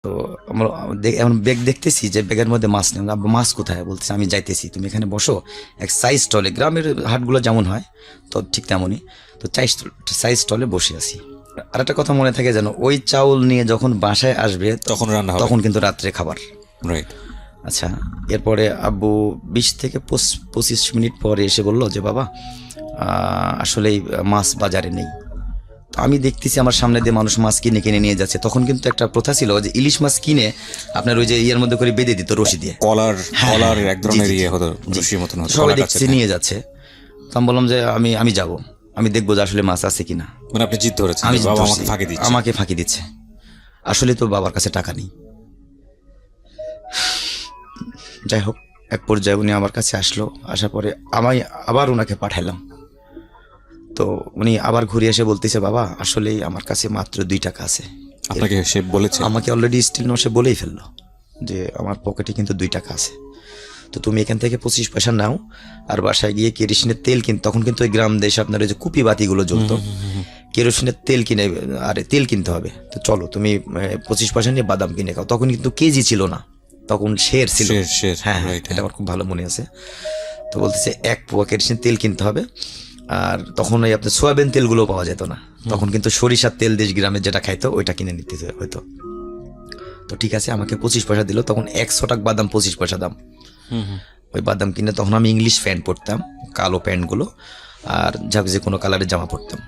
তো আমরা এমন ব্যাগ দেখতেছি যে ব্যাগের মধ্যে মাছ নেই। আব্বু মাছ কোথায়? বলতেছে আমি যাইতেছি, তুমি এখানে বসো, এক সাইজ স্টলে, গ্রামের হাটগুলো যেমন হয় তো ঠিক তেমনই। তো সাইজ স্টলে বসে আছি। আর একটা কথা মনে থাকে যেন, ওই চাউল নিয়ে যখন বাসায় আসবে তখন রান্না হবে। তখন কিন্তু রাত্রে খাবার। রাইট। আচ্ছা, এরপরে আব্বু 20 থেকে 25 মিনিট পরে এসে বলল যে বাবা আসলেই মাছ বাজারে নেই। তো আমি দেখতেছি আমার সামনে দিয়ে মানুষ মাছ কিনে কিনে নিয়ে যাচ্ছে। তখন কিন্তু একটা প্রথা ছিল যে ইলিশ মাছ কিনে আপনার ওই যে ইয়ের মধ্যে করে বেঁধে দিত রশি দিয়ে, কলার হ্যাঁ, কলার হ্যাঁ, এক জি, ধরনের জি, ইয়ে জি, হতো, জি। রশির মতন হতো, সবাই কলার দেখছি গাছের, হ্যাঁ। নিয়ে যাচ্ছে। তো আমি বললাম যে আমি যাব, আমি দেখবো যে আসলে মাছ আছে কিনা। মানে আপনি জিদ ধরেছেন আমি যে বাবা ধরছি, আমাকে ফাঁকি দিচ্ছে। আমাকে ফাঁকি দিচ্ছে। আসলে তো বাবার কাছে টাকা নেই। যাই হোক, এক পর্যায়ে উনি আমার কাছে আসলো, আসার পরে আমি আবার ওনাকে পাঠালাম। তো উনি আবার ঘুরে এসে বলতেছে বাবা আসলেই আমার কাছে মাত্র 2 টাকা আছে। আপনাকে সে বলেছে? আমাকে অলরেডি স্টিল সে বলেই ফেললো যে আমার পকেটে কিন্তু 2 টাকা আছে, তো তুমি এখান থেকে 25 পয়সা নাও, আর বাসায় গিয়ে কেরোসিনের তেল তখন কিন্তু ওই গ্রাম দেশে আপনার ওই যে কুপি বাতিগুলো জ্বলতো, কেরোসিনের তেল কিনে, আরে তেল কিনতে হবে, তো চলো তুমি 25 পয়সা নিয়ে বাদাম কিনে খাও। তখন কিন্তু কেজি ছিল না, তখন শের ছিল। শের, হ্যাঁ, হ্যাঁ, রাইট, এটা আমার খুব ভালো মনে আছে। তো বলতেছে 1 পোয়া কেরোসিনের তেল কিনতে হবে। আর তখন ওই আপনার সোয়াবিন তেলগুলো পাওয়া যেত না, তখন কিন্তু সরিষার তেল দেশ গ্রামে যেটা খাইতো ওইটা কিনে নিতে হতো। তো ঠিক আছে, আমাকে 25 পয়সা দিল। তখন 100 টাকা বাদাম 25 পয়সা দাম। ওই বাদাম কিনে তখন আমি ইংলিশ প্যান্ট পরতাম, কালো প্যান্টগুলো, আর যে কোনো কালারের জামা পরতাম।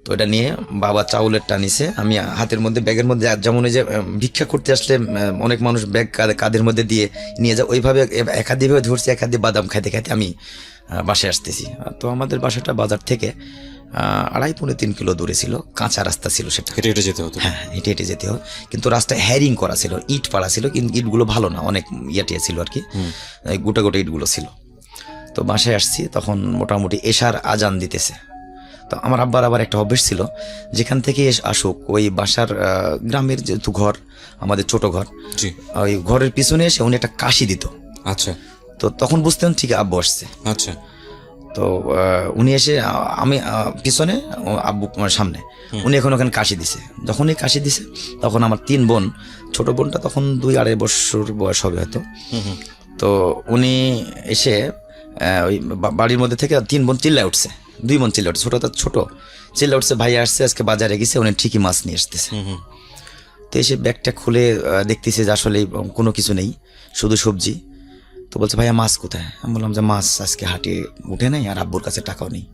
তো এটা নিয়ে বাবা চাউলের টানিছে, আমি হাতের মধ্যে ব্যাগের মধ্যে, যেমন ওই যে ভিক্ষা করতে আসলে অনেক মানুষ ব্যাগ কাঁধের মধ্যে দিয়ে নিয়ে যায়, ওইভাবে এক হাত দিয়ে ধরছি, এক হাত দিয়ে বাদাম খাইতে খাইতে আমি বাসায় আসতেছি। তো আমাদের বাসাটা বাজার থেকে 2.5-3 কিলো দূরে ছিল, কাঁচা রাস্তা ছিল সেটা, হেঁটে হেঁটে যেতে হতো। হ্যাঁ, হেঁটে হেঁটে যেতে হয়। কিন্তু রাস্তায় হ্যারিং করা ছিল, ইট পাড়া ছিল, কিন্তু ইটগুলো ভালো না, অনেক ইয়াটিয়া ছিল আর কি, গোটা গোটা ইটগুলো ছিল। তো বাসায় আসছি, তখন মোটামুটি এশার আজান দিতেছে। তো আমার আব্বার আবার একটা অভ্যেস ছিল, যেখান থেকে আসুক ওই বাসার গ্রামের যেহেতু ঘর, আমাদের ছোট ঘর, জি। ওই ঘরের পিছনে এসে উনি একটা কাশি দিত। আচ্ছা, তো তখন বুঝতেন ঠিক আব্বু আসছে। আচ্ছা। তো উনি এসে আমি পিছনে, আব্বু আমার সামনে, উনি এখন ওখানে কাশি দিছে। যখনই কাশি দিছে তখন আমার 3 বোন, ছোট বোনটা তখন 2-2.5 বছর বয়স হবে হয়তো। তো উনি এসে ওই বাড়ির মধ্যে থেকে 3 বোন চিল্লায় উঠছে, 2 বোন চিল্লা উঠছে, ছোট চিল্লা উঠছে, ভাই আসছে আজকে বাজারে গেছে, উনি ঠিকই মাছ নিয়ে আসতেছে। তো এসে ব্যাগটা খুলে দেখতেছে যে আসলে কোনো কিছু নেই, শুধু সবজি। তো বলছে ভাইয়া মাছ কোথায়? আমি বললাম যে মাছ আজকে হাটে উঠে নাই, আর আব্বুর কাছে টাকাও নেই।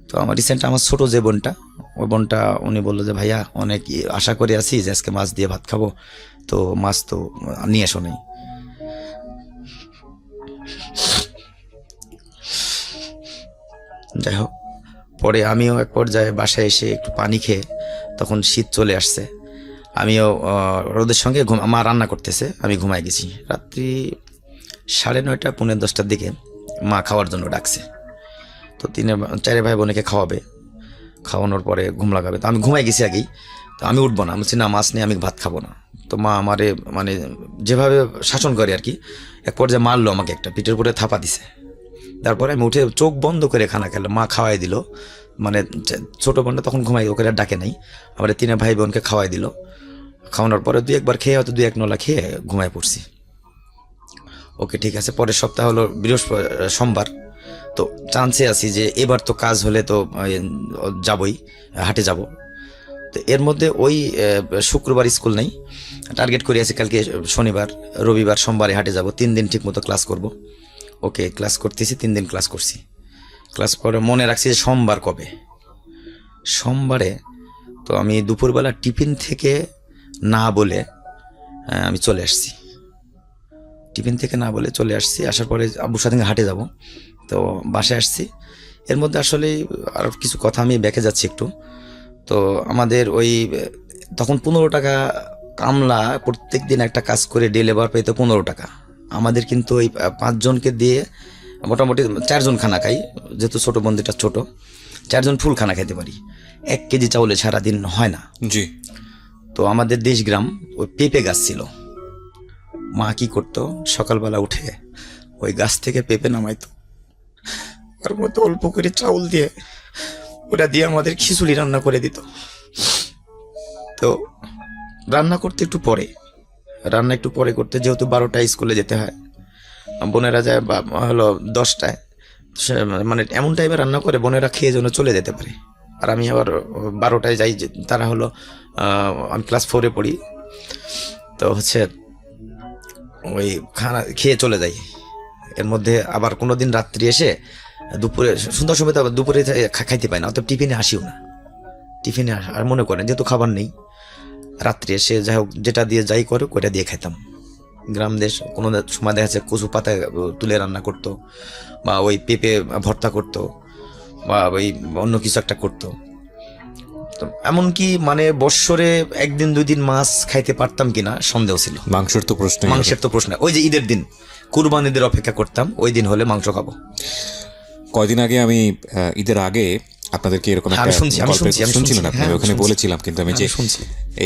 তো আমার রিসেন্ট আমার ছোটো যে বোনটা, ওই বোনটা উনি বললো যে ভাইয়া অনেক আশা করে আছি যে আজকে মাছ দিয়ে ভাত খাবো, তো মাছ তো নিয়ে এসো নেই। যাই হোক, পরে আমিও এক পর্যায়ে বাসায় এসে একটু পানি খেয়ে, তখন শীত চলে আসছে, আমিও রোদের সঙ্গে মা রান্না করতেছে, আমি ঘুমাই গেছি। রাত্রি 9:30 10টার দিকে মা খাওয়ার জন্য ডাকছে। তো 4 ভাই বোনকে খাওয়াবে, খাওয়ানোর পরে ঘুম লাগাবে। তো আমি ঘুমাই গেছি আগেই, তো আমি উঠবো না, আমি বলছি না মাছ নিয়ে আমি ভাত খাবো না। তো মা আমারে মানে যেভাবে শাসন করে আর কি, এক পর্যায়ে মারলো আমাকে, একটা পিঠের উপরে থাপা দিছে। তারপরে আমি উঠে চোখ বন্ধ করে খানা খেলাম, মা খাওয়াই দিল। মানে ছোটো বোনটা তখন ঘুমাই, ওকে আর ডাকে নাই, আমার 3 ভাই বোনকে খাওয়াই দিল। খাওয়ানোর পরে 2-1 বার খেয়ে, হয়তো 2-1 নলা খেয়ে ঘুমায় পড়ছি। ওকে, ঠিক আছে। পরের সপ্তাহ হলো সোমবার। তো চান্সে আছি যে এবার তো কাজ হলে তো যাবই, হাটে যাব। তো এর মধ্যে ওই শুক্রবার স্কুল নেই, টার্গেট করে আছি কালকে শনিবার, রবিবার, সোমবারে হাটে যাব, 3 দিন ঠিক মতো ক্লাস করব। ওকে, ক্লাস করতেছি, 3 দিন ক্লাস করছি। ক্লাস করে মনে রাখছি যে সোমবার কবে, সোমবারে। তো আমি দুপুরবেলা টিফিন থেকে না বলে আমি চলে আসছি, টিফিন থেকে না বলে চলে আসছি। আসার পরে আব্বুর সাথে হাটে যাব, তো বাসায় আসছি। এর মধ্যে আসলে আর কিছু কথা আমি বেঁকে যাচ্ছি একটু। তো আমাদের ওই তখন 15 টাকা কামলা, প্রত্যেক দিন একটা কাজ করে ডে লেবার পেতো 15 টাকা। আমাদের কিন্তু ওই 5 জনকে দিয়ে মোটামুটি 4 জন খানা খাই, যেহেতু ছোটো বন্ধুটা ছোট, 4 জন ফুল খানা খাইতে পারি। 1 কেজি চাউলে সারাদিন হয় না। জি। তো আমাদের দেশ গ্রাম, ওই পেঁপে গাছ ছিল। মা কি করতো, সকালবেলা উঠে ওই গাছ থেকে পেঁপে নামাইতো, তার মধ্যে অল্প করে চাউল দিয়ে, ওটা দিয়ে আমাদের খিচুড়ি রান্না করে দিত। তো রান্না করতে একটু পরে, রান্না একটু পরে করতে, যেহেতু 12টায় স্কুলে যেতে হয়, বোনেরা যায় বা হলো 10টায়, মানে এমন টাইমে রান্না করে বোনেরা খেয়ে যেন চলে যেতে পারে। আর আমি আবার 12টায় যাই, তারা হলো আমি ক্লাস 4-এ পড়ি, তো হচ্ছে ওই খানা খেয়ে চলে যাই। এর মধ্যে আবার কোনো দিন রাত্রি এসে দুপুরে সন্ধ্যার সময় তো আবার দুপুরে খাইতে পাই না, অত টিফিনে আসিও না। টিফিনে আর মনে করেন যেহেতু খাবার নেই, রাত্রি এসে যাই হোক যেটা দিয়ে যাই করে ওইটা দিয়ে খাইতাম। গ্রাম দেশ, কোনো সময় দেখা যাচ্ছে কচু পাতায় তুলে রান্না করতো, বা ওই পেঁপে ভর্তা করতো, বা ওই অন্য কিছু একটা করতো। তো এমনকি মানে বৎসরে 1-2 দিন মাছ খাইতে পারতাম কিনা সন্দেহ ছিল। মাংসের তো প্রশ্ন, মাংসের তো প্রশ্ন, ওই যে ঈদের দিন, কুরবানিদের অপেক্ষা করতাম, ওই দিন হলে মাংস খাবো। কয়দিন আগে আমি ঈদের আগে আপনাদেরকে এরকম একটা শুনছিলেন আপনি, ওখানে বলেছিলাম, কিন্তু আমি যে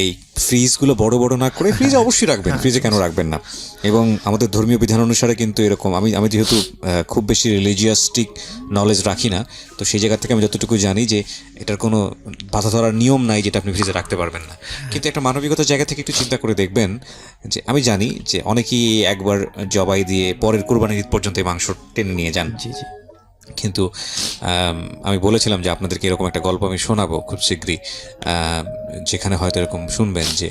এই ফ্রিজগুলো বড় বড় না করে, ফ্রিজে অবশ্যই রাখবেন, ফ্রিজে কেন রাখবেন না। এবং আমাদের ধর্মীয় বিধান অনুসারে কিন্তু এরকম, আমি যেহেতু খুব বেশি রিলিজিয়াস্টিক নলেজ রাখি না, তো সেই জায়গা থেকে আমি যতটুকু জানি যে এটার কোনো বাধা ধরার নিয়ম নাই যেটা আপনি ফ্রিজে রাখতে পারবেন না। কিন্তু একটা মানবিকতার জায়গা থেকে একটু চিন্তা করে দেখবেন যে আমি জানি যে অনেকেই একবার জবাই দিয়ে পরের কুরবানির ঈদ পর্যন্ত এই মাংস টেনে নিয়ে যান। কিন্তু আমি বলেছিলাম যে আপনাদেরকে এরকম একটা গল্প আমি শোনাবো খুব শীঘ্রই, যেখানে হয়তো এরকম শুনবেন যে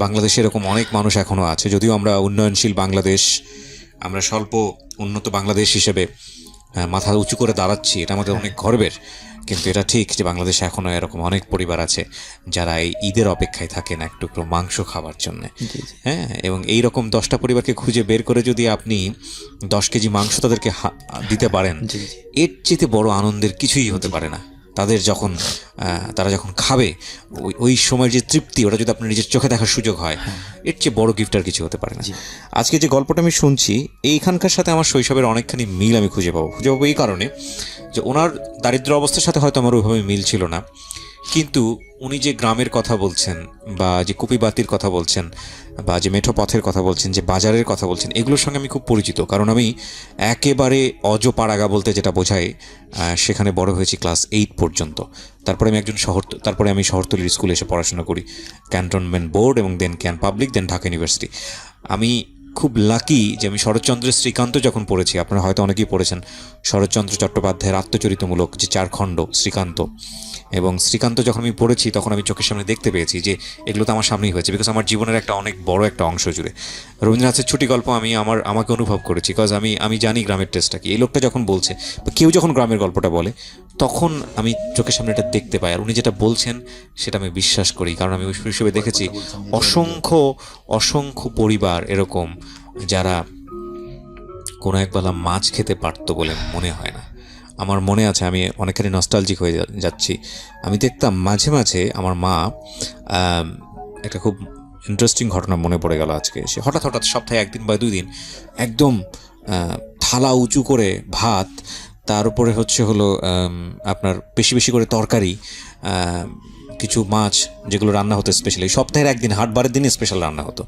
বাংলাদেশে এরকম অনেক মানুষ এখনও আছে, যদিও আমরা উন্নয়নশীল বাংলাদেশ, আমরা স্বল্প উন্নত বাংলাদেশ হিসেবে মাথা উঁচু করে দাঁড়াচ্ছি, এটা আমাদের অনেক গর্বের। কিন্তু এটা ঠিক যে বাংলাদেশে এখনও এরকম অনেক পরিবার আছে যারা এই ঈদের অপেক্ষায় থাকেন এক টুকরো মাংস খাওয়ার জন্য। হ্যাঁ, এবং এই রকম 10টা পরিবারকে খুঁজে বের করে যদি আপনি 10 কেজি মাংস তাদেরকে দিতে পারেন, এর চেয়ে বড় আনন্দের কিছুই হতে পারে না। তারা যখন খাবে ওই সময়ের যে তৃপ্তি, ওটা যদি আপনার নিজের চোখে দেখার সুযোগ হয়, এর চেয়ে বড় গিফট আর কিছু হতে পারে না। আজকে যে গল্পটা আমি শুনছি, এইখানকার সাথে আমার শৈশবের অনেকখানি মিল আমি খুঁজে পাবো এই কারণে যে ওনার দারিদ্র অবস্থার সাথে হয়তো আমার ওইভাবে মিল ছিল না, কিন্তু উনি যে গ্রামের কথা বলছেন, বা যে কুপিবাতির কথা বলছেন, বা যে মেঠো পথের কথা বলছেন, যে বাজারের কথা বলছেন, এগুলোর সঙ্গে আমি খুব পরিচিত। কারণ আমি একেবারে অজপাড়াগা বলতে যেটা বোঝায়, সেখানে বড় হয়েছি ক্লাস 8 পর্যন্ত। তারপরে আমি শহরতলির স্কুলে এসে পড়াশোনা করি, ক্যান্টনমেন্ট বোর্ড, এবং then can public, then Dhaka university. আমি খুব লাকি যে আমি শরৎচন্দ্রের শ্রীকান্ত যখন পড়েছি, আপনারা হয়তো অনেকেই পড়েছেন শরৎচন্দ্র চট্টোপাধ্যায়ের আত্মচরিতমূলক যে 4 খণ্ড শ্রীকান্ত, এবং শ্রীকান্ত যখন আমি পড়েছি তখন আমি চোখের সামনে দেখতে পেয়েছি যে এগুলো তো আমার সামনেই হয়েছে, বিকজ আমার জীবনের একটা অনেক বড় একটা অংশ জুড়ে রবীন্দ্রনাথের ছুটি গল্প আমি আমাকে অনুভব করেছি, বিকজ আমি জানি গ্রামের টেস্টটা কি। এই লোকটা যখন বলছে, বা কেউ যখন গ্রামের গল্পটা বলে, তখন আমি চোখের সামনে এটা দেখতে পাই, আর উনি যেটা বলছেন সেটা আমি বিশ্বাস করি, কারণ আমি হিসেবে দেখেছি অসংখ্য পরিবার এরকম যারা কোনো একবেলা মাছ খেতে পারতো বলে মনে হয় না। আমার মনে আছে, আমি অনেকখানি নস্টালজিক হয়ে যাচ্ছি, আমি দেখতাম মাঝে মাঝে আমার মা, একটা খুব ইন্টারেস্টিং ঘটনা মনে পড়ে গেল আজকে, সে হঠাৎ সপ্তাহে 1 দিন বা 2 দিন একদম থালা উঁচু করে ভাত, তার উপরে হলো আপনার বেশি বেশি করে তরকারি, কিছু মাছ যেগুলো রান্না হতো স্পেশালি সপ্তাহের 1 দিন, হাটবারের দিনে স্পেশাল রান্না হতো,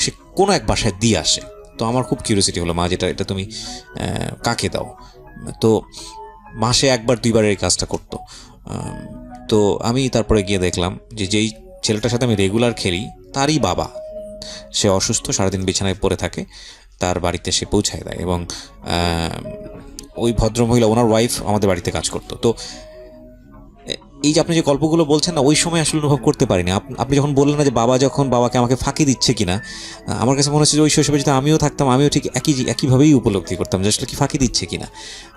সে কোনো এক বাসায় দিয়ে আসে। তো আমার খুব কিউরিওসিটি হলো, মা এটা তুমি কাকে দাও? তো মাসে 1-2 বার এই কাজটা করতো। তো আমি তারপরে গিয়ে দেখলাম যে যেই ছেলেটার সাথে আমি রেগুলার খেলি, তারই বাবা, সে অসুস্থ, সারাদিন বিছানায় পড়ে থাকে, তার বাড়িতে সে পৌঁছায় দেয়, এবং ওই ভদ্রমহিলা, ওনার ওয়াইফ আমাদের বাড়িতে কাজ করতো। তো এই যে আপনি যে গল্পগুলো বলছেন না, ওই সময় আসলে অনুভব করতে পারিনি। আপনি যখন বললেন না যে বাবাকে আমাকে ফাঁকি দিচ্ছে কিনা, আমার কাছে মনে হচ্ছে যে ওই শৈশবে যদি আমিও থাকতাম, আমিও ঠিক একইভাবেই উপলব্ধি করতাম যে আসলে কি ফাঁকি দিচ্ছে কিনা।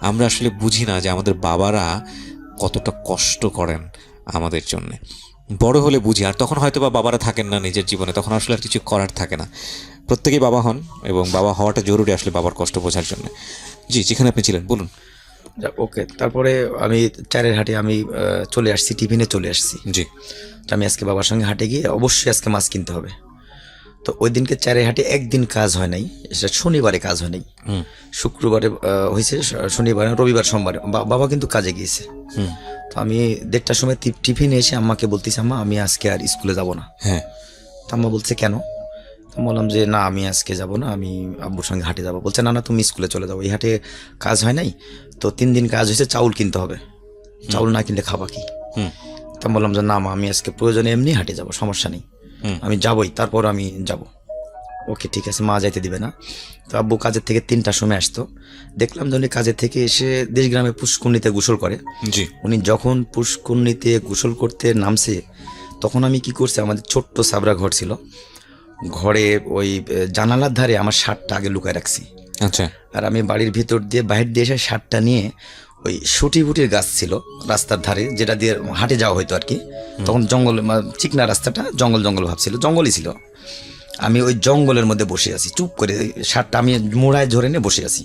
আমরা আসলে বুঝি না যে আমাদের বাবারা কতটা কষ্ট করেন আমাদের জন্যে। বড় হলে বুঝি, আর তখন হয়তো বাবারা থাকেন না নিজের জীবনে, তখন আসলে আর কিছু করার থাকে না। প্রত্যেকেই বাবা হন, এবং বাবা হওয়াটা জরুরি আসলে বাবার কষ্ট বোঝার জন্য। জি, যেখানে আপনি ছিলেন বলুন। ওকে, তারপরে আমি 4-এর হাটে আমি চলে আসছি, টিফিনে চলে আসছি। জি, আমি আজকে বাবার সঙ্গে হাটে গিয়ে অবশ্যই আজকে মাছ কিনতে হবে। তো ওই দিনকে 4-এর হাটে একদিন কাজ হয় নাই, সেটা শনিবারে কাজ হয় নাই, শুক্রবারে হয়েছে, শনিবারে, রবিবার, সোমবারে বাবা কিন্তু কাজে গিয়েছে। তো আমি 1:30টার সময় টিফিনে এসে আম্মাকে বলতেছি, আম্মা আমি আজকে আর স্কুলে যাব না। হ্যাঁ। তো আম্মা বলছে কেন? তো বললাম যে না, আমি আজকে যাব না, আমি আব্বুর সঙ্গে হাটে যাবো। বলছে না তুমি স্কুলে চলে যাবো, এই হাটে কাজ হয় নাই, তো 3 দিন কাজ হয়েছে, চাউল কিনতে হবে, চাউল না কিনলে খাবা কি? তো বললাম যে না মা, আমি আজকে প্রয়োজনে এমনি হাটে যাব, সমস্যা নেই। আমি যাবই, তারপর আমি যাব। ওকে ঠিক আছে, মা যাইতে দিবে না। তো আব্বু কাজের থেকে 3টার সময় আসতো, দেখলাম যে উনি কাজের থেকে এসে দেশগ্রামে পুষ্করণীতে গোসল করে। উনি যখন পুষ্করণীতে গোসল করতে নামছে, তখন আমি কি করছি, আমাদের ছোট্ট সাবরা ঘর ছিল, ঘরে ওই জানালার ধারে আমার শার্টটা আগে লুকায় রাখছি। আচ্ছা। আর আমি বাড়ির ভিতর দিয়ে বাহির দিয়ে এসে শার্টটা নিয়ে, ওই শুটিবুটির গাছ ছিল রাস্তার ধারে, যেটা দিয়ে হাঁটে যাওয়া হতো আর কি, তখন জঙ্গল, চিকনা রাস্তাটা জঙ্গল জঙ্গল ভাব ছিল, জঙ্গলই ছিল। আমি ওই জঙ্গলের মধ্যে বসে আছি চুপ করে, শার্টটা আমি মোড়ায় ধরে নিয়ে বসে আছি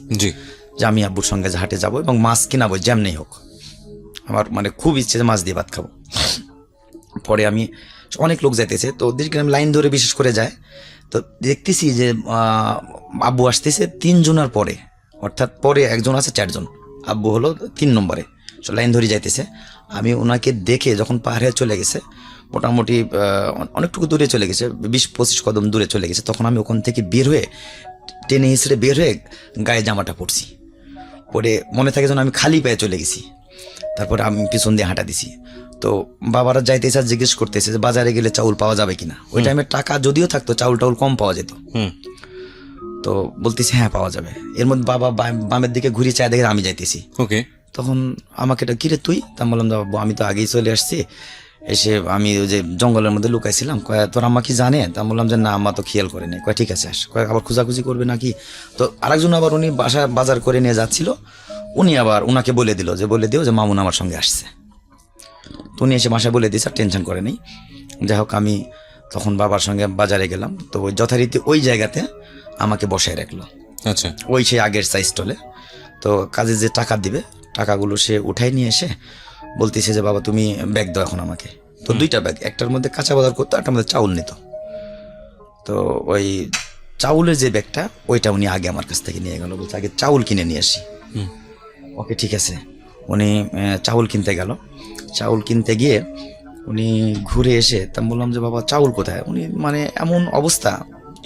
যে আমি আব্বুর সঙ্গে হাটে যাবো এবং মাছ কিনাবো যেমনি হোক। আমার মানে খুব ইচ্ছে যে মাছ দিয়ে ভাত খাবো। পরে আমি, অনেক লোক যাইতেছে তো দেশগ্রাম লাইন ধরে বিশেষ করে যায়, তো দেখতেছি যে আব্বু আসতেছে 3 জনের পরে, অর্থাৎ পরে একজন আছে 4 জন, আব্বু হলো 3 নম্বরে, লাইন ধরে যাইতেছে। আমি ওনাকে দেখে যখন পাহাড়ে চলে গেছে, মোটামুটি অনেকটুকু দূরে চলে গেছে, 20-25 কদম দূরে চলে গেছে, তখন আমি ওখান থেকে বের হয়ে, টেনে হিসেবে বের হয়ে গায়ে জামাটা পরছি। পরে মনে থাকে যেন আমি খালি পায়ে চলে গেছি। তারপরে আমি পিছন দিয়ে হাঁটা দিছি। তো বাবারা যাইতেছে আর জিজ্ঞেস করতেছে যে বাজারে গেলে চাউল পাওয়া যাবে কিনা। ওই টাইমে টাকা যদিও থাকতো, চাউল টাউল কম পাওয়া যেত। তো বলতেছি হ্যাঁ পাওয়া যাবে। এর মধ্যে বাবা বামের দিকে ঘুরে চায় দেখে আমি যাইতেছি। ওকে। তখন আমাকে এটা কিরে তুই, তা বললাম বাবু আমি তো আগেই চলে আসছি, এসে আমি ওই যে জঙ্গলের মধ্যে লুকাইছিলাম। কয় তোর আম্মা কি জানে? তা বললাম যে না, আম্মা তো খেয়াল করে নেই। কয় ঠিক আছে আস। কয় আবার খোঁজাখুঁজি করবে নাকি? তো আরেকজন আবার উনি বাজার করে নিয়ে যাচ্ছিল, উনি আবার উনাকে বলে দিল যে বলে দিও যে মামুন আমার সঙ্গে আসছে। তো উনি এসে বাসায় বলে দিয়েছে, আর টেনশন করে নেই। যাই হোক, আমি তখন বাবার সঙ্গে বাজারে গেলাম, তো ওই যথারীতি ওই জায়গাতে আমাকে বসায় রাখলো। আচ্ছা। ওই সেই আগের সাইজ স্টলে। তো কাজে যে টাকা দিবে, টাকাগুলো সে উঠাই নিয়ে এসে বলতেছে যে বাবা তুমি ব্যাগ দাও এখন আমাকে। তো 2টা ব্যাগ, একটার মধ্যে কাঁচা বাজার করতো, একটার মধ্যে চাউল নিত। তো ওই চাউলের যে ব্যাগটা, ওইটা উনি আগে আমার কাছ থেকে নিয়ে গেল, বলছে আগে চাউল কিনে নিয়ে আসি। ওকে ঠিক আছে। উনি চাউল কিনতে গেল। চাউল কিনতে গিয়ে উনি ঘুরে এসে তা বললাম যে বাবা চাউল কোথায়? উনি মানে এমন অবস্থা,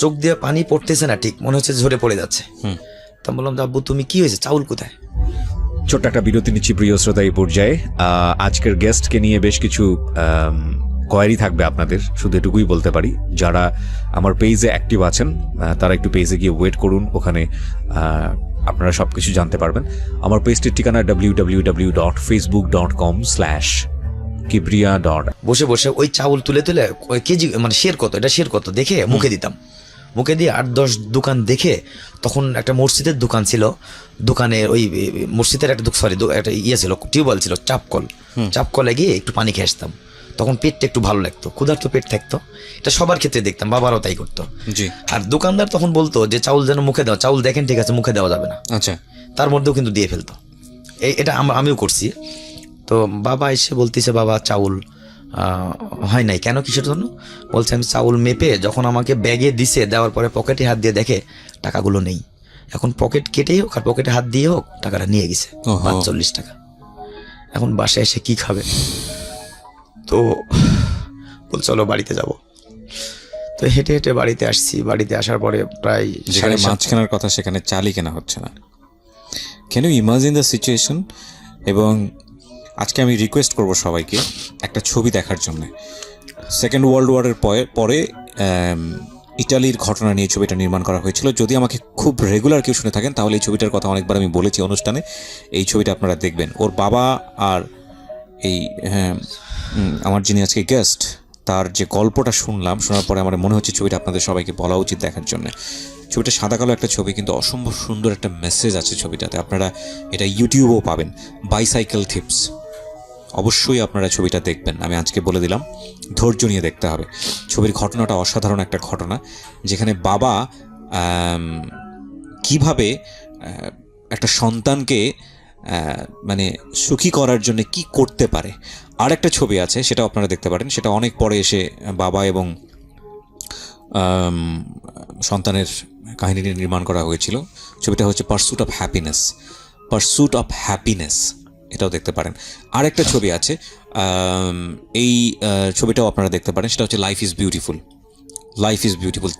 চোখ দিয়ে পানি পড়তেছে না, ঠিক মনে হচ্ছে ঝরে পড়ে যাচ্ছে। তা বললাম যে আব্বু তুমি কি হয়েছে, চাউল কোথায়? ছোট্ট একটা বিরতি নিচ্ছি প্রিয় শ্রোতা। এই পর্যায়ে আজকের গেস্টকে নিয়ে বেশ কিছু কোয়ারি থাকবে আপনাদের, শুধু এটুকুই বলতে পারি, যারা আমার পেজে অ্যাক্টিভ আছেন তারা একটু পেজে গিয়ে ওয়েট করুন, ওখানে আপনারা সবকিছু জানতে পারবেন। আমার পেজটির ঠিকানা www.facebook.com/kibriya. বসে বসে ওই চাউল তুলে তুলে ওই কেজি মানে শের কত, এটা শের কত দেখে মুখে দিতাম। মুখে দিয়ে 8-10 দোকান দেখে, তখন একটা মসজিদের দোকান ছিল, দোকানে ওই মসজিদের একটা একটা ইয়ে ছিল, টিউবওয়েল ছিল, চাপকলে গিয়ে একটু পানি খেয়ে আসতাম। তখন পেটটা একটু ভালো লাগতো, ক্ষুধার্ত পেট থাকতো। এটা সবার ক্ষেত্রে দেখতাম, বাবারাও তাই করতো। আর দোকানদার তখন বলতো যে চাউল যেন মুখে দাও, চাউল দেখেন ঠিক আছে মুখে দেওয়া যাবে না। আচ্ছা। তার মধ্যেও কিন্তু দিয়ে ফেলতো। এটা আমিও করছি। তো বাবা এসে বলতেছে বাবা চাউল হয় নাই কেন, কিসের জন্য? বলছে আমি চাউল মেপে যখন আমাকে ব্যাগে দিছে, দেওয়ার পরে পকেটে হাত দিয়ে দেখে টাকাগুলো নেই। এখন পকেট কেটেই হোক আর পকেটে হাত দিয়ে হোক টাকাটা নিয়ে গেছে, 45 টাকা। এখন বাসায় এসে কি খাবে? তো বল চলো বাড়িতে যাব। তো হেঁটে হেঁটে বাড়িতে আসছি। বাড়িতে আসার পরে প্রায় যেখানে মাছ কেনার কথা সেখানে চালই কেনা হচ্ছে না। Can you imagine the situation? এবং আজকে আমি রিকোয়েস্ট করব সবাইকে একটা ছবি দেখার জন্য। সেকেন্ড ওয়ার্ল্ড ওয়ারের পরে ইটালির ঘটনা নিয়ে ছবিটা নির্মাণ করা হয়েছিল। যদি আমাকে খুব রেগুলার কেউ শুনে থাকেন তাহলে এই ছবিটার কথা অনেকবার আমি বলেছি অনুষ্ঠানে। এই ছবিটা আপনারা দেখবেন। ওর বাবা আর এই আমার যিনি আজকে গেস্ট, তার যে গল্পটা শোনার পরে আমার মনে হচ্ছে ছবিটা আপনাদের সবাইকে বলা উচিত দেখার জন্য। ছবিটা সাদা কালো একটা ছবি, কিন্তু অসম্ভব সুন্দর একটা মেসেজ আছে ছবিটাতে। আপনারা এটা ইউটিউবেও পাবেন, বাইসাইকেল টিপস। অবশ্যই আপনারা ছবিটা দেখবেন, আমি আজকে বলে দিলাম। ধৈর্য নিয়ে দেখতে হবে। ছবির ঘটনাটা অসাধারণ একটা ঘটনা, যেখানে বাবা কিভাবে একটা সন্তানকে মানে সুখী করার জন্য কি করতে পারে। আর একটা ছবি আছে, সেটা আপনারা দেখতে পারেন। সেটা অনেক পরে এসে বাবা এবং সন্তানের কাহিনী নিয়ে নির্মাণ করা হয়েছিল। ছবিটা হচ্ছে পারস্যুট অফ হ্যাপিনেস। এটাও দেখতে পারেন। আর একটা ছবি আছে, এই ছবিটাও আপনারা দেখতে পারেন। সেটা হচ্ছে লাইফ ইজ বিউটিফুল।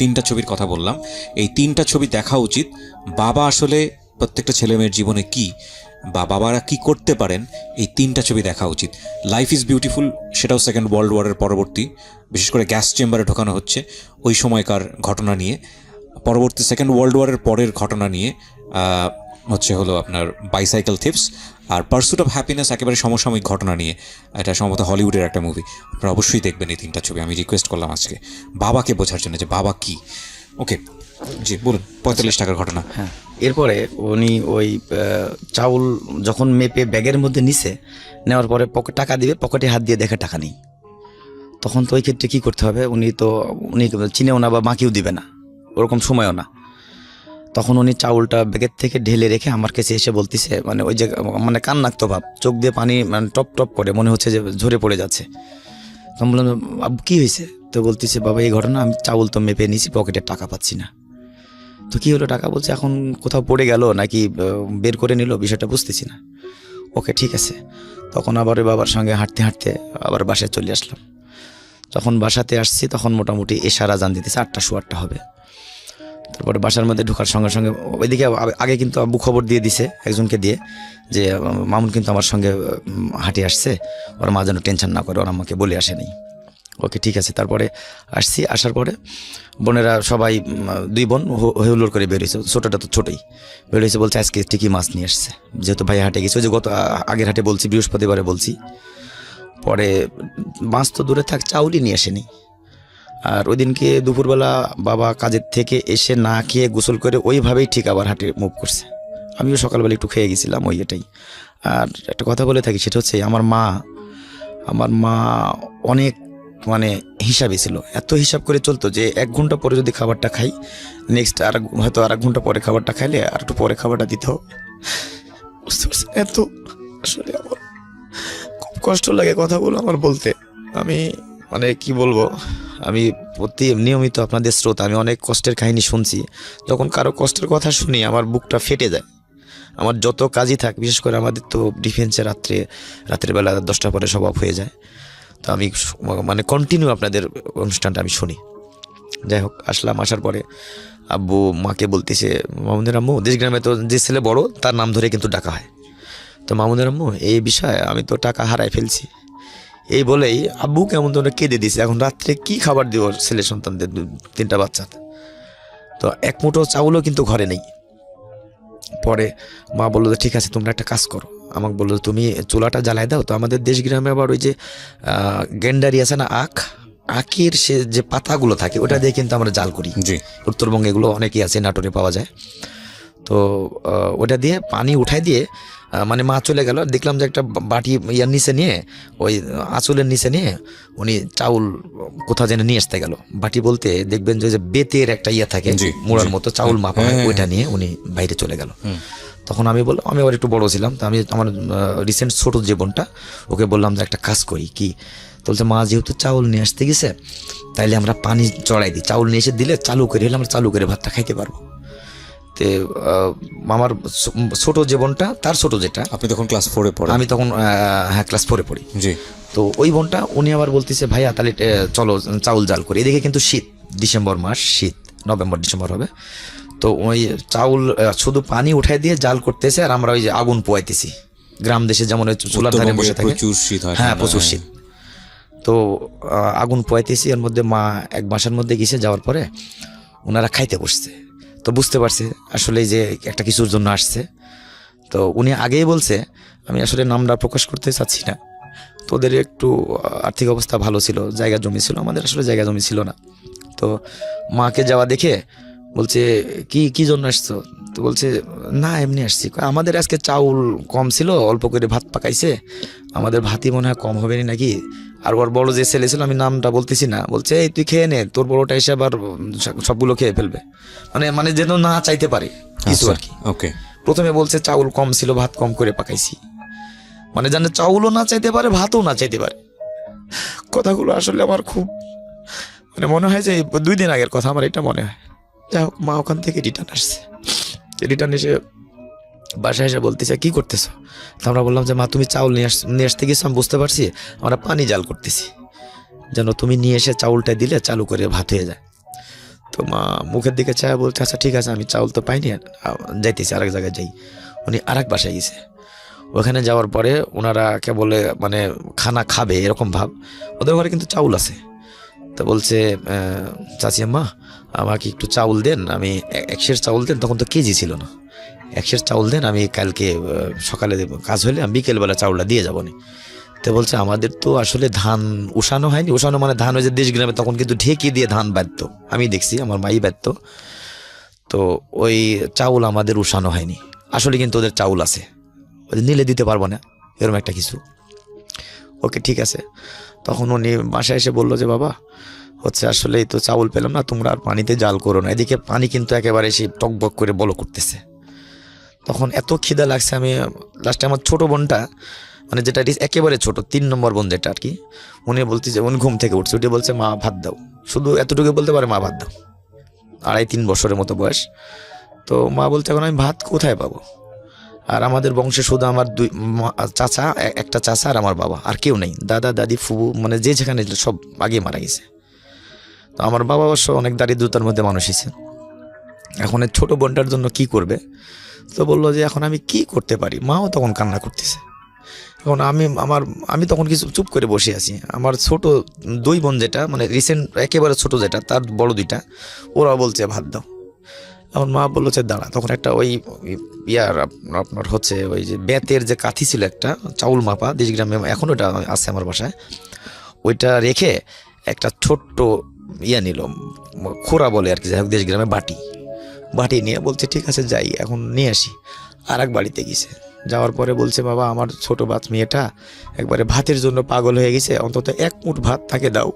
3টা ছবির কথা বললাম। এই 3টা ছবি দেখা উচিত। বাবা আসলে প্রত্যেকটা ছেলে মেয়ের জীবনে কি বা বাবারা কি করতে পারেন, এই 3টা ছবি দেখা উচিত। লাইফ ইজ বিউটিফুল, সেটাও সেকেন্ড ওয়ার্ল্ড ওয়ারের পরবর্তী, বিশেষ করে গ্যাস চেম্বারে ঢোকানো হচ্ছে ওই সময়কার ঘটনা নিয়ে। পরবর্তী সেকেন্ড ওয়ার্ল্ড ওয়ারের পরের ঘটনা নিয়ে হলো আপনার বাইসাইকেল থিপস। আর পার্সুট অফ হ্যাপিনেস একেবারে সমসাময়িক ঘটনা নিয়ে, এটা সম্ভবত হলিউডের একটা মুভি। আপনারা অবশ্যই দেখবেন এই 3টা ছবি। আমি রিকোয়েস্ট করলাম আজকে বাবাকে বোঝার জন্য যে বাবা কি। ওকে জি বলুন, 45 টাকার ঘটনা। হ্যাঁ, এরপরে উনি ওই চাউল যখন মেপে ব্যাগের মধ্যে নিছে, নেওয়ার পরে টাকা দিবে, পকেটে হাত দিয়ে দেখে টাকা নেই। তখন তো ওই ক্ষেত্রে কী করতে হবে, উনি চিনেও না বা মাকেও দিবে না, ওরকম সময়ও না। তখন উনি চাউলটা ব্যাগের থেকে ঢেলে রেখে আমার কাছে এসে বলতেছে, মানে ওই যে মানে কান্নাক্ত ভাব, চোখ দিয়ে পানি মানে টপ টপ করে, মনে হচ্ছে যে ঝরে পড়ে যাচ্ছে। তখন বললাম আব্বু কী হয়েছে? তো বলতেছে বাবা এই ঘটনা, আমি চাউল তো মেপে নিয়েছি, পকেটে টাকা পাচ্ছি না। তো কী হলো টাকা? বলছে এখন কোথাও পড়ে গেল নাকি বের করে নিল, বিষয়টা বুঝতেছি না। ওকে ঠিক আছে। তখন আবার ওই বাবার সঙ্গে হাঁটতে হাঁটতে আবার বাসায় চলে আসলাম। যখন বাসাতে আসছি তখন মোটামুটি এশার আজান দিতেছে, 8টা হবে। তারপরে বাসার মধ্যে ঢোকার সঙ্গে সঙ্গে ওইদিকে আগে কিন্তু আব্বু খবর দিয়ে দিছে একজনকে দিয়ে, যে মামুন কিন্তু আমার সঙ্গে হাঁটে আসছে, ওর মা যেন টেনশন না করে, ওর আমাকে বলে আসেনি। ওকে ঠিক আছে। তারপরে আসছি, আসার পরে বোনেরা সবাই 2 বোন হইহুল্লোড় করে বেরিয়েছে, ছোটোটা তো ছোটোই বেরিয়েছে, বলছে আজকে ঠিকই মাছ নিয়ে আসছে, যেহেতু ভাই হাটে গেছে। ওই যে গত আগের হাটে বলছি, বৃহস্পতিবারে বলছি। পরে মাছ তো দূরে থাক, চাউলই নিয়ে আসেনি। আর ওই দিনকে দুপুরবেলা বাবা কাজের থেকে এসে না খেয়ে গোসল করে ওইভাবেই ঠিক আবার হাটে মুভ করছে। আমিও সকালবেলা একটু খেয়ে গেছিলাম ওই এটাই। আর একটা কথা বলে থাকি, সেটা হচ্ছে আমার মা অনেক মানে হিসাবে ছিল, এত হিসাব করে চলতো যে 1 ঘন্টা পরে যদি খাবারটা খাই, নেক্সট হয়তো আর 1 ঘন্টা পরে খাবারটা খাইলে আর একটু পরে খাবারটা দিতে হবে। বুঝতে পারছি, এত আসলে আমার খুব কষ্ট লাগে কথাগুলো আমার বলতে। আমি মানে কি বলবো, আমি নিয়মিত আপনাদের শ্রোতা, আমি অনেক কষ্টের কাহিনী শুনছি। যখন কারো কষ্টের কথা শুনি আমার বুকটা ফেটে যায়। আমার যত কাজই থাক, বিশেষ করে আমাদের তো ডিফেন্সে রাতের বেলা 10টা পরে সব অফ হয়ে যায়, তো আমি মানে কন্টিনিউ আপনাদের অনুষ্ঠানটা আমি শুনি। যাই হোক, আসার পরে আব্বু মাকে বলতেছে, মামুনের আম্মু, দেশ গ্রামে তো যে ছেলে বড় তার নাম ধরে কিন্তু ডাকা হয়, তো মামুনের আম্মু এই বিষয়ে আমি তো টাকা হারাই ফেলছি। এই বলেই আব্বু কেমন ধরে কেঁদে দিছে। এখন রাত্রে কি খাবার দিব ছেলে সন্তানদের, 3টা বাচ্চা, তো 1 মুঠো চাউলও কিন্তু ঘরে নেই। পরে মা বললো যে ঠিক আছে তোমরা একটা কাজ করো, আমাকে বললো তুমি চুলাটা জ্বালায় দাও। তো আমাদের দেশ গ্রামে আবার ওই যে গেন্ডারি আছে না, আখের সে যে পাতাগুলো থাকে ওটা দিয়ে কিন্তু আমরা জাল করি। উত্তরবঙ্গে এগুলো অনেকই আছে, নাটোরে পাওয়া যায়। তো ওটা দিয়ে পানি উঠাই দিয়ে মানে মা চলে গেল, দেখলাম যে একটা বাটি ইয়ার নিচে নিয়ে, ওই আঁচলের নিচে নিয়ে উনি চাউল কোথাও যেন নিয়ে আসতে গেল। বাটি বলতে দেখবেন যে বেতের একটা ইয়া থাকে মোড়ার মতো, চাউল মাপা হয়, ওইটা নিয়ে উনি বাইরে চলে গেল। তখন আমি বললাম, আমি আবার একটু বড় ছিলাম, তো আমি আমার রিসেন্ট ছোট যে বোনটা, ওকে বললাম যে একটা কাজ করি কি, বলছে মা যেহেতু চাউল নিয়ে আসতে গেছে তাইলে আমরা পানি চড়াই দিই, চাউল নিয়ে এসে দিলে চালু করে হলে আমরা চালু করে ভাতটা খাইতে পারবো। তে আমার ছোট যে বোনটা, তার ছোট যেটা, আপনি তখন ক্লাস 4-এ পড়েন? আমি তখন হ্যাঁ ক্লাস 4-এ পড়ি। জি। তো ওই বোনটা উনি আবার বলতেছে ভাইয়া তাহলে চলো চাউল জাল করি। এদিকে কিন্তু শীত, ডিসেম্বর মাস, শীত নভেম্বর ডিসেম্বর হবে। তো ওই চাউল শুধু পানি উঠাই দিয়ে জাল করতেছে, আর আমরা ওই যে আগুন পোয়াইতেছি। গ্রাম দেশে যেমন ওই চুলার ধারে বসে থাকে, প্রচুর শীত হয়। হ্যাঁ প্রচুর শীত। তো আগুন পোয়াইতেছি, এর মধ্যে মা এক বাসার মধ্যে গেছে, যাওয়ার পরে ওনারা খাইতে বসছে। তো বুঝতে পারছে আসলে যে একটা কিছুর জন্য আসছে। তো উনি আগেই বলছে, আমি আসলে নামটা প্রকাশ করতে চাচ্ছি না, তোদের একটু আর্থিক অবস্থা ভালো ছিল, জায়গা জমি ছিল, আমাদের আসলে জায়গা জমি ছিল না। তো মাকে যাওয়া দেখে বলছে কি জন্য আসছো? তো বলছে না এমনি আসছি। আমাদের আজকে চাউল কম ছিল, অল্প করে ভাত পাকাইছে, আমাদের ভাতই মনে হয় কম হবে নাকি। আর ওর বড় যে ছেলে ছিল, আমি নামটা বলতেছি না, বলছে এই তুই খেয়ে নে, তোর বড়টা এসে আবার সবগুলো খেয়ে ফেলবে, মানে যেন না চাইতে পারে কিছু আর কি। ওকে। প্রথমে বলছে চাউল কম ছিল, ভাত কম করে পাকাইছি, মানে জানে চাউলও না চাইতে পারে, ভাতও না চাইতে পারে। কথাগুলো আসলে আমার খুব মানে মনে হয় যে 2 দিন আগের কথা আমার এটা মনে হয়। যাই হোক, মা ওখান থেকে রিটার্ন আসছে, রিটার্ন এসে বাসায় এসে বলতেছে কি করতেছো? তো আমরা বললাম যে মা তুমি চাউল নিয়ে আসতে গেছো, আমি বুঝতে পারছি, আমরা পানি জাল করতেছি, যেন তুমি নিয়ে এসে চাউলটা দিলে চালু করে ভাত হয়ে যায়। তো মা মুখের দিকে চায় বলছে আচ্ছা ঠিক আছে, আমি চাউল তো পাইনি, যাইতেছি আরেক জায়গায় যাই। উনি আরেক বাসায় গেছে, ওখানে যাওয়ার পরে ওনারা কে বলে মানে খানা খাবে এরকম ভাব, ওদের ঘরে কিন্তু চাউল আছে। তো বলছে চাচি আম্মা আমাকে একটু চাউল দেন, আমি 1 সের চাউল দেন, তখন তো কেজি ছিল না, 1 সের চাউল দেন, আমি কালকে সকালে কাজ হলে আমি বিকেলবেলা চাউলটা দিয়ে যাবো নি। তো বলছে আমাদের তো আসলে ধান উষানো হয়নি, উষানো মানে ধান ওই যে দেশ গ্রামে তখন কিন্তু ঢেকি দিয়ে ধান বাঁধতো, আমি দেখছি আমার মাই বাঁধতো, তো ওই চাউল আমাদের উষানো হয়নি। আসলে কিন্তু ওদের চাউল আছে, ওদের নিলে দিতে পারবো না, এরকম একটা কিছু। ওকে ঠিক আছে। তখন উনি বাসায় এসে বললো যে বাবা হচ্ছে আসলে তো চাউল পেলাম না, তোমরা আর পানিতে জাল করো না। এদিকে পানি কিন্তু একেবারে সেই টকবক করে বলো করতেছে। তখন এত খিদা লাগছে, আমি লাস্টে আমার ছোট বোনটা মানে যেটা একেবারে ছোট 3 নম্বর বোন যেটা আর কি, উনি বলতেছে, উনি ঘুম থেকে উঠছে, উঠে বলছে মা ভাত দাও, শুধু এতটুকু বলতে পারে মা ভাত দাও, 2.5-3 বছরের মতো বয়স। তো মা বলছে এখন আমি ভাত কোথায় পাবো? আর আমাদের বংশে শুধু আমার 2 চাচা, একটা চাচা আর আমার বাবা, আর কেউ নেই, দাদা দাদি ফুবু মানে যে যেখানে সব আগে মারা গেছে। তো আমার বাবা অবশ্য অনেক দারিদ্রতার মধ্যে মানুষ হয়েছে। এখন এই ছোট বোনটার জন্য কি করবে? তো বললো যে এখন আমি কি করতে পারি? মাও তখন কান্না করতেছে। এখন আমি তখন কিছু চুপ করে বসে আছি। আমার ছোট 2 বোন যেটা মানে রিসেন্ট একেবারে ছোট যেটা, তার বড় 2টা, ওরা বলছে ভাত দাও। এখন মা বললো যে দাঁড়া, তখন একটা ওই ইয়ার আপনার হচ্ছে ওই যে বেতের যে কাঠি ছিল একটা চাউল মাপা, দেশগ্রামে এখন ওটা আছে আমার বাসায়, ওইটা রেখে একটা ছোট্ট নিল, খোরা বলে আর কি, যাই হোক দেশগ্রামে বাটি নিয়ে বলছে ঠিক আছে যাই এখন নিয়ে আসি। আর এক বাড়িতে গেছে, যাওয়ার পরে বলছে বাবা আমার ছোট মেয়েটা একবারে ভাতের জন্য পাগল হয়ে গেছে, অন্তত 1 মুঠ ভাত তাকে দাও।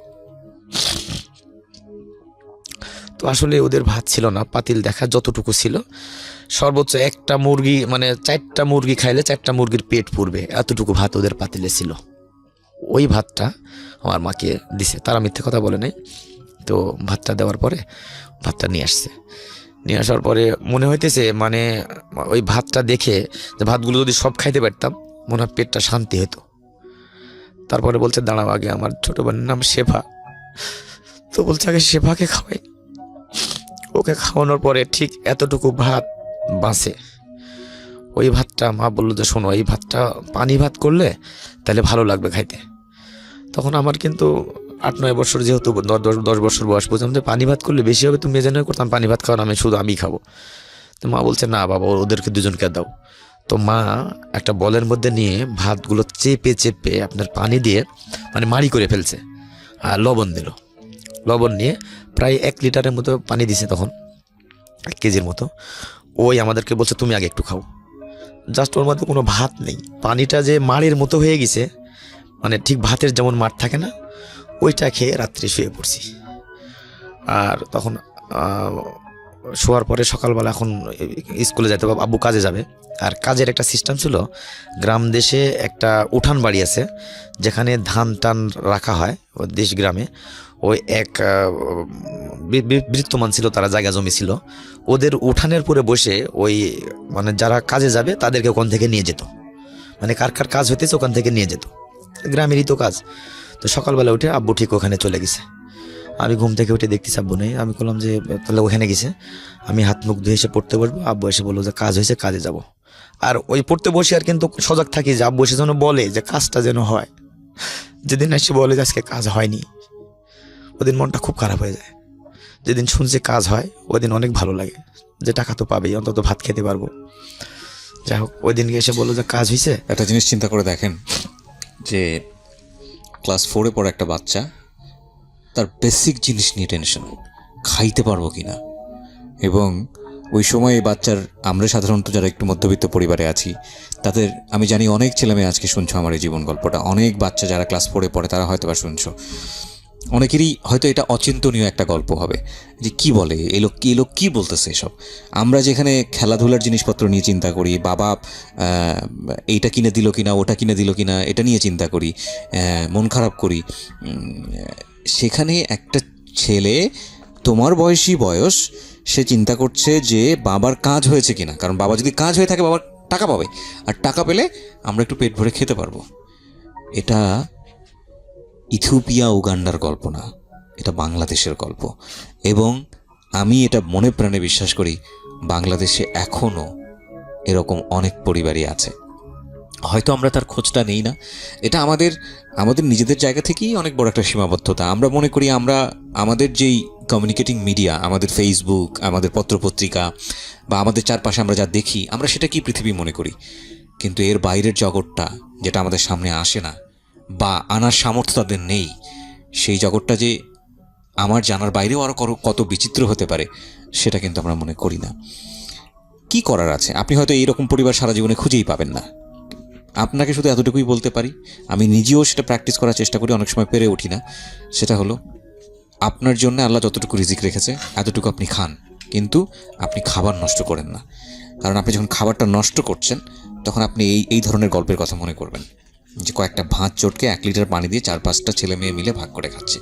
তো আসলে ওদের ভাত ছিল না, পাতিল দেখা যতটুকু ছিল সর্বোচ্চ একটা মুরগি মানে 4টা মুরগি খাইলে 4টা মুরগির পেট পুরবে, এতটুকু ভাত ওদের পাতিলে ছিল। ওই ভাতটা আমার মাকে দিছে, তারা মিথ্যে কথা বলে নাই। তো ভাতটা দেওয়ার পরে ভাতটা নিয়ে আসছে, নিয়ে আসার পরে মনে হইতেছে মানে ওই ভাতটা দেখে যে ভাতগুলো যদি সব খাইতে পারতাম মনে হয় পেটটা শান্তি হতো। তারপরে বলছে দাঁড়াও আগে আমার ছোট বোনের নাম শেফা, তো বলছে আগে শেফাকে খাওয়াই। ওকে খাওয়ানোর পরে ঠিক এতটুকু ভাত বাঁচে। ওই ভাতটা মা বললো যে শোনো এই ভাতটা পানি ভাত করলে তাহলে ভালো লাগবে খাইতে। তখন আমার কিন্তু 8-9 বছর, যেহেতু 10 বছর বয়স, বুঝলাম যে পানি ভাত করলে বেশি হবে, তুমি মেজে করতাম পানি ভাত খাওয়ানো, আমি খাবো। তো মা বলছে না বাবা ওদেরকে 2জনকে দাও। তো মা একটা বলের মধ্যে নিয়ে ভাতগুলো চেপে চেপে আপনার পানি দিয়ে মানে মাড়ি করে ফেলছে, আর লবণ দিল, লবণ নিয়ে প্রায় 1 লিটারের মতো পানি দিছে, তখন 1 কেজির মতো। ওই আমাদেরকে বলছে তুমি আগে একটু খাও। জাস্ট ওর মধ্যে কোনো ভাত নেই, পানিটা যে মাড়ের মতো হয়ে গেছে, মানে ঠিক ভাতের যেমন মাঠ থাকে না, ওইটা খেয়ে রাত্রে শুয়ে পড়ছি। আর তখন শোয়ার পরে সকালবেলা এখন স্কুলে যেতে হবে, আব্বু কাজে যাবে। আর কাজের একটা সিস্টেম ছিল, গ্রাম দেশে একটা উঠান বাড়ি আছে যেখানে ধান টান রাখা হয়, ও দেশ গ্রামে ওই এক বৃত্তমান ছিল, তারা জায়গা জমি ছিল, ওদের উঠানের পরে বসে ওই মানে যারা কাজে যাবে তাদেরকে ওখান থেকে নিয়ে যেত, মানে কার কার কাজ হইতেছে ওখান থেকে নিয়ে যেত, গ্রামেরই তো কাজ। তো সকালবেলা উঠে আব্বু ঠিক ওখানে চলে গেছে, আমি ঘুম থেকে উঠে দেখতেছি আব্বু নেই। আমি বললাম যে তাহলে ওখানে গেছে, আমি হাত মুখ ধুয়ে এসে পড়তে বসবো। আব্বু এসে বললো যে কাজ হয়েছে, কাজে যাব। আর ওই পড়তে বসে আর কিন্তু সজাগ থাকি যে আব্বু এসে যেন বলে যে কাজটা যেন হয়। যেদিন এসে বলে যে আজকে কাজ হয়নি, ওদিন মনটা খুব খারাপ হয়ে যায়। যেদিন শুনছি কাজ হয় ওদিন অনেক ভালো লাগে, যে টাকা তো পাবেই, অন্তত ভাত খেতে পারবো। যাই হোক ওই দিনকে এসে বললো যে কাজ হয়েছে। একটা জিনিস চিন্তা করে দেখেন যে ক্লাস 4-এ পড়া একটা বাচ্চা, তার বেসিক জিনিস নিয়ে টেনশন, খাইতে পারবো কিনা। এবং ওই সময় এই বাচ্চার, আমরা সাধারণত যারা একটু মধ্যবিত্ত পরিবারে আছি তাদের, আমি জানি অনেক ছেলেমেয়ে আজকে শুনছো আমার এই জীবন গল্পটা, অনেক বাচ্চা যারা ক্লাস 4-এ পড়ে তারা হয়তো বা শুনছো, অনেকেরই হয়তো এটা অচিন্তনীয় একটা গল্প হবে যে কি বলে এই লোক কি বলতেছে এসব। আমরা যেখানে খেলাধুলার জিনিসপত্র নিয়ে চিন্তা করি, বাবা এইটা কিনে দিল কিনা, ওটা কিনে দিল কিনা, এটা নিয়ে চিন্তা করি, মন খারাপ করি, সেখানে একটা ছেলে তোমার বয়স, সে চিন্তা করছে যে বাবার কাজ হয়েছে কিনা, কারণ বাবা যদি কাজ হয়ে থাকে বাবার টাকা পাবে, আর টাকা পেলে আমরা একটু পেট ভরে খেতে পারবো। এটা ইথিওপিয়া উগান্ডার গল্প না, এটা বাংলাদেশের গল্প। এবং আমি এটা মনে প্রাণে বিশ্বাস করি বাংলাদেশে এখনও এরকম অনেক পরিবারই আছে। হয়তো আমরা তার খোঁজটা নেই না। এটা আমাদের নিজেদের জায়গা থেকেই অনেক বড় একটা সীমাবদ্ধতা। আমরা মনে করি আমরা আমাদের যেই কমিউনিকেটিং মিডিয়া, আমাদের ফেসবুক, আমাদের পত্রপত্রিকা বা আমাদের চারপাশে আমরা যা দেখি, আমরা সেটা কি পৃথিবী মনে করি। কিন্তু এর বাইরের জগৎটা যেটা আমাদের সামনে আসে না বা আনার সামর্থ্য তাদের নেই, সেই জগৎটা যে আমার জানার বাইরেও আরও কত বিচিত্র হতে পারে, সেটা কিন্তু আমরা মনে করি না। কি করার আছে? আপনি হয়তো এইরকম পরিবার সারা জীবনে খুঁজেই পাবেন না। আপনাকে শুধু এতটুকুই বলতে পারি, আমি নিজেও সেটা প্র্যাকটিস করার চেষ্টা করি, অনেক সময় পেরে উঠি না। সেটা হলো, আপনার জন্য আল্লাহ যতটুকু রিজিক রেখেছে এতটুকু আপনি খান, কিন্তু আপনি খাবার নষ্ট করেন না। কারণ আপনি যখন খাবারটা নষ্ট করছেন, তখন আপনি এই ধরনের গল্পের কথা মনে করবেন যে কয়েকটা ভাত চটকে 1 লিটার পানি দিয়ে 4-5টা ছেলে মেয়ে মিলে ভাগ করে খাচ্ছে।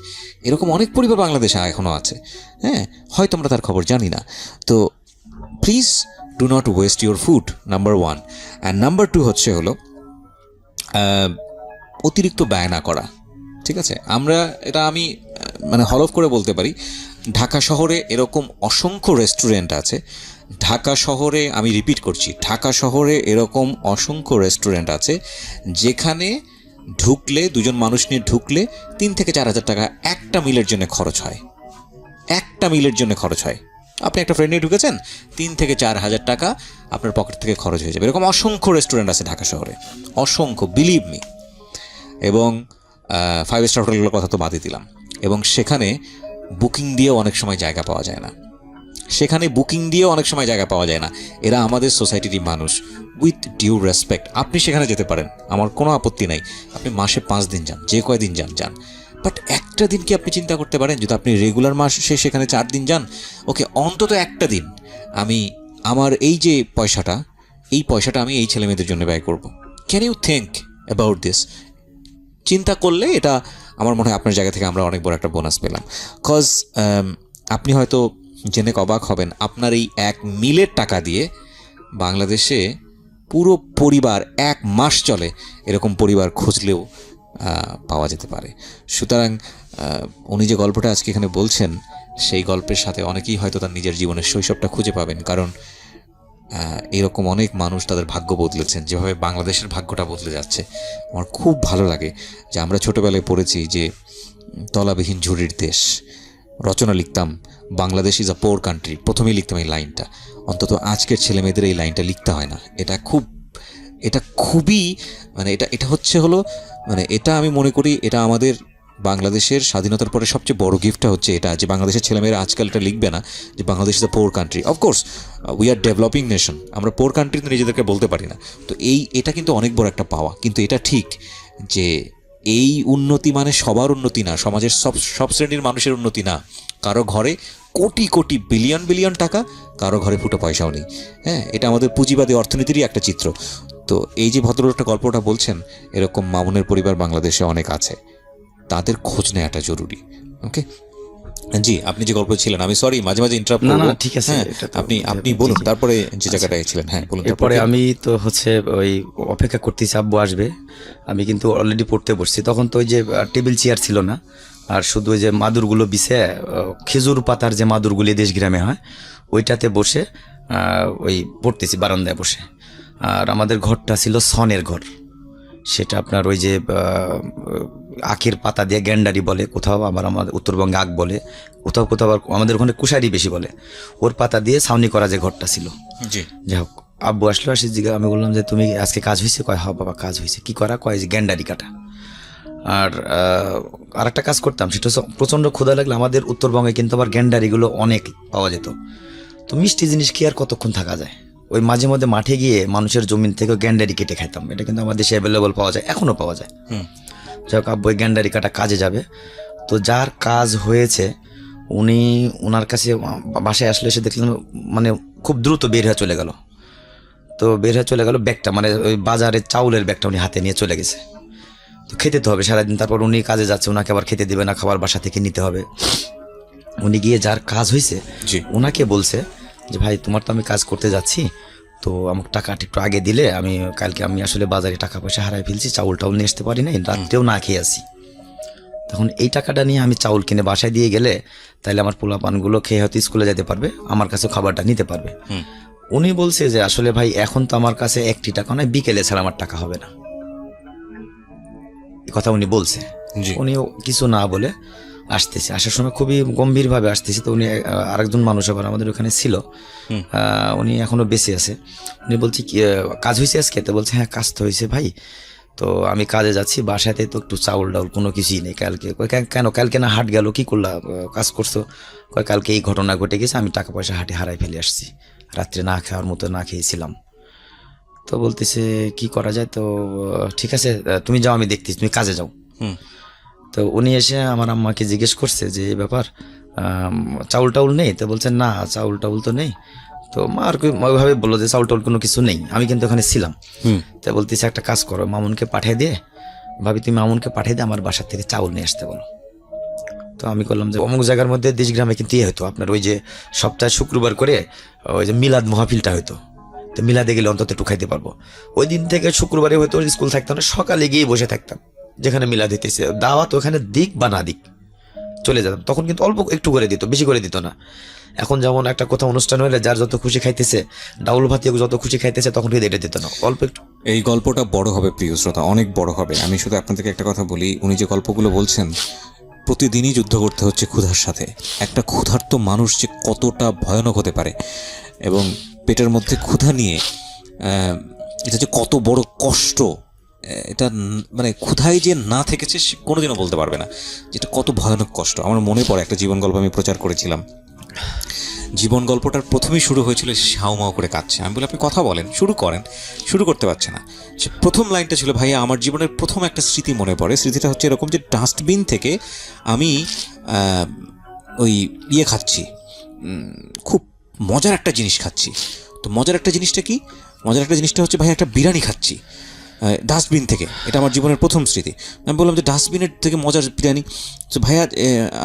এরকম অনেক পরিবার বাংলাদেশে এখনও আছে। হ্যাঁ, হয়তো আমরা তার খবর জানি না। তো please do not waste your food, number 1। And number 2 হলো অতিরিক্ত ব্যয় না করা। ঠিক আছে, আমি মানে হলফ করে বলতে পারি, ঢাকা শহরে এরকম অসংখ্য রেস্টুরেন্ট আছে। ঢাকা শহরে, আমি রিপিট করছি, ঢাকা শহরে এরকম অসংখ্য রেস্টুরেন্ট আছে যেখানে ঢুকলে, 2জন মানুষ নিয়ে ঢুকলে 3 থেকে 4 হাজার টাকা একটা মিলের জন্য খরচ হয়। একটা মিলের জন্য খরচ হয়। আপনি একটা ফ্রেন্ড নিয়ে ঢুকেছেন, 3 থেকে 4 হাজার টাকা আপনার পকেট থেকে খরচ হয়ে যাবে। এরকম অসংখ্য রেস্টুরেন্ট আছে ঢাকা শহরে, অসংখ্য, বিলিভ মি। এবং 5 স্টার হোটেলগুলোর কথা তো বাদই দিলাম। এবং সেখানে বুকিং দিয়েও অনেক সময় জায়গা পাওয়া যায় না। এরা আমাদের সোসাইটিরই মানুষ। উইথ ডিউ রেসপেক্ট, আপনি সেখানে যেতে পারেন, আমার কোনো আপত্তি নাই। আপনি মাসে 5 দিন যান, যে কয়দিন যান। বাট একটা দিন কি আপনি চিন্তা করতে পারেন, যদি আপনি রেগুলার মাসে সেখানে 4 দিন যান, ওকে, অন্তত একটা দিন আমি আমার এই যে পয়সাটা আমি এই ছেলে মেয়েদের জন্য ব্যয় করব। Can you think about this? চিন্তা করলে এটা আমার মনে হয় আপনার জায়গা থেকে আমরা অনেক বড় একটা বোনাস পেলাম। কজ আপনি হয়তো জেনে অবাক হবেন, আপনার এই 1 মিলের টাকা দিয়ে বাংলাদেশে পুরো পরিবার 1 মাস চলে, এরকম পরিবার খুঁজলেও পাওয়া যেতে পারে। সুতরাং উনি যে গল্পটা আজকে এখানে বলছেন, সেই গল্পের সাথে অনেকেই হয়তো তার নিজের জীবনের শৈশবটা খুঁজে পাবেন। কারণ এরকম অনেক মানুষ তাদের ভাগ্য বদলেছেন, যেভাবে বাংলাদেশের ভাগ্যটা বদলে যাচ্ছে। আমার খুব ভালো লাগে যে আমরা ছোটোবেলায় পড়েছি যে তলাবিহীন ঝুড়ির দেশ, রচনা লিখতাম, Bangladesh is a poor country, প্রথমেই লিখতাম এই লাইনটা। অন্তত আজকের ছেলে মেয়েদের এই লাইনটা লিখতে হয় না। এটা খুবই মানে এটা আমি মনে করি এটা আমাদের বাংলাদেশের স্বাধীনতার পরে সবচেয়ে বড় গিফটটা হচ্ছে এটা, যে বাংলাদেশের ছেলেমেয়েরা আজকাল এটা লিখবে না যে Bangladesh is a poor country. Of course we are developing nation, আমরা পোর কান্ট্রি তো নিজেদেরকে বলতে পারি না। তো এটা কিন্তু অনেক বড় একটা পাওয়া। কিন্তু এটা ঠিক যে এই উন্নতি মানে সবার উন্নতি না, সমাজের সব শ্রেণীর মানুষের উন্নতি না। কারো ঘরে কোটি কোটি বিলিয়ন টাকা, কারো ঘরে ফুটো পয়সাও নেই। হ্যাঁ, এটা আমাদের পুঁজিবাদী অর্থনীতিরই একটা চিত্র। তো এই যে ভদ্রলোকটা গল্পটা বলছেন, এরকম মামুনের পরিবার বাংলাদেশে অনেক আছে, তাদের খোঁজ নেওয়াটা জরুরি। ওকে জি, আপনি যে গল্প ছিলেন, আমি সরি মাঝে ইন্টারাপ্ট করব। না, ঠিক আছে, আপনি বলুন তারপরে যে জায়গাটায় ছিলেন। হ্যাঁ বলুন। এরপরে আমি তো ওই অপেক্ষা করতেছি আব্বু আসবে। আমি কিন্তু অলরেডি পড়তে বসছি। তখন তো ওই যে টেবিল চেয়ার ছিল না, আর শুধু ওই যে মাদুরগুলো বিছে, খেজুর পাতার যে মাদুরগুলি দেশ গ্রামে হয়, ওইটাতে বসে ওই পড়তেছি বারান্দায় বসে। আর আমাদের ঘরটা ছিল সনের ঘর। সেটা আপনার ওই যে আখের পাতা দিয়ে গ্যান্ডারি বলে, কোথাও আবার আমাদের উত্তরবঙ্গে আখ বলে, কোথাও আবার আমাদের ওখানে কুশারি বেশি বলে। ওর পাতা দিয়ে ছাউনি করা যে ঘরটা ছিল। যাই হোক, আব্বু আসলো, আমি বললাম যে তুমি আজকে কাজ হয়েছে? কয় হ্যাঁ বাবা কাজ হয়েছে। কি করা? কয় যে গ্যান্ডারি কাটা। আর একটা কাজ করতাম, সেটা হচ্ছে প্রচণ্ড ক্ষুধা লাগলে আমাদের উত্তরবঙ্গে কিন্তু আবার গ্যান্ডারিগুলো অনেক পাওয়া যেত। তো মিষ্টি জিনিস কি আর কতক্ষণ থাকা যায়, ওই মাঝে মধ্যে মাঠে গিয়ে মানুষের জমিন থেকে গ্যান্ডারি কেটে খাইতাম। এটা কিন্তু আমাদের দেশে অ্যাভেলেবল পাওয়া যায়, এখনও পাওয়া যায়। যাই হোক, আব্বু ওই গ্যান্ডারি কাটা কাজে যাবে। তো যার কাজ হয়েছে ওনার কাছে বাসায় আসলে এসে দেখলাম মানে খুব দ্রুত বের হয়ে চলে গেল। ব্যাগটা, মানে ওই বাজারের চাউলের ব্যাগটা উনি হাতে নিয়ে চলে গেছে। তো খেতে তো হবে সারাদিন। তারপর উনি কাজে যাচ্ছে, ওনাকে আবার খেতে দেবে না, খাবার বাসা থেকে নিতে হবে। উনি গিয়ে যার কাজ হয়েছে ওনাকে বলছে যে ভাই তোমার তো আমি কাজ করতে যাচ্ছি, তো আমাকে টাকাটা একটু আগে দিলে কালকে আমি আসলে বাজারে টাকা পয়সা হারাই ফেলছি, চাউল নিয়ে আসতে পারি নাই, রাত্রেও না খেয়ে আসি। তখন এই টাকাটা নিয়ে আমি চাউল কিনে বাসায় দিয়ে গেলে তাহলে আমার পোলাপানগুলো খেয়ে হয়তো স্কুলে যেতে পারবে, আমার কাছে খাবারটা নিতে পারবে। উনি বলছে যে আসলে ভাই এখন তো আমার কাছে 1টি টাকা নয়, বিকেলে ছাড়া আমার টাকা হবে না, এই কথা উনি বলছে। উনিও কিছু না বলে আসতেছে, আসার সময় খুবই গম্ভীরভাবে আসতেছে। তো উনি আরেকজন মানুষ আবার আমাদের ওখানে ছিল, উনি এখনো বেঁচে আছে। উনি বলছে কি কাজ হয়েছে আজকে? তো বলছে হ্যাঁ কাজ তো হয়েছে ভাই, তো আমি কাজে যাচ্ছি, বাসাতে তো একটু চাউল ডাউল কোনো কিছুই নেই কালকে। কেন কালকে না হাট গেল, কি করলা, কাজ করছো? কালকে এই ঘটনা ঘটে গেছে, আমি টাকা পয়সা হাটে হারাই ফেলে আসছি, রাত্রে না খাওয়ার মতো না খেয়েছিলাম। তো বলতেছে কি করা যায়? তো ঠিক আছে তুমি যাও, আমি দেখতেছি, তুমি কাজে যাও। তো উনি এসে আমার আম্মাকে জিজ্ঞেস করছে যে এই ব্যাপার, চাউল টাউল নেই? তো বলছে না চাউল টাউল তো নেই। তো মা আর কি ওইভাবে বললো যে চাউল টাউল কোনো কিছু নেই, আমি কিন্তু ওখানে ছিলাম। তো বলতেছে একটা কাজ করো, মামুনকে পাঠিয়ে দিয়ে, ভাবি তুমি মামুনকে পাঠিয়ে দিয়ে আমার বাসার থেকে চাউল নিয়ে আসতে বলো। তো আমি করলাম যে অমুক জায়গার মধ্যে দেশগ্রামে কিন্তু ইয়ে হতো আপনার, ওই যে সপ্তাহে শুক্রবার করে ওই যে মিলাদ মাহফিলটা হতো, তো মিলাদে গেলে অন্তত একটু খাইতে পারবো। ওই দিন থেকে শুক্রবারে হয়তো স্কুল থাকতাম না, সকালে গিয়ে বসে থাকতাম যেখানে মিলাদ দিতেছে, দাওয়াত ওখানে দিক বা না দিক চলে যেতাম। তখন কিন্তু অল্প একটু করে দিত, বেশি করে দিত না। এখন যেমন একটা কোথাও অনুষ্ঠান হলে যার যত খুশি খাইতেছে, ডাউল ভাতি যত খুশি খাইতেছে, তখন কিন্তু এটা দিত না, অল্প একটু। এই গল্পটা বড় হবে প্রিয় শ্রোতা, অনেক বড় হবে। আমি শুধু আপনাদেরকে একটা কথা বলি, উনি যে গল্পগুলো বলছেন, প্রতিদিনই যুদ্ধ করতে হচ্ছে ক্ষুধার সাথে। একটা ক্ষুধার্ত মানুষ যে কতটা ভয়ানক হতে পারে, এবং পেটের মধ্যে ক্ষুধা নিয়ে এটা যে কত বড় কষ্ট, এটা মানে ক্ষুধায় যে না থেকেছে সে কোনোদিনও বলতে পারবে না যেটা কত ভয়ানক কষ্ট। আমার মনে পড়ে একটা জীবন গল্প আমি প্রচার করেছিলাম। জীবন গল্পটার প্রথমেই শুরু হয়েছিল হাউমাউ করে কাঁদছে। আমি বলি আপনি কথা বলেন, শুরু করেন, শুরু করতে পারছে না। সে প্রথম লাইনটা ছিল, ভাইয়া আমার জীবনের প্রথম একটা স্মৃতি মনে পড়ে। স্মৃতিটা হচ্ছে এরকম যে ডাস্টবিন থেকে আমি ওই ইয়ে খাচ্ছি, খুব মজার একটা জিনিস খাচ্ছি। তো মজার একটা জিনিসটা কি? মজার একটা জিনিসটা হচ্ছে ভাই একটা বিরিয়ানি খাচ্ছি ডাস্টবিন থেকে। এটা আমার জীবনের প্রথম স্মৃতি। আমি বললাম যে ডাস্টবিনের থেকে মজার বিরিয়ানি? তো ভাইয়া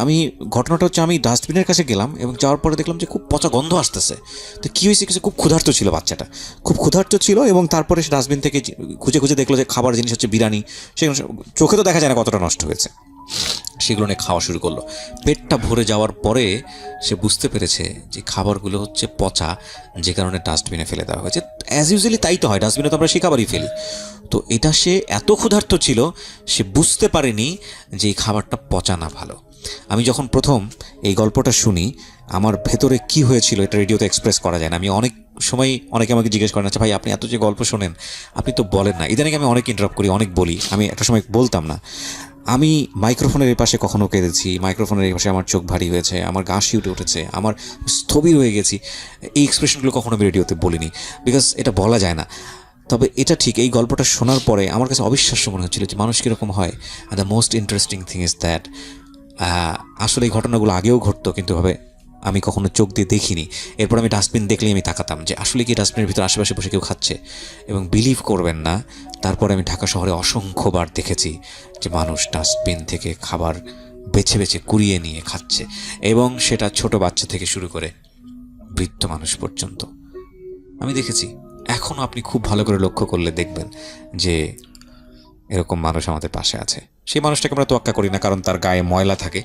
আমি ঘটনাটা হচ্ছে আমি ডাস্টবিনের কাছে গেলাম এবং যাওয়ার পরে দেখলাম যে খুব পচা গন্ধ আসতেছে। তো কী হয়েছে, কিছু খুব ক্ষুধার্ত ছিল বাচ্চাটা, খুব ক্ষুধার্ত ছিল, এবং তারপরে সে ডাস্টবিন থেকে খুঁজে খুঁজে দেখলো যে খাবার জিনিস হচ্ছে বিরিয়ানি। সেগুলো চোখে তো দেখা যায় না কতটা নষ্ট হয়েছে। সেগুলো নিয়ে খাওয়া শুরু করলো। পেটটা ভরে যাওয়ার পরে সে বুঝতে পেরেছে যে খাবারগুলো হচ্ছে পচা, যে কারণে ডাস্টবিনে ফেলে দেওয়া হয়েছে। অ্যাজ ইউজুয়ালি তাই তো হয়, ডাস্টবিনে তো আমরা সে খাবারই ফেলি। তো এটা সে এত ক্ষুধার্ত ছিল, সে বুঝতে পারেনি যে এই খাবারটা পচা না ভালো। আমি যখন প্রথম এই গল্পটা শুনি, আমার ভেতরে কি হয়েছিল এটা রেডিওতে এক্সপ্রেস করা যায় না। আমি অনেক সময় অনেকে আমাকে জিজ্ঞেস করেন, আচ্ছা ভাই আপনি এত যে গল্প শোনেন আপনি তো বলেন না। ইদানিং আমি অনেক ইন্টারাপ্ট করি, অনেক বলি। আমি একটা সময় বলতাম না। আমি মাইক্রোফোনের এই পাশে কখনো কেঁদেছি, মাইক্রোফোনের এই পাশে আমার চোখ ভারী হয়েছে, আমার গা শিউটে উঠেছে, আমার স্থবির হয়ে গেছি। এই এক্সপ্রেশনগুলো কখনো আমি রেডিওতে বলিনি, বিকজ এটা বলা যায় না। তবে এটা ঠিক, এই গল্পটা শোনার পরে আমার কাছে অবিশ্বাস্য মনে হচ্ছিল যে মানুষ কীরকম হয়। And the most interesting thing is that আসলে এই ঘটনাগুলো আগেও ঘটতো, কিন্তু ভাবে আমি কখনো চোখ দিয়ে দেখিনি। এরপর আমি ডাস্টবিন দেখলেই আমি তাকাতাম যে আসলে কি ডাস্টবিনের ভিতরে আশেপাশে বসে কেউ খাচ্ছে। এবং বিলিভ করবেন না, তারপরে আমি ঢাকা শহরে অসংখ্যবার দেখেছি যে মানুষ ডাস্টবিন থেকে খাবার বেছে বেছে কুড়িয়ে নিয়ে খাচ্ছে, এবং সেটা ছোট বাচ্চা থেকে শুরু করে বৃদ্ধ মানুষ পর্যন্ত আমি দেখেছি। এখনও আপনি খুব ভালো করে লক্ষ্য করলে দেখবেন যে এরকম মানুষ আমাদের পাশে আছে। সেই মানুষটাকে আমরা তোয়াক্কা করি না কারণ তার গায়ে ময়লা থাকে,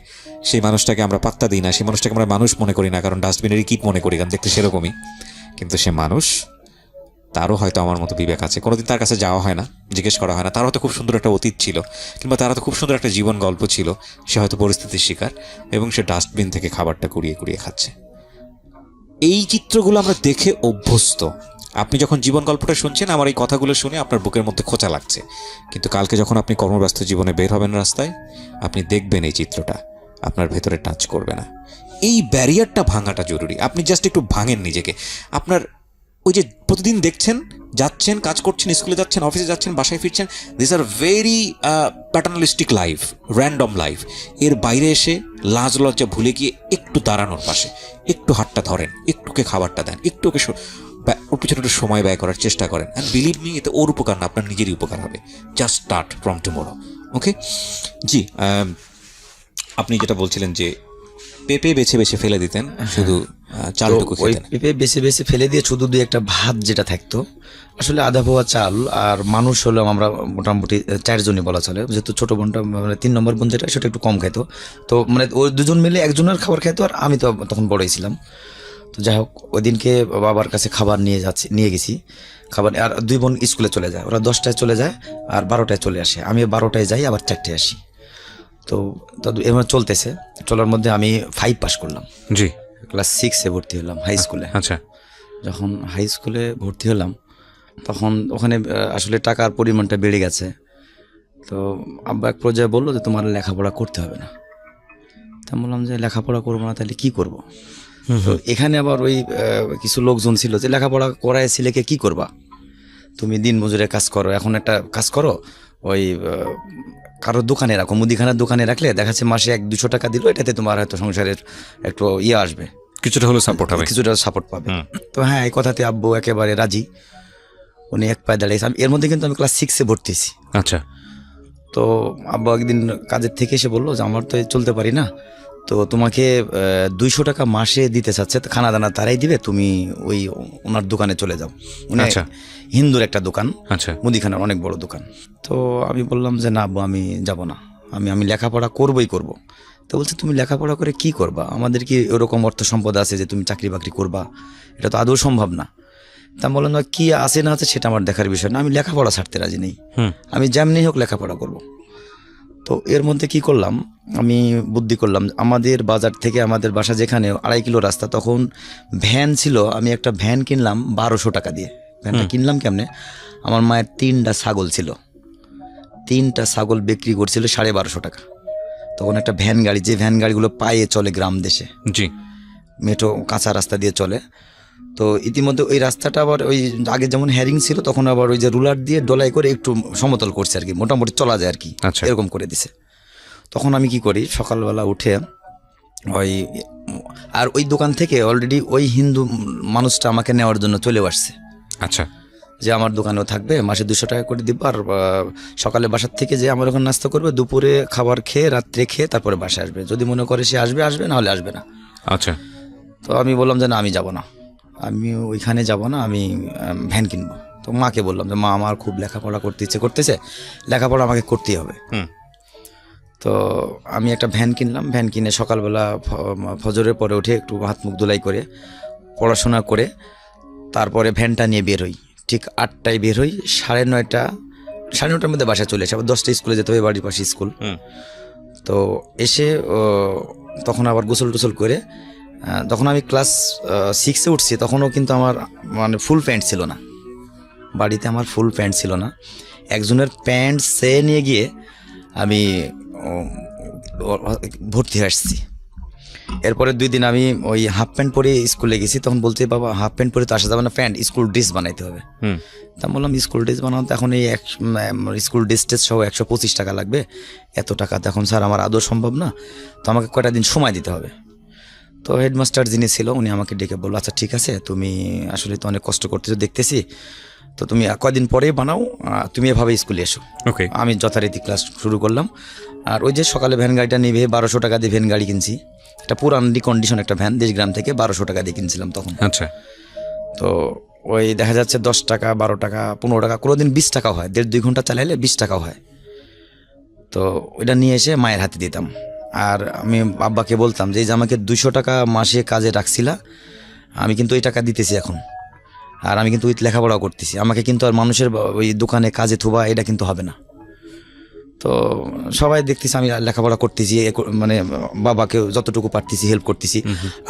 সেই মানুষটাকে আমরা পাত্তা দিই না, সেই মানুষটাকে আমরা মানুষ মনে করি না কারণ ডাস্টবিনেরই কীট মনে করি, কারণ দেখতে সেরকমই। কিন্তু সে মানুষ, তারও হয়তো আমার মতো বিবেক আছে। কোনোদিন তার কাছে যাওয়া হয় না, জিজ্ঞেস করা হয় না। তার হয়তো খুব সুন্দর একটা অতীত ছিল, কিংবা তার হয়তো খুব সুন্দর একটা জীবন গল্প ছিল। সে হয়তো পরিস্থিতির শিকার, এবং সে ডাস্টবিন থেকে খাবারটা কুড়িয়ে কুড়িয়ে খাচ্ছে। এই চিত্রগুলো আমরা দেখে অভ্যস্ত। আপনি যখন জীবন গল্পটা শুনছেন, আমার এই কথাগুলো শুনে আপনার বুকের মধ্যে খোঁচা লাগছে, কিন্তু কালকে যখন আপনি কর্মব্যস্ত জীবনে বের হবেন রাস্তায়, আপনি দেখবেন এই চিত্রটা আপনার ভেতরে টাচ করবে না। এই ব্যারিয়ারটা ভাঙাটা জরুরি। আপনি জাস্ট একটু ভাঙেন নিজেকে। আপনার ওই যে প্রতিদিন দেখছেন, যাচ্ছেন, কাজ করছেন, স্কুলে যাচ্ছেন, অফিসে যাচ্ছেন, বাসায় ফিরছেন, this are very paternalistic life, random life. এর বাইরে এসে লাজ লজ্জা ভুলে গিয়ে একটু দাঁড়ানোর পাশে, একটু হাতটা ধরেন, একটুকে খাবারটা দেন, একটু ওকে ওর পিছনে একটু সময় ব্যয় করার চেষ্টা করেন। অ্যান্ড বিলিভ মি, এতে ওর উপকার না, আপনার নিজেরই উপকার হবে। Just start from tomorrow. Okay জি, আপনি যেটা বলছিলেন যে পেঁপে বেছে বেছে ফেলে দিতেন, শুধু চালটুকু খেতেন। পেঁপে বেছে বেছে ফেলে দিয়ে শুধু দুই একটা ভাত যেটা থাকতো, আসলে আধা পোয়া চাল, আর মানুষ হলো আমরা মোটামুটি 4 জনই বলা চলে, যেহেতু ছোট বোনটা মানে 3 নম্বর বোন যেটা, সেটা একটু কম খাইতো। তো মানে ওই দুজন মিলে একজনের খাবার খাইতো, আর আমি তো তখন বড়ই ছিলাম। তো যাই হোক ওই দিনকে বাবার কাছে খাবার নিয়ে গেছি। খাবার আর 2 বোন স্কুলে চলে যায়, ওরা 10টায় চলে যায় আর 12টায় চলে আসে, আমি 12টায় যাই আবার 4টায় আসি। তো এবার চলতেছে, চলার মধ্যে আমি 5 পাস করলাম। জি। ক্লাস 6-এ ভর্তি হলাম হাই স্কুলে। আচ্ছা। যখন হাই স্কুলে ভর্তি হলাম তখন ওখানে আসলে টাকার পরিমাণটা বেড়ে গেছে। তো আব্বা এক পর্যায়ে বললো যে তোমার লেখাপড়া করতে হবে না। তা বললাম যে লেখাপড়া করবো না তাহলে কি করব। তো এখানে আবার ওই কিছু লোকজন ছিল যে লেখাপড়া করায় ছেলেকে কি করবা, তুমি দিন মজুরে কাজ করো, এখন একটা কাজ করো, ওই কারো দোকানে রাখো, মুদিখানার দোকানে রাখলে দেখা যাচ্ছে মাসে 100-200 টাকা দিল, এটাতে তোমার হয়তো সংসারের একটু আসবে, কিছুটা হলো সাপোর্ট হবে, কিছুটা সাপোর্ট পাবে। তো হ্যাঁ, এই কথাতে আব্বু একেবারে রাজি, উনি এক পায়ে দাঁড়িয়েছে। এর মধ্যে কিন্তু আমি ক্লাস 6-এ ভর্তি হয়েছি। আচ্ছা। তো আব্বু একদিন কাজের থেকে এসে বললো যে আমার তো চলতে পারি না, তো তোমাকে 200 টাকা মাসে দিতে চাচ্ছে, খানা দানা তারাই দিবে, তুমি ওই ওনার দোকানে চলে যাও। আচ্ছা। হিন্দুর একটা দোকান, আচ্ছা, মুদিখানার অনেক বড় দোকান। তো আমি বললাম যে না আব্বু, আমি যাব না, আমি লেখাপড়া করবই করব। তো বলছে তুমি লেখাপড়া করে কি করবা, আমাদের কি এরকম অর্থ সম্পদ আছে যে তুমি চাকরি বাকরি করবা, এটা তো আদৌ সম্ভব না। তা আমি বললাম কি আছে না আছে সেটা আমার দেখার বিষয় না, আমি লেখাপড়া ছাড়তে রাজি নেই, আমি যেমনি হোক লেখাপড়া করব। তো এর মধ্যে কি করলাম, আমি বুদ্ধি করলাম, আমাদের বাজার থেকে আমাদের বাসা যেখানে 2.5 কিলো রাস্তা, তখন ভ্যান ছিল, আমি একটা ভ্যান কিনলাম 1200 টাকা দিয়ে। ভ্যানটা কিনলাম কেমনে, আমার মায়ের 3টা ছাগল ছিল, 3টা ছাগল বিক্রি করছিল 1250 টাকা। তখন একটা ভ্যান গাড়ি, যে ভ্যান গাড়িগুলো পায়ে চলে গ্রাম দেশে, জি, মেঠো কাঁচা রাস্তা দিয়ে চলে। তো ইতিমধ্যে ওই রাস্তাটা আবার ওই আগে যেমন হ্যারিং ছিল, তখন আবার ওই যে রুলার দিয়ে ডলাই করে একটু সমতল করছে আর কি, মোটামুটি চলা যায় আর কি, এরকম করে দিছে। তখন আমি কি করি, সকালবেলা উঠে আর ওই দোকান থেকে অলরেডি ওই হিন্দু মানুষটা আমাকে নেওয়ার জন্য চলেও আসছে। আচ্ছা। যে আমার দোকানেও থাকবে, মাসে 200 টাকা করে দিব, আর সকালে বাসার থেকে যে আমার ওখানে নাস্তা করবে, দুপুরে খাবার খেয়ে রাত্রে খেয়ে তারপরে বাসায় আসবে, যদি মনে করে সে আসবে, না হলে আসবে না। আচ্ছা। তো আমি বললাম যে না, আমি যাব না, আমি ওইখানে যাব না, আমি ভ্যান কিনবো। তো মাকে বললাম যে মা, আমার খুব লেখাপড়া করতে ইচ্ছে করতেছে, লেখাপড়া আমাকে করতেই হবে। তো আমি একটা ভ্যান কিনলাম, ভ্যান কিনে সকালবেলা ফজরের পরে উঠে একটু হাত মুখ ধুলাই করে পড়াশোনা করে তারপরে ভ্যানটা নিয়ে বের হই। ঠিক 8টায় বের হই, 9:30-9:30টার মধ্যে বাসায় চলে আসে। আবার 10টায় স্কুলে যেতে হবে, বাড়ির পাশে স্কুল। তো এসে তখন আবার গোসল টোসল করে, তখন আমি ক্লাস 6-এ উঠছি, তখনও কিন্তু আমার মানে ফুল প্যান্ট ছিল না, বাড়িতে আমার ফুল প্যান্ট ছিল না। একজনের প্যান্ট সে নিয়ে গিয়ে আমি ভর্তি হয়ে আসছি। এরপরে 2 দিন আমি ওই হাফ প্যান্ট পরে স্কুলে গেছি, তখন বলতে বাবা হাফ প্যান্ট পরে তো আসা যাবে না, প্যান্ট স্কুল ড্রেস বানাইতে হবে। তা বললাম স্কুল ড্রেস বানাতে এখন এই স্কুল ড্রেস সহ 125 টাকা লাগবে, এত টাকা তো এখন স্যার আমার আদৌ সম্ভব না, তো আমাকে কয়টা দিন সময় দিতে হবে। তো হেডমাস্টার যিনি ছিল উনি আমাকে ডেকে বললো, আচ্ছা ঠিক আছে, তুমি আসলে তো অনেক কষ্ট করতেছো দেখতেছি, তো তুমি কয়দিন পরেই বানাও, তুমি এভাবে স্কুলে এসো। ওকে। আমি যথারীতি ক্লাস শুরু করলাম। আর ওই যে সকালে ভ্যান গাড়িটা নিবে 1200 টাকা দিয়ে ভ্যান গাড়ি কিনছি, একটা পুরান রিকন্ডিশন একটা ভ্যান, দেশগ্রাম থেকে 1200 টাকা দিয়ে কিনছিলাম তখন। আচ্ছা। তো ওই দেখা যাচ্ছে 10 টাকা 12 টাকা 15 টাকা, কোনোদিন 20 টাকাও হয়, 1.5-2 ঘন্টা চালাইলে 20 টাকাও হয়। তো ওইটা নিয়ে এসে মায়ের হাতে দিতাম। আর আমি আব্বাকে বলতাম যে এই যে আমাকে 200 টাকা মাসে কাজে রাখছিলা, আমি কিন্তু ওই টাকা দিতেছি এখন, আর আমি কিন্তু ওই লেখাপড়াও করতেছি, আমাকে কিন্তু আর মানুষের ওই দোকানে কাজে থোবা এটা কিন্তু হবে না। তো সবাই দেখতেছি আমি লেখাপড়া করতেছি, মানে বাবাকে যতটুকু পারতেছি হেল্প করতেছি।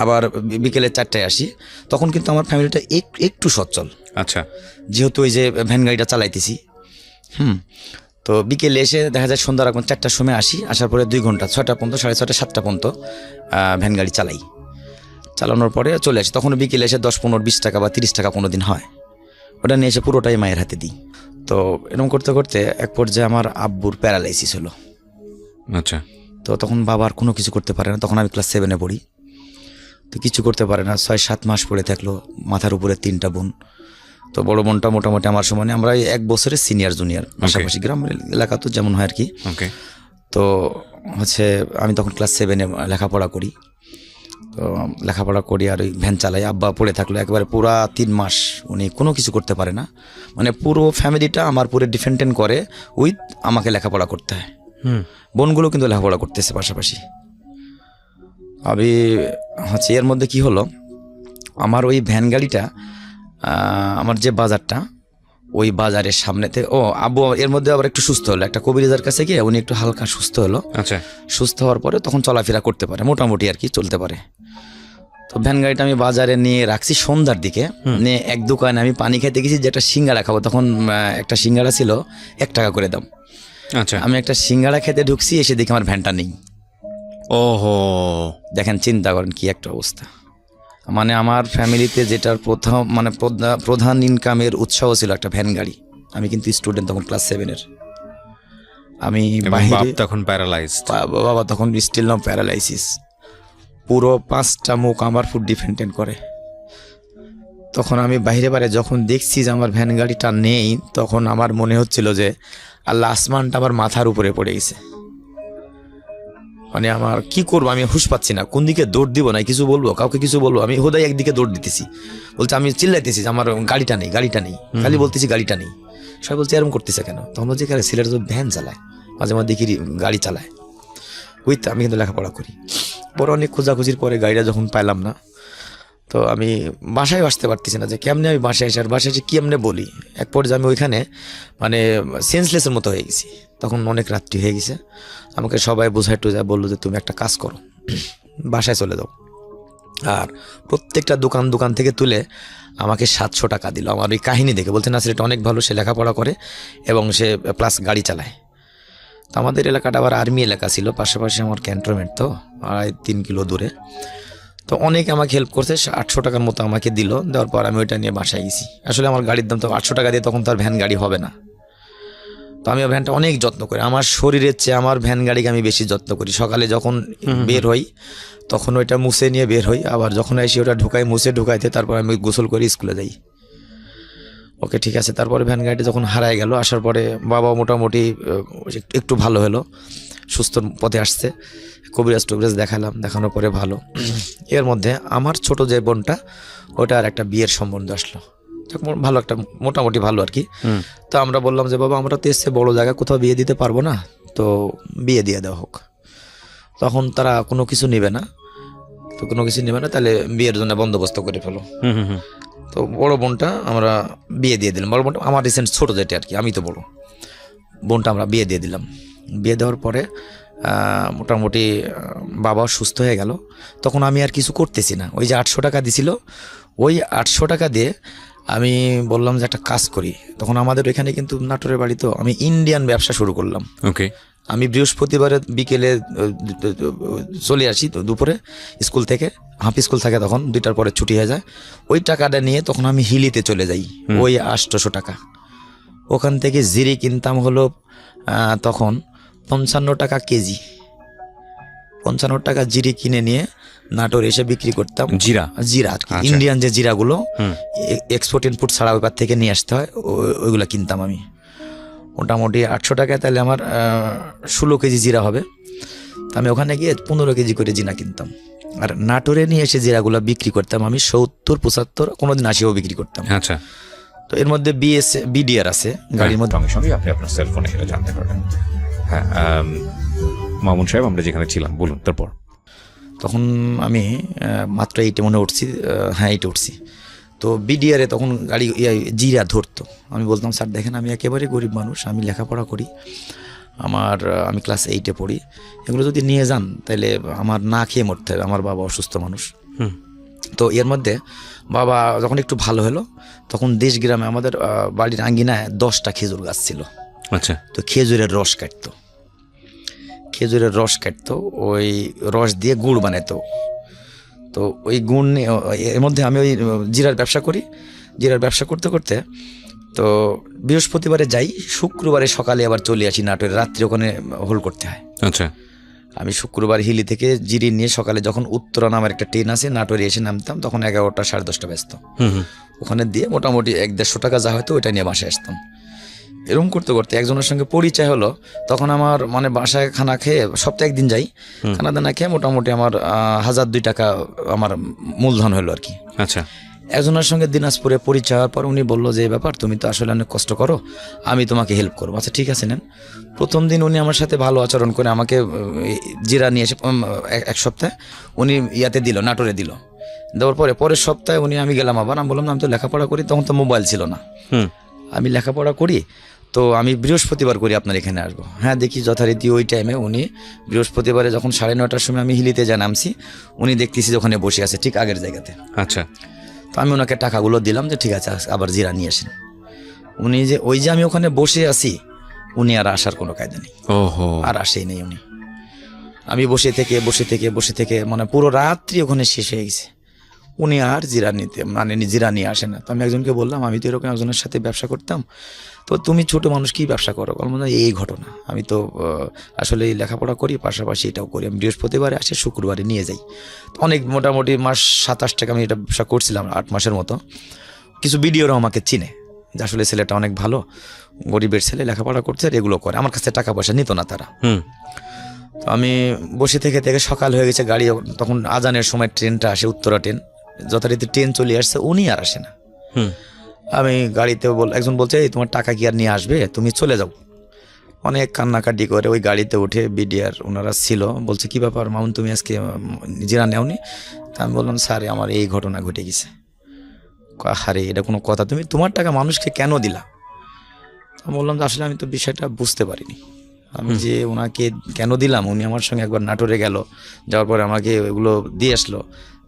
আবার বিকেলে 4টায় আসি, তখন কিন্তু আমার ফ্যামিলিটা একটু সচ্ছল। আচ্ছা। যেহেতু ওই যে ভ্যান গাড়িটা চালাইতেছি, তো বিকেলে এসে দেখা যায় সন্ধ্যা এখন 4টার সময় আসি, আসার পরে 2 ঘন্টা 6টা পর্যন্ত, 6:30, 7টা পর্যন্ত ভ্যান গাড়ি চালাই, চালানোর পরে চলে আসি। তখন বিকেলে এসে 10, 15, 20 টাকা বা 30 টাকা কোনো দিন হয়, ওটা নিয়ে এসে পুরোটাই মায়ের হাতে দিই। তো এরকম করতে করতে এক পর্যায়ে আমার আব্বুর প্যারালাইসিস হলো। আচ্ছা। তো তখন বাবার কোনো কিছু করতে পারে না, তখন আমি ক্লাস 7-এ পড়ি, তো কিছু করতে পারে না, 6-7 মাস পড়ে থাকলো, মাথার উপরে 3টা বোন। তো বড় বোনটা মোটামুটি আমার সমানে, আমরা 1 বছরের সিনিয়র জুনিয়র, পাশাপাশি গ্রামের এলাকা তো যেমন হয় আর কি। তো আমি তখন ক্লাস 7-এ লেখাপড়া করি। তো লেখাপড়া করি আর ওই ভ্যান চালাই, আব্বা পড়ে থাকলো একেবারে পুরা 3 মাস, উনি কোনো কিছু করতে পারে না, মানে পুরো ফ্যামিলিটা আমার পুরো ডিপেন্ডেন্ট করে উইথ আমাকে লেখাপড়া করতে হয়। বোনগুলো কিন্তু লেখাপড়া করতেছে পাশাপাশি। আমি এর মধ্যে কি হলো, আমার ওই ভ্যান গাড়িটা আমার যে বাজারটা, ওই বাজারের সামনেতে, আব্বু এর মধ্যে আবার একটু সুস্থ হলো, একটা কবিরাজার কাছে গিয়ে উনি একটু হালকা সুস্থ হলো। আচ্ছা, সুস্থ হওয়ার পরে তখন চলাফেরা করতে পারে মোটামুটি আর কি, চলতে পারে। তো ভ্যান গাড়িটা আমি বাজারে নিয়ে রাখছি সন্ধ্যার দিকে, নিয়ে এক দোকানে আমি পানি খেতে গেছি যে একটা সিঙ্গাড়া খাবো, তখন একটা সিঙ্গাড়া ছিল 1 টাকা করে দাম। আচ্ছা, আমি একটা সিঙ্গাড়া খেতে ঢুকছি, এসে দেখি আমার ভ্যানটা নেই। ওহো, দেখেন চিন্তা করেন কি একটা অবস্থা। মানে আমার ফ্যামিলিতে যেটার প্রধান ইনকামের উৎসাহ ছিল একটা ভ্যান গাড়ি। আমি কিন্তু স্টুডেন্ট তখন ক্লাস 7-এর। আমি বাইরে তখন প্যারালাইজড, বাবা তখন স্টিল নাও প্যারালাইসিস, পুরো 5টা মুখ আমার ফুড ডিপেন্ডেন্ট করে। তখন আমি বাইরে যখন দেখছি যে আমার ভ্যান গাড়িটা নেই, তখন আমার মনে হচ্ছিল যে আল্লাহ আসমানটা আমার মাথার উপরে পড়ে গেছে। মানে আমার কি করবো, আমি হুঁশ পাচ্ছি না, কোন দিকে দৌড় দিব না কিছু বলবো, কাউকে কিছু বলবো। আমি হোদাই একদিকে দৌড় দিতেছি, বলছে আমি চিল্লাইতেছি যে আমার গাড়িটা নেই, খালি বলতেছি গাড়িটা নেই। সবাই বলছে এরকম করতেছে কেন? তখন বলছে ছেলেটা তো ভ্যান চালায়, মাঝে মাঝে দেখি গাড়ি চালায়। ওই তো আমি কিন্তু লেখাপড়া করি। পরে অনেক খোঁজাখুঁজির পরে গাড়িটা যখন পাইলাম না, তো আমি বাসায় আসতে পারতেছি না যে কেমনে আমি বাসায় এসে, আর বাসায় এসে কেমনে বলি। এক পর্যায়ে আমি ওইখানে মানে সেন্সলেসের মতো হয়ে গেছি। তখন অনেক রাত্রি হয়ে গেছে, আমাকে সবাই বোঝাই টোঝায় বললো যে তুমি একটা কাজ করো, বাসায় চলে যাও। আর প্রত্যেকটা দোকান থেকে তুলে আমাকে 700 টাকা দিল। আমার ওই কাহিনী দেখে বলতে, না সেটা অনেক ভালো, সে লেখাপড়া করে এবং সে প্লাস গাড়ি চালায়। তো আমাদের এলাকাটা আবার আর্মি এলাকা ছিল, পাশাপাশি আমার ক্যান্টনমেন্ট, তো 3 কিলো দূরে। তো অনেকে আমাকে হেল্প করছে, 800 টাকার মতো আমাকে দিল। দেওয়ার পর আমি ওইটা নিয়ে বাসায় গেছি। আসলে আমার গাড়ির দাম তো 800 টাকা দিয়ে তখন তো আর ভ্যান গাড়ি হবে না। তো আমি ভ্যানটা অনেক যত্ন করি, আমার শরীরের চেয়ে আমার ভ্যান গাড়িকে আমি বেশি যত্ন করি। সকালে যখন বের হই তখন ওইটা মুছে নিয়ে বের হই, আবার যখন এসে ওটা ঢুকাইতে তারপর আমি গোসল করে স্কুলে যাই। ওকে ঠিক আছে। তারপরে ভ্যান গাড়িটা যখন হারায় গেল, আসার পরে বাবা মোটামুটি একটু ভালো হলো, সুস্থ পথে আসছে। কবিরাজ দেখালাম, দেখানোর পরে ভালো। এর মধ্যে আমার ছোট যে বোনটা, ওটা আর একটা বিয়ের সম্বন্ধ আসলো, ভালো একটা মোটামুটি ভালো আর কি। তো আমরা বললাম যে বাবা আমরা তো এসছে বড় জায়গায়, কোথাও বিয়ে দিতে পারবো না, তো বিয়ে দিয়ে দেওয়া হোক। তখন তারা কোনো কিছু নেবে না, তাহলে বিয়ের জন্য বন্দোবস্ত করে ফেলো। তো বড় বোনটা আমরা বিয়ে দিয়ে দিলাম। বড় বোনটা আমার রিসেন্ট ছোট যেটা আর কি, আমি তো বড়। বোনটা আমরা বিয়ে দিয়ে দিলাম। বিয়ে দেওয়ার পরে মোটামুটি বাবা সুস্থ হয়ে গেল। তখন আমি আর কিছু করতেছি না, ওই যে 800 টাকা দিছিল, ওই 800 টাকা দিয়ে আমি বললাম যে একটা কাজ করি। তখন আমাদের ওইখানে কিন্তু নাটোরের বাড়ি, তো আমি ইন্ডিয়ান ব্যবসা শুরু করলাম। ওকে, আমি বৃহস্পতিবারে বিকেলে চলে আসি, তো দুপুরে স্কুল থেকে, হাফ স্কুল থাকে তখন, 2টার পরে ছুটি হয়ে যায়। ওই টাকাটা নিয়ে তখন আমি হিলিতে চলে যাই, ওই 800 টাকা। ওখান থেকে জিরি কিনতাম হলো তখন 55 টাকা কেজি। 55 টাকা জিরি কিনে নিয়ে নাটোর এসে বিক্রি করতাম। জিরা আর কি, ইন্ডিয়ান যে জিরাগুলো এক্সপোর্ট ইনপুট ছাড়া ওইবার থেকে নিয়ে আসতে হয়, ওইগুলো কিনতাম আমি। মোটামুটি 800 টাকায় তাহলে আমার 16 কেজি জিরা হবে। তো আমি ওখানে গিয়ে 15 কেজি করে জিরা কিনতাম। আর নাটোরে নিয়ে এসে জিরাগুলো বিক্রি করতাম আমি 70-75, কোনোদিন 80ও বিক্রি করতাম। আচ্ছা। তো এর মধ্যে বিডিআর আছে গাড়ির মধ্যে, সঙ্গে সঙ্গে আপনি আপনার সেলফোনে সেটা জানতে পারবেন। হ্যাঁ, মামুন সাহেব আমরা যেখানে ছিলাম, বলুন তারপর। তখন আমি মাত্র 8 মনে উঠছি, হ্যাঁ 8 উঠছি। তো বিডিআরে তখন গাড়ি জিরা ধরতো। আমি বলতাম স্যার দেখেন আমি একেবারে গরিব মানুষ, আমি লেখাপড়া করি, আমি ক্লাস 8-এ পড়ি, এগুলো যদি নিয়ে যান তাহলে আমার না খেয়ে মরতে হবে, আমার বাবা অসুস্থ মানুষ। তো এর মধ্যে বাবা যখন একটু ভালো হলো, তখন দেশ গ্রামে আমাদের বাড়ির আঙ্গিনায় 10টা খেজুর গাছ ছিল। আচ্ছা। তো খেজুরের রস কাটতো, ওই রস দিয়ে গুড় বানাতো। তো ওই গুড় এর মধ্যে আমি ওই জিরার ব্যবসা করি। জিরার ব্যবসা করতে করতে তো বৃহস্পতিবারে যাই, শুক্রবারে সকালে আবার চলে আসি নাটোরে, রাত্রে ওখানে হোল করতে হয়। আচ্ছা। আমি শুক্রবার হিলি থেকে জিরি নিয়ে সকালে যখন উত্তরা নামের একটা ট্রেন আছে, নাটোরে এসে নামতাম, তখন 11টা 10:30 ব্যস্ত। ওখানে দিয়ে মোটামুটি 100-150 টাকা যা হয়তো ওইটা নিয়ে বাসায় আসতাম। এরকম করতে করতে একজনের সঙ্গে পরিচয় হলো। তখন আমার মানে বাসায় খানা খেয়ে, সপ্তাহে একদিন যাই, খানা দানা খেয়ে মোটামুটি আমার 1000-2 টাকা আমার মূলধন হলো আর কি। আচ্ছা। একজনের সঙ্গে দিনাজপুরে পরিচয় হওয়ার পর উনি বললো যে ব্যাপার, তুমি তো আসলে অনেক কষ্ট করো, আমি তোমাকে হেল্প করবো। আচ্ছা ঠিক আছে নেন। প্রথম দিন উনি আমার সাথে ভালো আচরণ করে আমাকে জিরা নিয়ে এসে 1 সপ্তাহে উনি নাটোরে দিল। দেওয়ার পরে পরের সপ্তাহে আমি গেলাম আবার, আমি বললাম আমি তো লেখাপড়া করি, তখন তো মোবাইল ছিল না, আমি লেখাপড়া করি, তো আমি বৃহস্পতিবার করি আপনার এখানে আসবো। হ্যাঁ, দেখি যথারীতি ওই টাইমে উনি বৃহস্পতিবারে যখন 9:30টার সময় আমি হিলিতে যা নামছি, উনি দেখতেছি যে ওখানে বসে আছে ঠিক আগের জায়গাতে। আচ্ছা, তো আমি ওনাকে টাকাগুলো দিলাম যে ঠিক আছে আবার জিরা নিয়ে আসেন। উনি যে ওই যে আমি ওখানে বসে আছি, উনি আর আসার কোনো কায়দা নেই, ওহো, আর আসেই নেই উনি। আমি বসে থেকে মানে পুরো রাত্রি ওখানে শেষ হয়ে গেছে, উনি আর জিরা নিয়ে আসে না। তো আমি একজনকে বললাম আমি তো এরকম একজনের সাথে ব্যবসা করতাম, তো তুমি ছোট মানুষ কি ব্যবসা করো? বললাম এই ঘটনা, আমি তো আসলে লেখাপড়া করি, পাশাপাশি এটাও করি, আমি বৃহস্পতিবারে আসে শুক্রবারে নিয়ে যাই। তো অনেক মোটামুটি মাস 27 টাকা আমি এটা ব্যবসা করছিলাম 8 মাসের মতো। কিছু ভিডিওরাও আমাকে চিনে যে আসলে ছেলেটা অনেক ভালো, গরিবের ছেলে, লেখাপড়া করছে আর এগুলো করে, আমার কাছে টাকা পয়সা নিত না তারা। তো আমি বসে থেকে সকাল হয়ে গেছে, গাড়ি তখন আজানের সময় ট্রেনটা আসে, উত্তরা ট্রেন, যথারীতি ট্রেন চলে আসছে, উনি আর আসে না। আমি গাড়িতে একজন বলছে এই তোমার টাকা কি আর নিয়ে আসবে, তুমি চলে যাও। অনেক কান্নাকাটি করে ওই গাড়িতে উঠে বিডিআর ওনারা ছিল, বলছে কি ব্যাপার মামুন, তুমি আজকে জিরা নেওনি? তা আমি বললাম স্যার আমার এই ঘটনা ঘটে গেছে। আরে এটা কোনো কথা, তুমি তোমার টাকা মানুষকে কেন দিলা? আমি বললাম যে আসলে আমি তো বিষয়টা বুঝতে পারিনি, আমি যে ওনাকে কেন দিলাম, উনি আমার সঙ্গে একবার নাটোরে গেল, যাওয়ার পরে আমাকে ওইগুলো দিয়ে আসলো,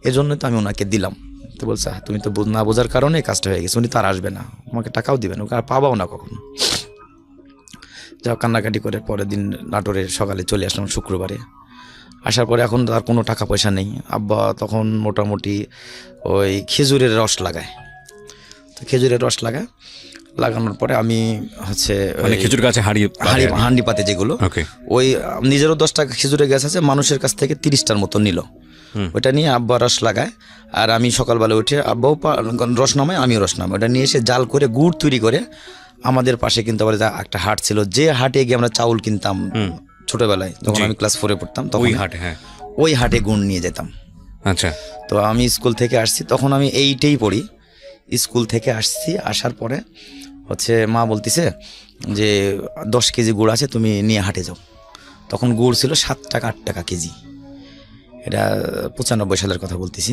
এজন্য তো আমি ওনাকে দিলাম। তো বলছে তুমি তো না বোঝার কারণে কাজটা হয়ে গেছে, উনি তো আর আসবে না, আমাকে টাকাও দিবে না, ওকে আর পাবাও না কখনো। যাও কান্নাকাটি করে পরের দিন নাটোরে সকালে চলে আসলাম শুক্রবারে। আসার পরে এখন আর কোনো টাকা পয়সা নেই। আব্বা তখন মোটামুটি ওই খেজুরের রস লাগায়, তো খেজুরের রস লাগানোর পরে আমি হচ্ছে খেজুর গাছে হাঁড়ি পাতে যেগুলো, ওই নিজেরও 10 টাকা খেজুরের গাছ আছে, মানুষের কাছ থেকে 30টার মতো নিল, ওইটা নিয়ে আব্বা রস লাগায়। আর আমি সকালবেলা উঠে আব্বাও রস নামায়, আমিও রস নামাই, ওটা নিয়ে এসে জাল করে গুড় তৈরি করে আমাদের পাশে কিন্তু আবার একটা হাট ছিল, যে হাটে গিয়ে আমরা চাউল কিনতাম ছোটবেলায়, যখন আমি ক্লাস 4-এ পড়তাম, তখন ওই হাটে গুড় নিয়ে যেতাম। আচ্ছা, তো আমি স্কুল থেকে আসছি, তখন আমি 8-এই পড়ি, স্কুল থেকে আসছি, আসার পরে হচ্ছে মা বলতেছে যে 10 কেজি গুড় আছে, তুমি নিয়ে হাটে যাও। তখন গুড় ছিল 7 টাকা 8 টাকা কেজি, এটা 95 সালের কথা বলতেছি।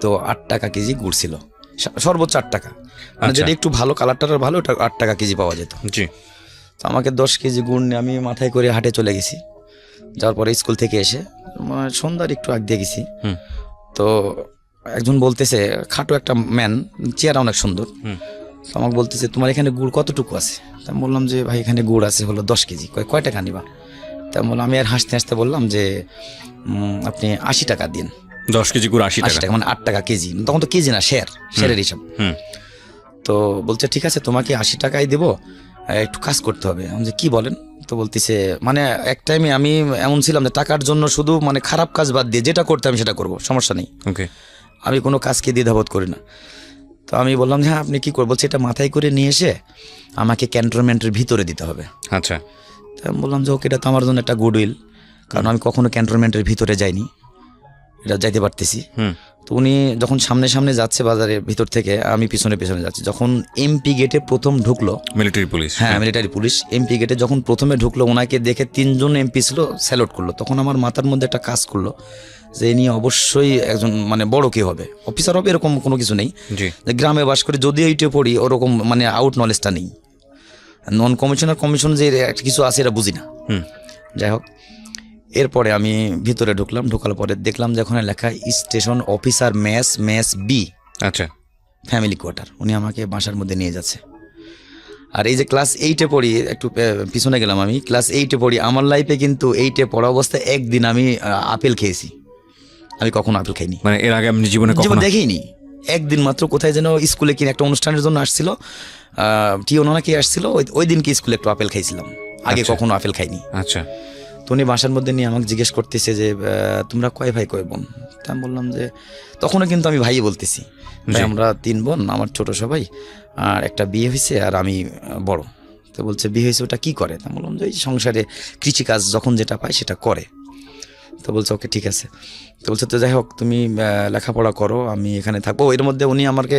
তো 8 টাকা কেজি গুড় ছিল, সর্বোচ্চ 8 টাকা, মানে যেটা একটু ভালো কালারটার ভালো, ওটা 8 টাকা কেজি পাওয়া যেত। তো আমাকে 10 কেজি গুড় নিয়ে আমি মাথায় করে হাটে চলে গেছি। যাওয়ার পরে স্কুল থেকে এসে সন্ধ্যার একটু আগ দিয়ে গেছি, তো একজন বলতেছে, খাটো একটা ম্যান, চেহারা অনেক সুন্দর, তো আমাকে বলতেছে তোমার এখানে গুড় কতটুকু আছে? তা আমি বললাম যে ভাই এখানে গুড় আছে হলো 10 কেজি। কয় টাকা নিবা? তা বললাম, আমি আর হাসতে হাসতে বললাম যে আপনি 80 টাকা দিন। 10 কেজি গুড় 80 টাকা, মানে 8 টাকা কেজি, তখন তো কেজি না, শেরের হিসাব। তো বলছে ঠিক আছে তোমাকে 80 টাকাই দেবো, একটু কাজ করতে হবে। আমি যে কি বলেন? তো বলতেছে মানে এক টাইমে আমি এমন ছিলাম যে টাকার জন্য শুধু মানে খারাপ কাজ বাদ দিয়ে যেটা করতে আমি সেটা করবো, সমস্যা নেই, আমি কোনো কাজকে দ্বিধাবোধ করি না। তো আমি বললাম যে হ্যাঁ আপনি কী করবো? বলছে এটা মাথায় করে নিয়ে এসে আমাকে ক্যান্টনমেন্টের ভিতরে দিতে হবে। আচ্ছা, তো আমি বললাম যে ওকে, এটা তো আমার জন্য একটা গুডউইল, কারণ আমি কখনো ক্যান্টনমেন্টের ভিতরে যাইনি, এটা যাইতে পারতেছি। তো উনি যখন সামনে সামনে যাচ্ছে বাজারের ভিতর থেকে, আমি পিছনে পিছনে যাচ্ছি। যখন এমপি গেটে প্রথম ঢুকলো মিলিটারি পুলিশ, হ্যাঁ মিলিটারি পুলিশ, এমপি গেটে যখন প্রথমে ঢুকলো, ওনাকে দেখে 3 জন এমপি ছিল, স্যালুট করলো। তখন আমার মাথার মধ্যে একটা কাজ করলো যে নিয়ে অবশ্যই একজন মানে বড় কি হবে, অফিসার হবে, এরকম কোনো কিছু নেই। যে গ্রামে বাস করে যদি এইটা পড়ি, ওরকম মানে আউট নলেজটা নেই, নন কমিশনার কমিশন যে কিছু আছে এটা বুঝি না। যাই হোক, এরপরে আমি ভিতরে ঢুকলাম, ঢোকার পরে দেখলাম যে ওখানে লেখা স্টেশন অফিসার মেস বি, আচ্ছা, ফ্যামিলি কোয়ার্টার। উনি আমাকে বাসার মধ্যে নিয়ে যাচ্ছে। আর এই যে ক্লাস 8-এ পড়ি, একটু পিছনে গেলাম, আমি ক্লাস 8-এ পড়ি, আমার লাইফে কিন্তু 8-এ পড়া অবস্থায় একদিন আমি আপেল খেয়েছি। আমি কখনো আপেল খাইনি, মানে এর আগে আমি জীবনে দেখিনি। একদিন মাত্র কোথায় যেন স্কুলে কিনা একটা অনুষ্ঠানের জন্য আসছিল, টিও নাকি আসছিল, ওই দিনকে স্কুলে একটু আপেল খাইছিলাম, আগে কখনো আপেল খাইনি। আচ্ছা, তো উনি বাসার মধ্যে নিয়ে আমাকে জিজ্ঞেস করতেছে যে তোমরা কয় ভাই কয় বোন? তা আমি বললাম যে তখনও কিন্তু আমি ভাই বলতেছি, আমরা 3 বোন, আমার ছোট সবাই, আর একটা বিয়ে হয়েছে আর আমি বড়। তো বলছে বিয়ে হয়েছে, ওটা কি করে? তা বললাম যে এই সংসারে কৃষিকাজ যখন যেটা পায় সেটা করে। তো বলছে ওকে ঠিক আছে। তো বলছে তো যাই হোক তুমি লেখাপড়া করো, আমি এখানে থাকবো। এর মধ্যে উনি আমাকে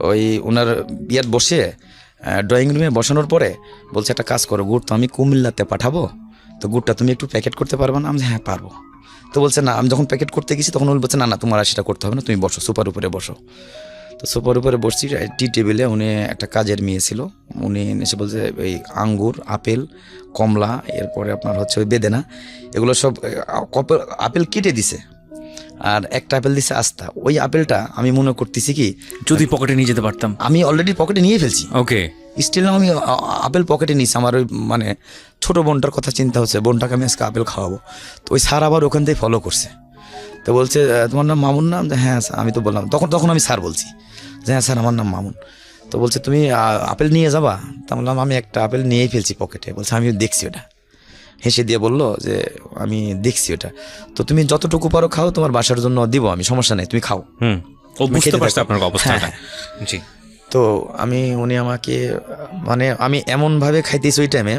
ওই ওনার বিয়ার বসে ড্রয়িং রুমে বসানোর পরে বলছে একটা কাজ করো, গুড় তো আমি কুমিল্লাতে পাঠাবো, তো গুড়টা তুমি একটু প্যাকেট করতে পারবে না? আমি হ্যাঁ পারবো। তো বলছে না, আমি যখন প্যাকেট করতে গেছি তখন উনি বলছে না তোমার আর সেটা করতে হবে না, তুমি বসো সোফার উপরে বসো। তো সোফার উপরে বসছি, টি টেবিলে উনি একটা কাজের মেয়ে ছিল, উনি এসে বলছে এই আঙ্গুর, আপেল, কমলা, এরপরে আপনার হচ্ছে ওই বেদেনা, এগুলো সব আপেল কেটে দিছে, আর একটা আপেল দিছে আস্তা। ওই আপেলটা আমি মনে করতেছি কি যদি পকেটে নিয়ে যেতে পারতাম, আমি অলরেডি পকেটে নিয়ে ফেলছি, ওকে স্টিল আমি আপেল পকেটে নিয়েছি। আমার ওই মানে ছোটো বোনটার কথা চিন্তা হচ্ছে, বোনটাকে আমি আজকে আপেল খাওয়াবো। তো ওই স্যার আবার ওখান থেকে ফলো করছে, তো বলছে তোমার নাম মামুন না? হ্যাঁ স্যার। আমি তো বললাম তখন আমি স্যার বলছি যে হ্যাঁ স্যার আমার নাম মামুন। তো বলছে তুমি আপেল নিয়ে যাবা? তা বললাম আমি একটা আপেল নিয়েই ফেলছি পকেটে। বলছে আমি দেখছি ওটা, হেসে দিয়ে বললো যে আমি দেখছি ওটা, তো তুমি যতটুকু পারো খাও, তোমার বাসার জন্য দিব আমি, সমস্যা নেই, তুমি খাও। ও বুঝতে পারছে আপনার অবস্থাটা। জি। তো উনি আমাকে মানে আমি এমনভাবে খাইতেছি ওই টাইমে,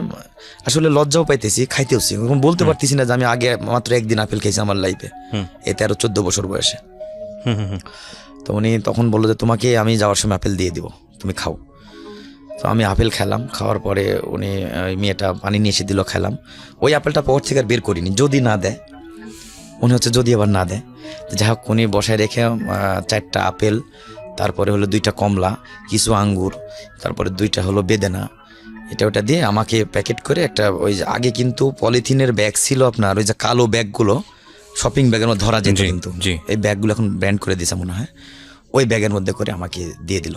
আসলে লজ্জাও পাইতেছি, খাইতেওছি, বলতে পারতেছি না যে আমি আগে মাত্র একদিন আপেল খেয়েছি আমার লাইফে, এ 13-14 বছর বয়সে। তো উনি তখন বললো যে তোমাকে আমি যাওয়ার সময় আপেল দিয়ে দিব, তুমি খাও। তো আমি আপেল খেলাম, খাওয়ার পরে উনি মেয়েটা পানি নিয়ে এসে দিল, খেলাম। ওই আপেলটা পকেট থেকে আর বের করিনি, যদি না দেয়, উনি হচ্ছে যদি আবার না দেয়। যাই হোক উনি বসায় রেখে 4টা আপেল, তারপরে হলো 2টা কমলা, কিছু আঙ্গুর, তারপরে 2টা হলো বেদেনা, এটা ওটা দিয়ে আমাকে প্যাকেট করে একটা ওই যে আগে কিন্তু পলিথিনের ব্যাগ ছিল আপনার, ওই যে কালো ব্যাগগুলো শপিং ব্যাগের মধ্যে ধরা যেত, কিন্তু এই ব্যাগগুলো এখন ব্র্যান্ড করে দিয়েছে মনে হয়, ওই ব্যাগের মধ্যে করে আমাকে দিয়ে দিল।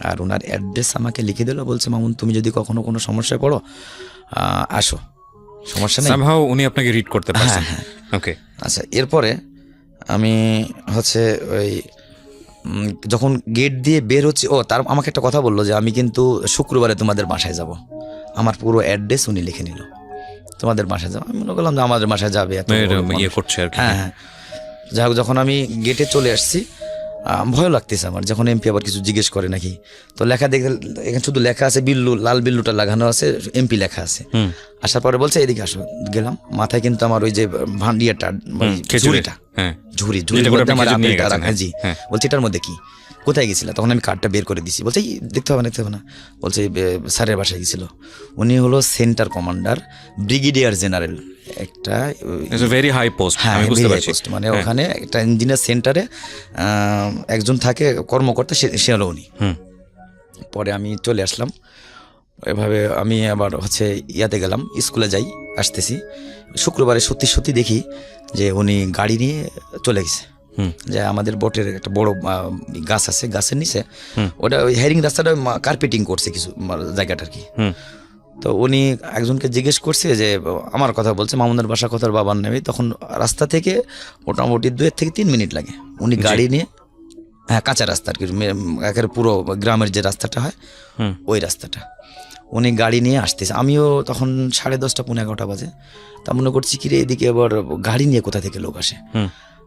আর ওনার অ্যাড্রেস আমাকে লিখে দিল, বলছে মামুন তুমি যদি কখনো কোনো সমস্যায় পড়ো আসো, সমস্যা নেই। সামহাউ উনি আপনাকে রিড করতে পারছেন। হ্যাঁ। ওকে। আচ্ছা, এরপরে আমি হচ্ছে ওই যখন গেট দিয়ে বের হচ্ছে, তার আমাকে একটা কথা বললো যে আমি কিন্তু শুক্রবারে তোমাদের বাসায় যাব। আমার পুরো অ্যাড্রেস উনি লিখে নিল, তোমাদের বাসায় যাবো। আমি মনে করলাম যে আমাদের বাসায় যাবে, ইয়ে করছে আর কি। হ্যাঁ। যাই হোক যখন আমি গেটে চলে আসছি, ভয় লাগতেছে আমার, যখন এমপি আবার কিছু জিজ্ঞেস করে নাকি, তো লেখা দেখে এখানে শুধু লেখা আছে বিল্লু, লাল বিল্লুটা লাগানো আছে, এমপি লেখা আছে। আসার পরে বলছে এদিকে আসো, গেলাম, মাথায় কিন্তু আমার ওই যে ভান্ডিয়াটা, ঝুড়িটা, ঝুড়ির মধ্যে আমার আপেলটা রাখা। জি। বলছে এটার মধ্যে কি, কোথায় গেছিল? তখন আমি কার্ডটা বের করে দিছি, বলছে দেখতে হবে না। বলছে স্যারের বাসায় গেছিল, উনি হলো সেন্টার কমান্ডার, ব্রিগেডিয়ার জেনারেল, একটা ভেরি হাই পোস্ট। আমি বুঝতে পারছি, মানে ওখানে একটা ইঞ্জিনিয়ার সেন্টারে একজন থাকে কর্মকর্তা, সে হলো উনি। পরে আমি চলে আসলাম, এভাবে আমি আবার হচ্ছে ইয়াতে গেলাম, স্কুলে যাই, আসতেছি শুক্রবারে, সত্যি দেখি যে উনি গাড়ি নিয়ে চলে গেছে। যে আমাদের বোটের একটা বড় গাছ আছে, গাছের নিচে ওটা ওই হেরিং রাস্তাটা কার্পেটিং করছে কিছু জায়গাটা আর কি। তো উনি একজনকে জিজ্ঞেস করছে যে আমার কথা বলছে, মামুনের বাসা কথার বাবার নেবে, তখন রাস্তা থেকে মোটামুটি 2 থেকে 3 মিনিট লাগে। উনি গাড়ি নিয়ে, হ্যাঁ কাঁচা রাস্তা আর কি, একের পুরো গ্রামের যে রাস্তাটা হয় ওই রাস্তাটা, উনি গাড়ি নিয়ে আসতেছে। আমিও তখন 10:30 পৌনে 11টা বাজে, তা মনে করছি কিরে এদিকে আবার গাড়ি নিয়ে কোথা থেকে লোক আসে।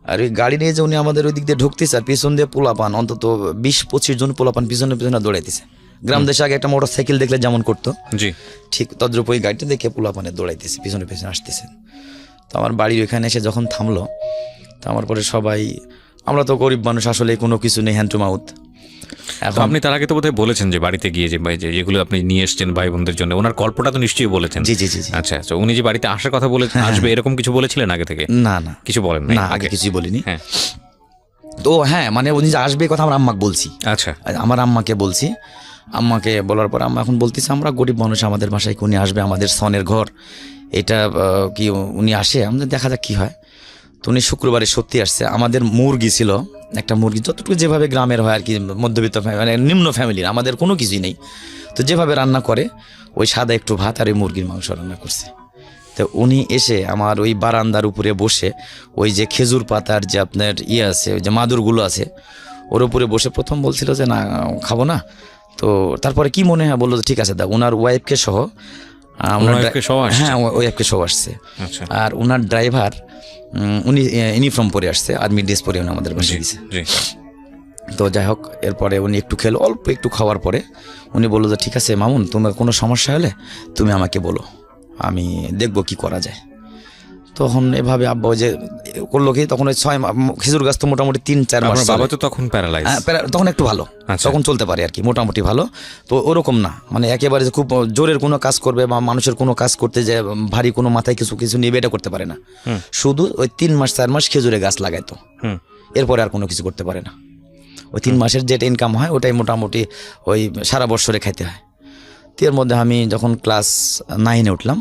আর ওই গাড়ি নিয়ে যে উনি আমাদের ওই দিক দিয়ে ঢুকতেছে, আর পিছন দিয়ে পোলাপান অন্তত 20-25 জন পোলাপান পিছনে দৌড়াইতেছে। গ্রাম দেশে আগে একটা মোটর সাইকেল দেখলে যেমন করতো, জি ঠিক তদ্রুপ ওই গাড়িটা দেখে পোলাপানে দৌড়াইতেছে, পিছনে আসতেছে। তো আমার বাড়ির ওইখানে এসে যখন থামলো, তো আমার পরে সবাই, আমরা তো গরিব মানুষ, আসলে কোনো কিছু নেই, হ্যান্ড টু মাউথ। এখন আপনি তার আগে তো বোধহয় বলেছেন যে বাড়িতে গিয়ে যে যেগুলো আপনি নিয়ে এসেছেন ভাই বোনদের জন্য, ওনার গল্পটা তো নিশ্চয়ই বলেছেন। জি। আচ্ছা, তো উনি যে বাড়িতে আসার কথা বলেছেন, আসবে এরকম কিছু বলেছিলেন আগে থেকে? না কিছু বলেন না, আগে কিছুই বলিনি। হ্যাঁ। তো হ্যাঁ, মানে উনি যে আসবে কথা আমার আম্মাকে বলছি। আচ্ছা, আমার আম্মাকে বলছি, আম্মাকে বলার পর আম্মা এখন বলতেছে আমরা গরিব মানুষ, আমাদের বাসায় উনি আসবে, আমাদের সনের ঘর এটা, কি উনি আসে, আমাদের দেখা যাক কি হয়। তো উনি শুক্রবারে সত্যি আসছে। আমাদের মুরগি ছিল, একটা মুরগি, যতটুকু যেভাবে গ্রামের হয় আর কি, মধ্যবিত্ত মানে নিম্ন ফ্যামিলির, আমাদের কোনো কিছুই নেই, তো যেভাবে রান্না করে ওই সাদা একটু ভাত আর ওই মুরগির মাংস রান্না করছে। তো উনি এসে আমার ওই বারান্দার উপরে বসে, ওই যে খেজুর পাতার যে আপনার আছে, ওই যে মাদুরগুলো আছে, ওর উপরে বসে প্রথম বলছিল যে না খাবো না। তো তারপরে কি মনে হয় বললো ঠিক আছে দাও, ওনার ওয়াইফকে সহ, হ্যাঁ ওয়াইফকে সহ আসছে। আর ওনার ড্রাইভার উনি ইউনিফর্ম পরে আসছে, আর্মি ড্রেস পরে উনি আমাদের বাসায় গেছে। তো যাই হোক, এরপরে উনি একটু খেলো, অল্প একটু খাওয়ার পরে উনি বললো যে ঠিক আছে মামুন, তোমার কোনো সমস্যা হলে তুমি আমাকে বলো, আমি দেখবো কি করা যায়। তখন এভাবে আব্বা ওই যে করলো কি, তখন ওই 6 খেজুর গাছ তো মোটামুটি 3-4 মাস বাবা তো তখন প্যারালাইজ, তখন একটু ভালো, তখন চলতে পারে আর কি, মোটামুটি ভালো। তো ওরকম না, মানে একেবারে যে খুব জোরের কোনো কাজ করবে বা মানুষের কোনো কাজ করতে যে ভারী কোনো মাথায় কিছু কিছু নিবে এটা করতে পারে না। শুধু ওই 3-4 মাস খেজুরে গাছ লাগাইতো, এরপরে আর কোনো কিছু করতে পারে না। ওই 3 মাসের যেটা ইনকাম হয় ওটাই মোটামুটি ওই সারা বছরে খাইতে হয়। তো এর মধ্যে আমি যখন ক্লাস 9-এ উঠলাম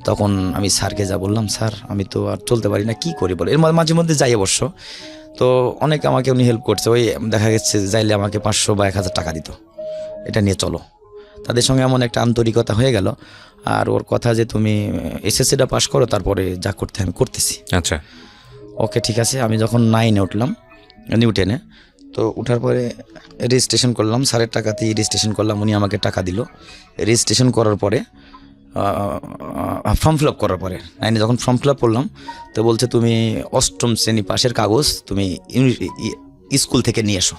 তখন আমি স্যারকে যা বললাম, স্যার আমি তো আর চলতে পারি না, কি করি বলে। এর মাঝে মধ্যে যাই অবশ্য, তো অনেকে আমাকে উনি হেল্প করছে, ওই দেখা গেছে যাইলে আমাকে 500 বা 1000 টাকা দিত, এটা নিয়ে চলো। তাদের সঙ্গে এমন একটা আন্তরিকতা হয়ে গেল, আর ওর কথা যে তুমি এসএসসিটা পাস করো, তারপরে যা করতে আমি করতেছি। আচ্ছা, ওকে ঠিক আছে। আমি যখন 9-এ উঠলাম, নিউ 10-এ, তো উঠার পরে রেজিস্ট্রেশন করলাম, স্যারের টাকাতেই রেজিস্ট্রেশন করলাম, উনি আমাকে টাকা দিল। রেজিস্ট্রেশন করার পরে ফর্ম ফিল আপ করার পরে 9-এ যখন ফর্ম ফিল আপ করলাম, তো বলছে তুমি 8ম শ্রেণী পাশের কাগজ তুমি স্কুল থেকে নিয়ে এসো,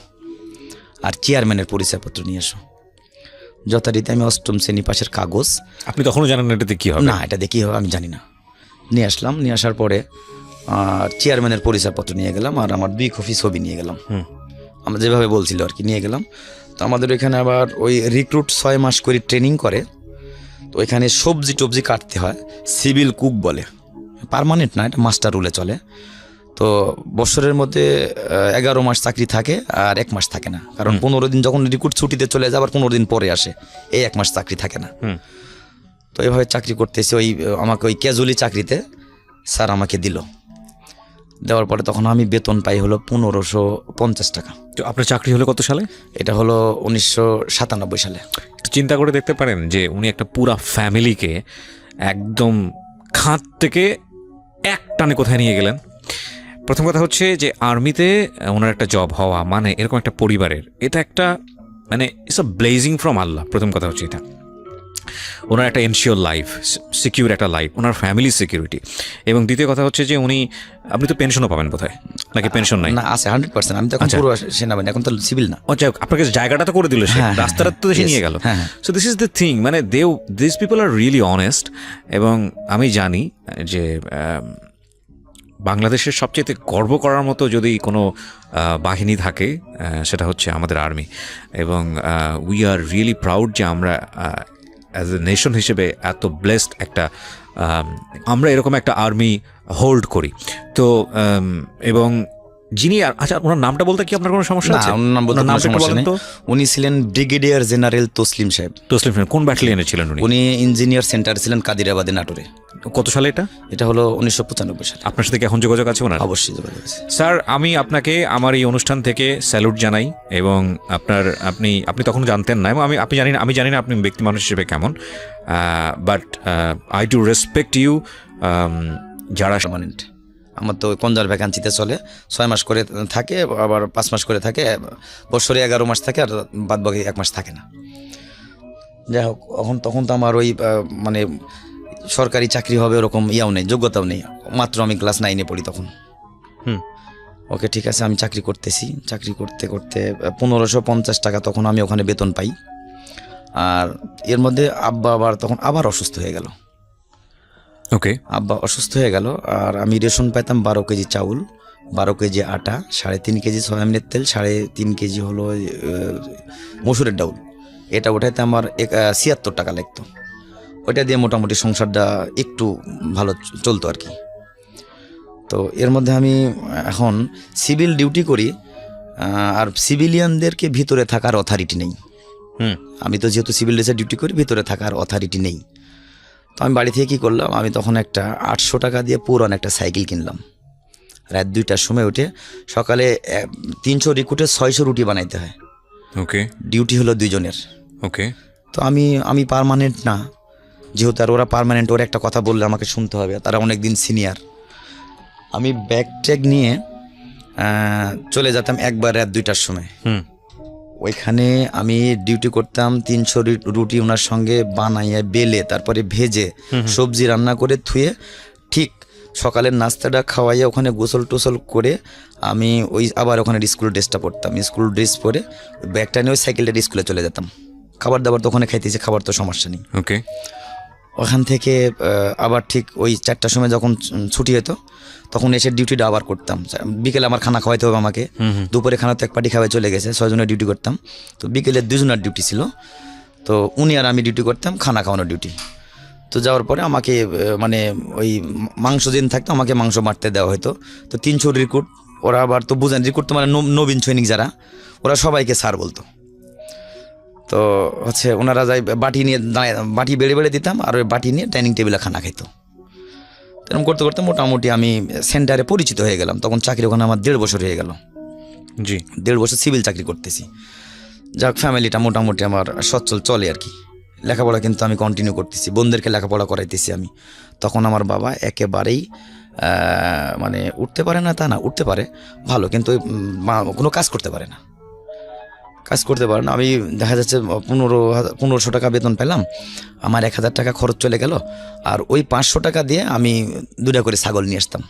আর চেয়ারম্যানের পরিচয়পত্র নিয়ে এসো। যথারীতি আমি 8ম শ্রেণী পাশের কাগজ, আপনি তখনও জানেন না এটাতে কি হবে? না, এটা দেখি হবে আমি জানি না, নিয়ে আসলাম। নিয়ে আসার পরে চেয়ারম্যানের পরিচয়পত্র নিয়ে গেলাম, আর আমার 2 কপি ছবি নিয়ে গেলাম, আমরা যেভাবে বলছিল আর কি নিয়ে গেলাম। তো আমাদের এখানে আবার ওই রিক্রুট 6 মাস করে ট্রেনিং করে, তো এখানে সবজি টবজি কাটতে হয়, সিভিল কুক বলে, পার্মানেন্ট না, এটা মাস্টার রুলে চলে। তো বছরের মধ্যে 11 মাস চাকরি থাকে, আর 1 মাস থাকে না, কারণ 15 দিন যখন রিক্রুট ছুটিতে চলে যায়, আবার 15 দিন পরে আসে, এই 1 মাস চাকরি থাকে না। তো এইভাবে চাকরি করতেছি, ওই আমাকে ওই ক্যাজুয়ালি চাকরিতে স্যার আমাকে দিল। দেওয়ার পরে তখন আমি বেতন পাই হলো 1550 টাকা। তো আপনার চাকরি হলো কত সালে? এটা হলো 1997 সালে। একটু চিন্তা করে দেখতে পারেন যে উনি একটা পুরা ফ্যামিলিকে একদম খাত থেকে এক টানে কোথায় নিয়ে গেলেন। প্রথম কথা হচ্ছে যে আর্মিতে ওনার একটা জব হওয়া মানে এরকম একটা পরিবারের, এটা একটা মানে ইটস আ ব্লেজিং ফ্রম আল্লাহ। প্রথম কথা হচ্ছে এটা, ওনার একটা এনশিওর লাইফ, সিকিউর একটা লাইফ, ওনার ফ্যামিলি সিকিউরিটি। এবং দ্বিতীয় কথা হচ্ছে যে উনি, আপনি তো পেনশনও পাবেন বোধহয়, নাকি পেনশন নাই? না, আছে 100%। আমি তো এখন পুরো সেনাবাহিনী, এখন তো সিভিল না। ও যাই হোক, আপনাকে জায়গাটা তো করে দিল সে, রাস্তাটা তো সে নিয়ে গেল। So this is the thing, মানে this people are really honest. এবং আমি জানি যে বাংলাদেশের সবচেয়ে গর্ব করার মতো যদি কোনো বাহিনী থাকে সেটা হচ্ছে আমাদের আর্মি। এবং উই আর রিয়েলি প্রাউড যে আমরা অ্যাজ এ নেশন হিসেবে এত ব্লেসড একটা, আমরা এরকম একটা আর্মি হোল্ড করি। তো এবং যিনি, আচ্ছা ওনার নামটা বলতে কি আপনার কোনো সমস্যা আছে? উনি ছিলেন ব্রিগেডিয়ার জেনারেল তসলিম সাহেব। তসলিম সাহেব কোন ব্যাটালিয়নে ছিলেন উনি? উনি ইঞ্জিনিয়ার সেন্টার ছিলেন কাদিরাবাদে, নাটোরে। কত সালে এটা? এটা হলো 1995 সালে। আপনার সাথে কি এখন যোগাযোগ আছে ওনার? অবশ্যই যোগাযোগ আছে। স্যার, আমি আপনাকে আমার এই অনুষ্ঠান থেকে স্যালুট জানাই। এবং আপনি তখন জানতেন না, এবং আমি জানি না আপনি ব্যক্তি মানুষ হিসেবে কেমন, but I do respect you. যারা পার্মানেন্ট, আমার তো কনজার ভ্যাকান্সিতে চলে, 6 মাস করে থাকে, আবার 5 মাস করে থাকে, বছরে 11 মাস থাকে, আর বাদ বাকি 1 মাস থাকে না। যাই হোক, তখন তো আমার ওই মানে সরকারি চাকরি হবে ওরকম ইয়াও নেই, যোগ্যতাও নেই, মাত্র আমি ক্লাস 9-এ পড়ি তখন। ওকে ঠিক আছে, আমি চাকরি করতেছি, চাকরি করতে করতে 1550 টাকা তখন আমি ওখানে বেতন পাই। আর এর মধ্যে আব্বা আবার অসুস্থ হয়ে গেল। ওকে, আব্বা অসুস্থ হয়ে গেল, আর আমি রেশন পাইতাম 12 কেজি চাউল, 12 কেজি আটা, 3.5 কেজি সয়াবিনের তেল, 3.5 কেজি হলো মসুরের ডাউল। এটা ওঠাইতে আমার 76 টাকা লাগতো। ওইটা দিয়ে মোটামুটি সংসারটা একটু ভালো চলতো আর কি। তো এর মধ্যে আমি এখন সিভিল ডিউটি করি, আর সিভিলিয়ানদেরকে ভিতরে থাকার অথরিটি নেই। আমি তো যেহেতু সিভিল ড্রেসে ডিউটি করি, ভিতরে থাকার অথরিটি নেই। তো আমি বাড়ি থেকে কী করলাম, আমি তখন একটা 800 টাকা দিয়ে পুরান একটা সাইকেল কিনলাম। রাত 2টার সময় উঠে সকালে 300 রিক্রুটে 600 রুটি বানাইতে হয়। ওকে, ডিউটি হলো 2 জনের। ওকে, তো আমি পার্মানেন্ট না, যেহেতু আর ওরা পার্মানেন্ট, ওরা একটা কথা বললে আমাকে শুনতে হবে, তারা অনেক দিন সিনিয়র। আমি ব্যাগ ট্যাগ নিয়ে চলে যেতাম একবার রাত 2টার সময়। ওইখানে আমি ডিউটি করতাম, 300 রুটি ওনার সঙ্গে বানাইয়া বেলে, তারপরে ভেজে সবজি রান্না করে থুয়ে, ঠিক সকালের নাস্তাটা খাওয়াইয়া ওখানে গোসল টোসল করে আমি আবার ওখানে স্কুল ড্রেসটা পরতাম। স্কুল ড্রেস পরে ব্যাগটা নিয়ে ওই সাইকেলটা স্কুলে চলে যেতাম। খাবার দাবার তো ওখানে খাইতেছি, খাবার তো সমস্যা নেই। ওকে, ওখান থেকে আবার ঠিক ওই 4টার সময় যখন ছুটি হতো তখন এসে ডিউটিটা আবার করতাম। বিকেলে আমার খানা খাওয়াইতে হবে আমাকে, দুপুরে খানা তো এক পার্টি খাওয়াই চলে গেছে, 6 জনের ডিউটি করতাম। তো বিকেলে 2 জনের ডিউটি ছিল, তো উনি আর আমি ডিউটি করতাম, খানা খাওয়ানোর ডিউটি। তো যাওয়ার পরে আমাকে মানে ওই মাংস দিন থাকতো, আমাকে মাংস মারতে দেওয়া হতো। তো 300 রিক্রুট, ওরা আবার তো বুঝেন রিক্রুট তো মানে নবীন সৈনিক যারা, ওরা সবাইকে স্যার বলতো। তো হচ্ছে ওনারা যাই বাটি নিয়ে বাটি বেড়ে বেড়ে দিতাম, আর ওই বাটি নিয়ে ডাইনিং টেবিলে খানা খাইতো। এরকম করতে করতে মোটামুটি আমি সেন্টারে পরিচিত হয়ে গেলাম। তখন চাকরি ওখানে আমার 1.5 বছর হয়ে গেল। জি, 1.5 বছর সিভিল চাকরি করতেছি। যাক, ফ্যামিলিটা মোটামুটি আমার সচ্ছল চলে আর কি। লেখাপড়া কিন্তু আমি কন্টিনিউ করতেছি, বোনদেরকে লেখাপড়া করাইতেছি আমি। তখন আমার বাবা একেবারেই মানে উঠতে পারে না তা না, উঠতে পারে ভালো, কিন্তু কোনো কাজ করতে পারে না, আমি দেখা যাচ্ছে 1500 টাকা বেতন পেলাম, আমার 1000 টাকা খরচ চলে গেল, আর ওই 500 টাকা দিয়ে আমি 2টা করে ছাগল নিয়ে আসতাম,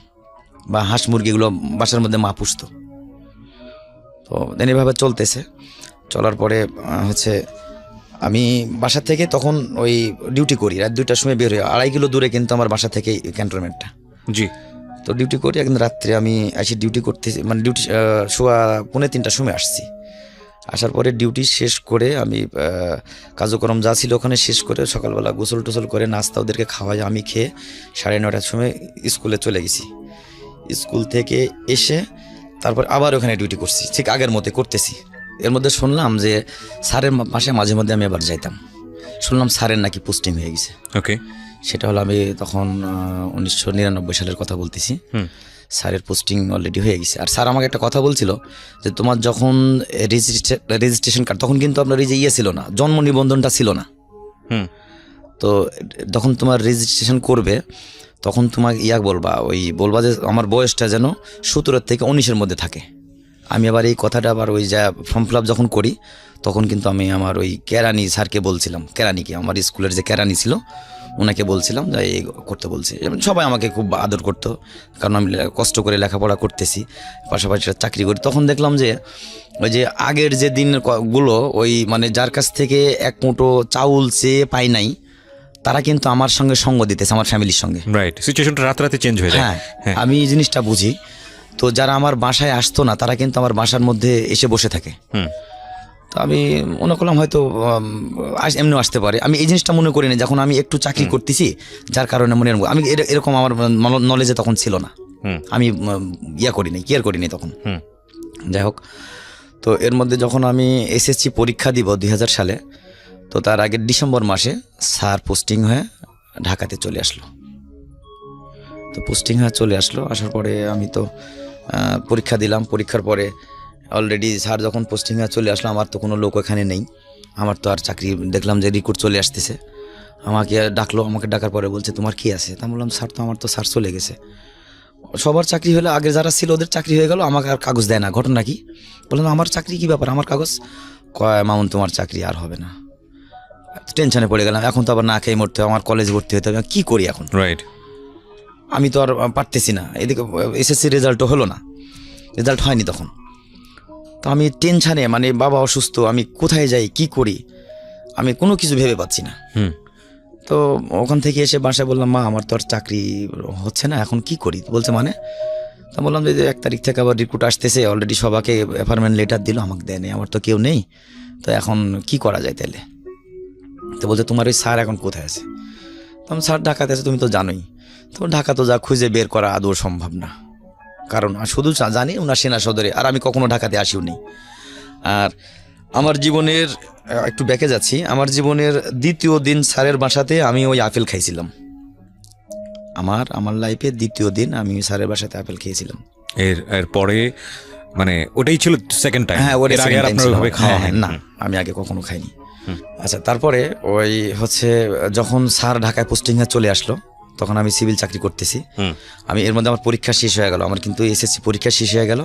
বা হাঁস মুরগিগুলো বাসার মধ্যে মা পুষতো। তো এইভাবে চলতেছে। চলার পরে হচ্ছে আমি বাসা থেকে তখন ওই ডিউটি করি, রাত 2টার সময় বের হই, 2.5 কিলো দূরে কিন্তু আমার বাসা থেকে ক্যান্টনমেন্টটা। জি। তো ডিউটি করি, একদিন রাত্রে আমি এসে ডিউটি করতেছি, মানে ডিউটি শোয়া 2:45টার সময় আসছি। আসার পরে ডিউটি শেষ করে আমি কার্যক্রম যা ছিল ওখানে শেষ করে সকালবেলা গোসল টোসল করে নাস্তা ওদেরকে খাওয়াই, আমি খেয়ে 9:30টার সময় স্কুলে চলে গেছি। স্কুল থেকে এসে তারপর আবার ওখানে ডিউটি করছি, ঠিক আগের মতো করতেছি। এর মধ্যে শুনলাম যে স্যারের পাশে মাঝে মধ্যে আমি আবার যাইতাম, শুনলাম স্যারের নাকি পোস্টিং হয়ে গেছে। ওকে। সেটা হলো আমি তখন 1999 সালের কথা বলতেছি। স্যারের পোস্টিং অলরেডি হয়ে গেছে। আর স্যার আমাকে একটা কথা বলছিল যে তোমার যখন রেজিস্ট্রেশন কার্ড, তখন কিন্তু আপনার এই যে ছিল না, জন্ম নিবন্ধনটা ছিল না। তো তখন তোমার রেজিস্ট্রেশন করবে তখন তোমাকে বলবা যে আমার বয়সটা যেন 17 থেকে 19-এর মধ্যে থাকে। আমি আবার এই কথাটা আবার ওই যা ফর্ম ফিল আপ যখন করি তখন কিন্তু আমি আমার ওই কেরানি স্যারকে বলছিলাম, কেরানিকে, আমার স্কুলের যে কেরানি ছিল ওনাকে বলছিলাম যে এই করতে বলছি। সবাই আমাকে খুব আদর করতো, কারণ আমি কষ্ট করে লেখাপড়া করতেছি, পাশাপাশি চাকরি করি। তখন দেখলাম যে ওই যে আগের যে দিনগুলো, ওই মানে যার কাছ থেকে এক মুঠো চাউল চেয়ে পাই নাই, তারা কিন্তু আমার সঙ্গে সঙ্গ দিতেছে, আমার ফ্যামিলির সঙ্গে। রাইট, সিচুয়েশনটা রাতে চেঞ্জ হয়ে যায়। হ্যাঁ, আমি এই জিনিসটা বুঝি। তো যারা আমার বাসায় আসতো না তারা কিন্তু আমার বাসার মধ্যে এসে বসে থাকে। তো আমি মনে করলাম হয়তো এমনিও আসতে পারে, আমি এই জিনিসটা মনে করি না যখন আমি একটু চাকরি করতেছি, যার কারণে আমি এরকম আমার নলেজে তখন ছিল না, আমি কেয়ার করিনি তখন। যাই হোক, তো এর মধ্যে যখন আমি এসএসসি পরীক্ষা দিব 2000 সালে, তো তার আগে ডিসেম্বর মাসে স্যার পোস্টিং হয়ে ঢাকাতে চলে আসলো। তো পোস্টিং হয়ে চলে আসলো, আসার পরে আমি তো পরীক্ষা দিলাম। পরীক্ষার পরে অলরেডি স্যার যখন পোস্টিং হয়ে চলে আসলো, আমার তো কোনো লোক এখানে নেই, আমার তো আর চাকরি, দেখলাম যে রিক্রুট চলে আসতেছে, আমাকে ডাকলো। আমাকে ডাকার পরে বলছে তোমার কি আছে? তা বললাম স্যার তো আমার তো স্যার চলে গেছে। সবার চাকরি হলে আগে যারা ছিল ওদের চাকরি হয়ে গেল, আমাকে আর কাগজ দেয় না, ঘটনা কি? বললাম আমার চাকরি কি ব্যাপার, আমার কাগজ? কয় মামুন তোমার চাকরি আর হবে না। টেনশনে পড়ে গেলাম, এখন তো আবার না খেয়ে মরতে হবে, আমার কলেজ ভর্তি হতে হবে, কি করি এখন? রাইট, আমি তো আর পারতেছি না, এদিকে এসএসসি রেজাল্টও হলো না, রেজাল্ট হয়নি তখন। তো আমি টেনশানে, মানে বাবা অসুস্থ, আমি কোথায় যাই, কি করি, আমি কোনো কিছু ভেবে পাচ্ছি না। তো ওখান থেকে এসে বাসায় বললাম মা আমার তো আর চাকরি হচ্ছে না, এখন কি করি? বলছে মানে? তা বললাম যে 1 তারিখ থেকে আবার রিক্রুট আসতেছে, অলরেডি সবাইকে অ্যাপয়েন্টমেন্ট লেটার দিল, আমাকে দেয়নি, আমার তো কেউ নেই, তো এখন কি করা যায় তাহলে? তো বলছে তোমার ওই স্যার এখন কোথায় আছে? তো আমি স্যার ঢাকাতে আছে, তুমি তো জানোই। তো ঢাকা তো যা খুঁজে বের করা আদৌ সম্ভব না, কারণ শুধু জানি ওনার সেনা সদরে, আর আমি কখনো ঢাকাতে আসিও নি। আর আমার জীবনের একটু ব্যাকে যাচ্ছি, আমার জীবনের 2য় দিন স্যারের বাসাতে আমি ওই আপেল খাইছিলাম। আমার লাইফে 2য় দিন আমি স্যারের বাসাতে আপেল খেয়েছিলাম। এর পরে মানে ওটাই ছিল সেকেন্ড টাইম? হ্যাঁ, ওটাই আগে আপনার ওইভাবে খাওয়া হয় না, আমি আগে কখনো খাইনি। আচ্ছা, তারপরে ওই হচ্ছে যখন স্যার ঢাকায় পোস্টিংয়ে চলে আসলো, তখন আমি সিভিল চাকরি করতেছি। আমি এর মধ্যে আমার পরীক্ষা শেষ হয়ে গেল, আমার কিন্তু এসএসসি পরীক্ষা শেষ হয়ে গেল।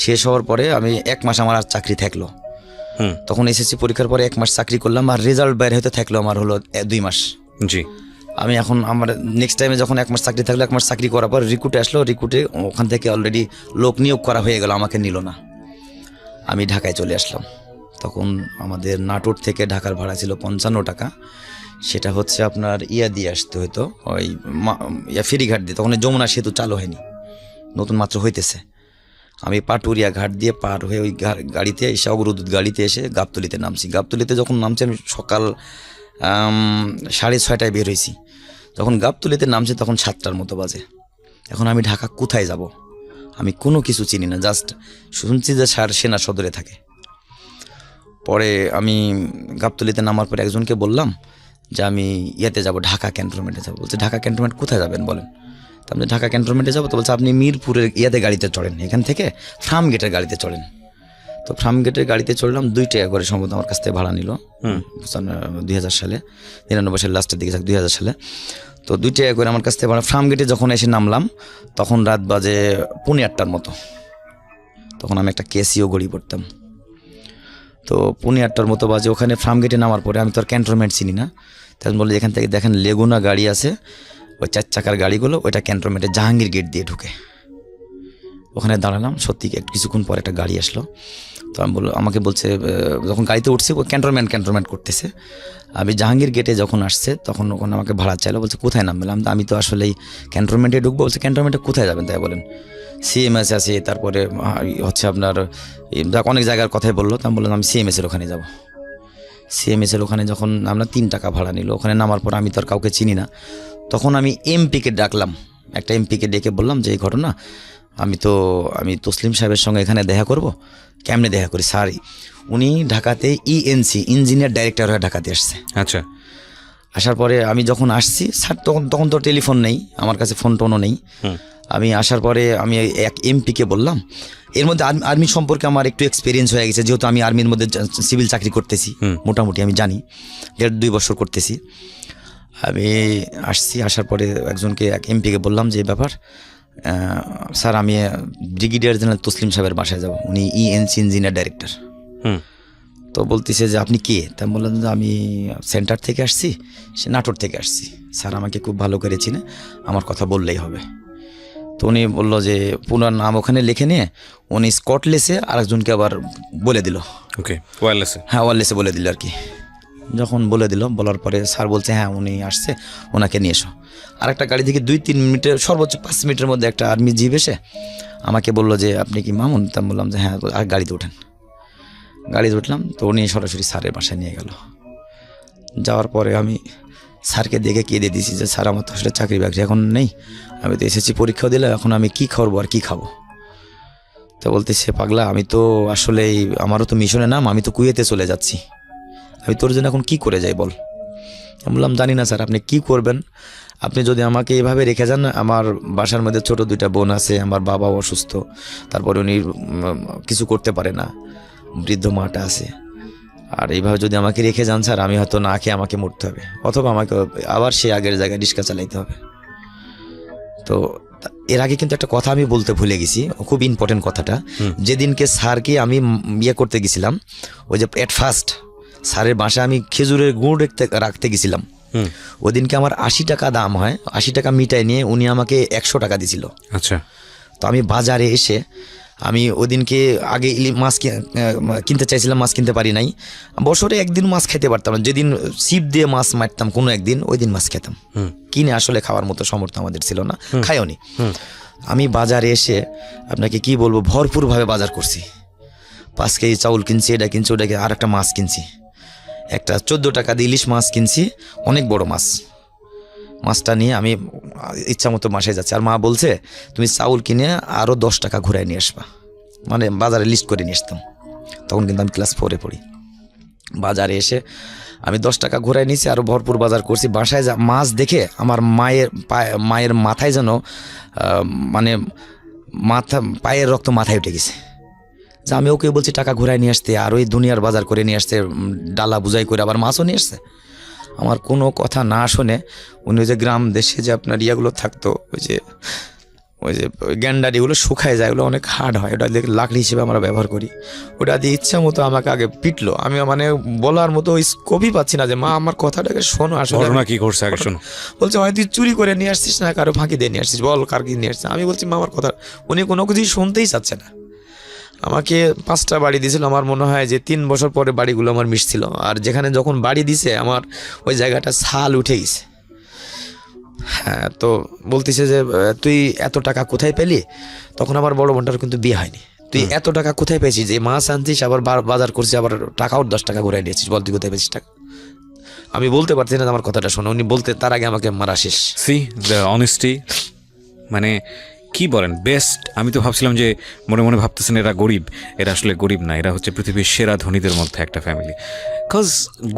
শেষ হওয়ার পরে আমি 1 মাস আমার আর চাকরি থাকলো। তখন এসএসসি পরীক্ষার পরে 1 মাস চাকরি করলাম, আর রেজাল্ট বের হতে থাকলো আমার হলো 2 মাস। জি। আমি এখন আমার নেক্সট টাইমে যখন 1 মাস চাকরি থাকলো, 1 মাস চাকরি করার পর রিক্রুটে আসলো, রিক্রুটে ওখান থেকে অলরেডি লোক নিয়োগ করা হয়ে গেল, আমাকে নিল না। আমি ঢাকায় চলে আসলাম। তখন আমাদের নাটোর থেকে ঢাকার ভাড়া ছিল 55 টাকা, সেটা হচ্ছে আপনার ইয়া দিয়ে আসতে হতো, ওই ফেরিঘাট দিয়ে। তখন যমুনা সেতু চালু হয়নি, নতুন মাত্র হইতেছে। আমি পাটুরিয়া ঘাট দিয়ে পার হয়ে ওই গাড়িতে এসে, অগ্রদূত গাড়িতে এসে গাবতলিতে নামছি। গাবতলিতে যখন নামছি আমি সকাল 6:30টায় বের হয়েছি। যখন গাবতলিতে নামছি তখন 7টার মতো বাজে। এখন আমি ঢাকা কোথায় যাব, আমি কোনো কিছু চিনি না, জাস্ট শুনছি যে স্যার সেনা সদরে থাকে। পরে আমি গাবতলিতে নামার পরে একজনকে বললাম যে আমি ইয়েতে যাব, ঢাকা ক্যান্টনমেন্টে যাবো। বলছে ঢাকা ক্যান্টনমেন্ট কোথায় যাবেন বলেন। তো আমি ঢাকা ক্যান্টনমেন্টে যাবো। তো বলছে আপনি মিরপুরের ইয়াতে গাড়িতে চড়েন, এখান থেকে ফার্ম গেটের গাড়িতে চড়েন। তো ফার্ম গেটের গাড়িতে চড়লাম, 2 টাকা করে সম্ভবত আমার কাছ থেকে ভাড়া নিল 2000 সালে, 99 সালের লাস্টের দিকে, 2000 সালে। তো 2 টাকা করে আমার কাছ থেকে ভাড়া। ফার্ম গেটে যখন এসে নামলাম তখন রাত বাজে 8:45টার মতো। তখন আমি একটা কেসিও গড়ি পড়তাম। তো 8:45টার মতো বাজে। ওখানে ফার্ম গেটে নামার পরে আমি তো আর ক্যান্টনমেন্ট চিনি না। তখন বললো এখান থেকে দেখেন লেগুনা গাড়ি আছে, ওই 4 চাকার গাড়িগুলো, ওইটা ক্যান্টনমেন্টে জাহাঙ্গীর গেট দিয়ে ঢুকে। ওখানে দাঁড়ালাম, সত্যি কিছুক্ষণ পর একটা গাড়ি আসলো। তো আমি আমাকে বলছে, যখন গাড়িতে উঠছি ও ক্যান্টনমেন্ট করতেছে। আমি জাহাঙ্গীর গেটে যখন আসছে তখন ওখানে আমাকে ভাড়া চাইলো। বলছে কোথায় নামলাম, আমি তো আসলেই ক্যান্টনমেন্টে ঢুকবো। বলছে ক্যান্টনমেন্টে কোথায় যাবেন তাই বলেন। সিএমএস আছে, তারপরে হচ্ছে আপনার অনেক জায়গার কথাই বললো। তো আমি বললাম আমি সিএমএসের ওখানে যাব। সিএমএসের ওখানে যখন আমরা 3 টাকা ভাড়া নিল। ওখানে নামার পর আমি তো আর কাউকে চিনি না। তখন আমি এমপিকে ডাকলাম, একটা এমপিকে ডেকে বললাম যে এই ঘটনা, আমি তসলিম সাহেবের সঙ্গে এখানে দেখা করব। কেমনে দেখা করি স্যার, উনি ঢাকাতে ইএনসি ইঞ্জিনিয়ার ডাইরেক্টর হয়ে ঢাকাতে আসছে। আচ্ছা, আসার পরে আমি যখন আসছি স্যার, তখন তো টেলিফোন নেই আমার কাছে, ফোন টোনও নেই। আমি আসার পরে আমি এক এমপিকে বললাম, এর মধ্যে আর্মি সম্পর্কে আমার একটু এক্সপিরিয়েন্স হয়ে গেছে, যেহেতু আমি আর্মির মধ্যে সিভিল চাকরি করতেছি, মোটামুটি আমি জানি, 1.5-2 বছর করতেছি। আমি আসছি, আসার পরে এক এমপিকে বললাম যে ব্যাপার স্যার, আমি ব্রিগেডিয়ার জেনারেল তসলিম সাহেবের বাসায় যাব, উনি ইএনসি ইঞ্জিনিয়ার ডাইরেক্টর। তো বলতেছে যে আপনি কে? তা বললাম যে আমি সেন্টার থেকে আসছি, সে নাটোর থেকে আসছি, স্যার আমাকে খুব ভালো করে চিনে, আমার কথা বললেই হবে। তো উনি বললো যে পুনার নাম ওখানে লিখে নিয়ে উনি স্কটলেসে আরেকজনকে আবার বলে দিল। ওকে, ওয়্যারলেসে? হ্যাঁ, ওয়্যারলেসে বলে দিল আর কি। যখন বলে দিল, বলার পরে স্যার বলছে হ্যাঁ উনি আসছে, ওনাকে নিয়ে এসো। আর একটা গাড়ি থেকে 2-3 মিনিটের, সর্বোচ্চ 5 মিনিটের মধ্যে একটা আর্মি জিপ এসে আমাকে বললো যে আপনি কি মামুন? তা বললাম যে হ্যাঁ। আর গাড়িতে উঠেন। গাড়িতে উঠলাম, তো উনি সরাসরি স্যারের বাসায় নিয়ে গেল। যাওয়ার পরে আমি স্যারকে দেখে কেঁদে দিয়েছি যে স্যার আমার তো আসলে চাকরি বাকরি এখন নেই, আমি তো এসেছি পরীক্ষাও দিলাম, এখন আমি কি খাবো আর কি খাবো। তো বলতেছে পাগলা, আমি তো আসলেই, আমারও তো মিশনের নাম, আমি তো কুয়েতে চলে যাচ্ছি, আমি তোর জন্য এখন কি করে যাই বল। আমি বললাম জানি না স্যার, আপনি কি করবেন, আপনি যদি আমাকে এইভাবে রেখে যান, আমার বাসার মধ্যে ছোট 2টা বোন আছে, আমার বাবাও অসুস্থ, তারপরে উনি কিছু করতে পারে না, বৃদ্ধ মাটা আছে, আর এইভাবে যদি আমাকে রেখে যান স্যার, আমি হয়তো না খেয়ে আমাকে মরতে হবে, অথবা আমাকে আবার সে আগের জায়গায় রিক্সা চালাইতে হবে। তো এর আগে কিন্তু একটা কথা আমি বলতে ভুলে গেছি, খুব ইম্পর্টেন্ট কথাটা। যেদিনকে স্যারকে আমি করতে গেছিলাম, ওই যে এট ফার্স্ট স্যারের বাসায় আমি খেজুরের গুড় রাখতে গেছিলাম, ওদিনকে আমার 80 টাকা দাম হয়, 80 টাকা মিটাই নিয়ে উনি আমাকে 100 টাকা দিছিল। আচ্ছা। তো আমি বাজারে এসে আমি ওদিনকে আগে মাছ কিনতে চাইছিলাম, মাছ কিনতে পারি নাই। বছরে একদিন মাছ খেতে পারতাম না, যেদিন ছিপ দিয়ে মাছ মারতাম কোনো একদিন, ওই দিন মাছ খেতাম। কিনে আসলে খাওয়ার মতো সামর্থ্য আমাদের ছিল না, খাইও নি। আমি বাজারে এসে আপনাকে কি বলবো, ভরপুরভাবে বাজার করছি। 5 কেজি চাউল কিনছি, এটা কিনছি, ওটাকে, আর একটা মাছ কিনছি, একটা 14 টাকা দিয়ে ইলিশ মাছ কিনছি, অনেক বড় মাছ। মাছটা নিয়ে আমি ইচ্ছা মতো বাসায় যাচ্ছি, আর মা বলছে তুমি চাউল কিনে আরও 10 টাকা ঘুরাই নিয়ে আসবা, মানে বাজারে লিস্ট করে নিয়ে আসতাম। তখন কিন্তু আমি ক্লাস 4-এ পড়ি। বাজারে এসে আমি 10 টাকা ঘুরাই নিয়েছি, আরও ভরপুর বাজার করছি। বাসায় মাছ দেখে আমার মায়ের মাথায় যেন মানে পায়ের রক্ত মাথায় উঠে গেছে, যে আমি ওকে বলছি টাকা ঘুরাই নিয়ে আসতে, আর ওই দুনিয়ার বাজার করে নিয়ে আসতে, ডালা বুঝাই করে আবার মাছও নিয়ে আসছে। আমার কোনো কথা না শুনে উনি ওই যে গ্রাম দেশে যে আপনার ইয়াগুলো থাকতো, ওই যে গ্যান্ডারিগুলো শুকায় যায়, ওগুলো অনেক হার্ড হয়, ওটা দিয়ে লাকড়ি হিসেবে আমরা ব্যবহার করি, ওটা দিয়ে ইচ্ছা মতো আমাকে আগে পিটলো। আমি মানে বলার মতো ওই স্কোপই পাচ্ছি না যে মা আমার কথাটাকে শোনো, আসলে ঘটনা কি ঘটছে আগে শোনো। বলছে হয় তুই চুরি করে নিয়ে আসছিস না কারো ফাঁকি দিয়ে নিয়ে আসছিস, বল কার কি নিয়ে আসছিস। আমি বলছি মা আমার কথা, উনি কোনো কিছুই শুনতেই চাচ্ছে না। আমাকে 5টা বাড়ি দিয়েছিল। আমার মনে হয় যে 3 বছর পরে বাড়িগুলো আমার মিশছিল। আর যেখানে যখন বাড়ি দিছে আমার ওই জায়গাটা ছাল উঠে গেছে। হ্যাঁ, তো বলতেছে যে তুই এত টাকা কোথায় পেলি? তখন আমার বড় বোনটার কিন্তু বিয়ে হয়নি। তুই এত টাকা কোথায় পেয়েছিস? যে মাছ আনছিস, আবার বাজার করছিস, আবার টাকাও 10 টাকা ঘুরাই দিয়েছিস, বল তুই কোথায় পেয়েছিস টাকা? আমি বলতে পারছি না আমার কথাটা শোনো, উনি বলতে তার আগে আমাকে মারা শেষ। সি দ্য অনেস্টি, মানে কি বলেন বেস্ট। আমি তো ভাবছিলাম যে মনে মনে ভাবতেছেন এরা গরিব, এরা আসলে গরিব না, এরা হচ্ছে পৃথিবীর সেরা ধনীদের মধ্যে একটা ফ্যামিলি। কজ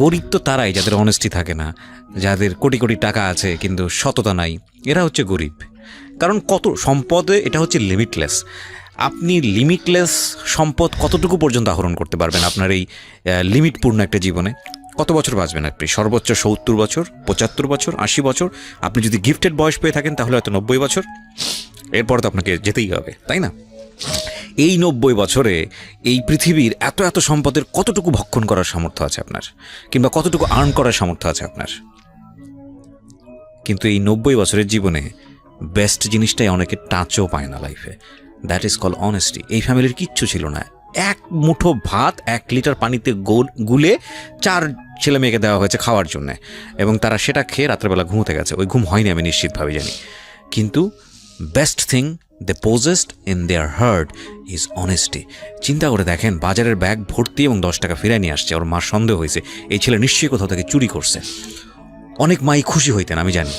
গরিব তো তারাই যাদের অনেস্টি থাকে না, যাদের কোটি কোটি টাকা আছে কিন্তু সততা নাই, এরা হচ্ছে গরিব। কারণ কত সম্পদে এটা হচ্ছে লিমিটলেস। আপনি লিমিটলেস সম্পদ কতটুকু পর্যন্ত আহরণ করতে পারবেন আপনার এই লিমিটপূর্ণ একটা জীবনে? কত বছর বাঁচবেন আপনি? সর্বোচ্চ 70 বছর, 75 বছর, 80 বছর। আপনি যদি গিফটেড বয়স পেয়ে থাকেন তাহলে হয়তো 90 বছর। এরপর তো আপনাকে যেতেই হবে, তাই না? এই 90 বছরে এই পৃথিবীর এত এত সম্পদের কতটুকু ভক্ষণ করার সামর্থ্য আছে আপনার, কিংবা কতটুকু আর্ন করার সামর্থ্য আছে আপনার? কিন্তু এই 90 বছরের জীবনে বেস্ট জিনিসটাই অনেকে টাচও পায় না লাইফে। That is call honesty. এই ফ্যামিলির কিচ্ছু ছিল না। 1 মুঠো ভাত 1 লিটার পানিতে গুলে 4 ছেলে মেয়েকে দেওয়া হয়েছে খাওয়ার জন্যে, এবং তারা সেটা খেয়ে রাত্রেবেলা ঘুমোতে গেছে। ওই ঘুম হয়নি আমি নিশ্চিতভাবে জানি। কিন্তু best thing they possessed in their heart is honesty. চিন্তা করে দেখেন, বাজারের ব্যাগ ভর্তি এবং 10 টাকা ফিরায় নিয়ে আসছে। ওর মার সন্দেহ হয়েছে এই ছেলে নিশ্চয়ই কোথাও থেকে চুরি করছে। অনেক মাই খুশি হইতেন, আমি জানি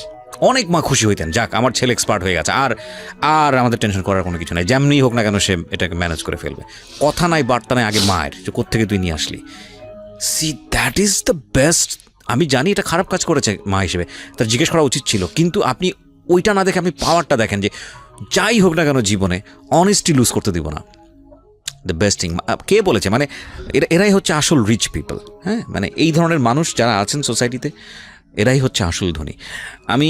অনেক মা খুশি হইতেন, যাক আমার ছেলে এক্সপার্ট হয়ে গেছে, আর আর আমাদের টেনশন করার কোনো কিছু নাই, যেমনি হোক না কেন সে এটাকে ম্যানেজ করে ফেলবে। কথা নাই বার্তা নাই, আগে মায়ের যে কোত্থেকে তুই নিয়ে আসলি। See that is the best. আমি জানি এটা খারাপ কাজ করেছে মা হিসেবে, তার জিজ্ঞেস করা উচিত ছিল, কিন্তু আপনি ওইটা না দেখে আপনি পাওয়ারটা দেখেন যে যাই হোক না কেন জীবনে অনেস্টি লুজ করতে দিব না। The best thing. কে বলেছে? মানে এরাই হচ্ছে আসল রিচ পিপল। হ্যাঁ, মানে এই ধরনের মানুষ যারা আছেন সোসাইটিতে, এরাই হচ্ছে আসল ধনী। আমি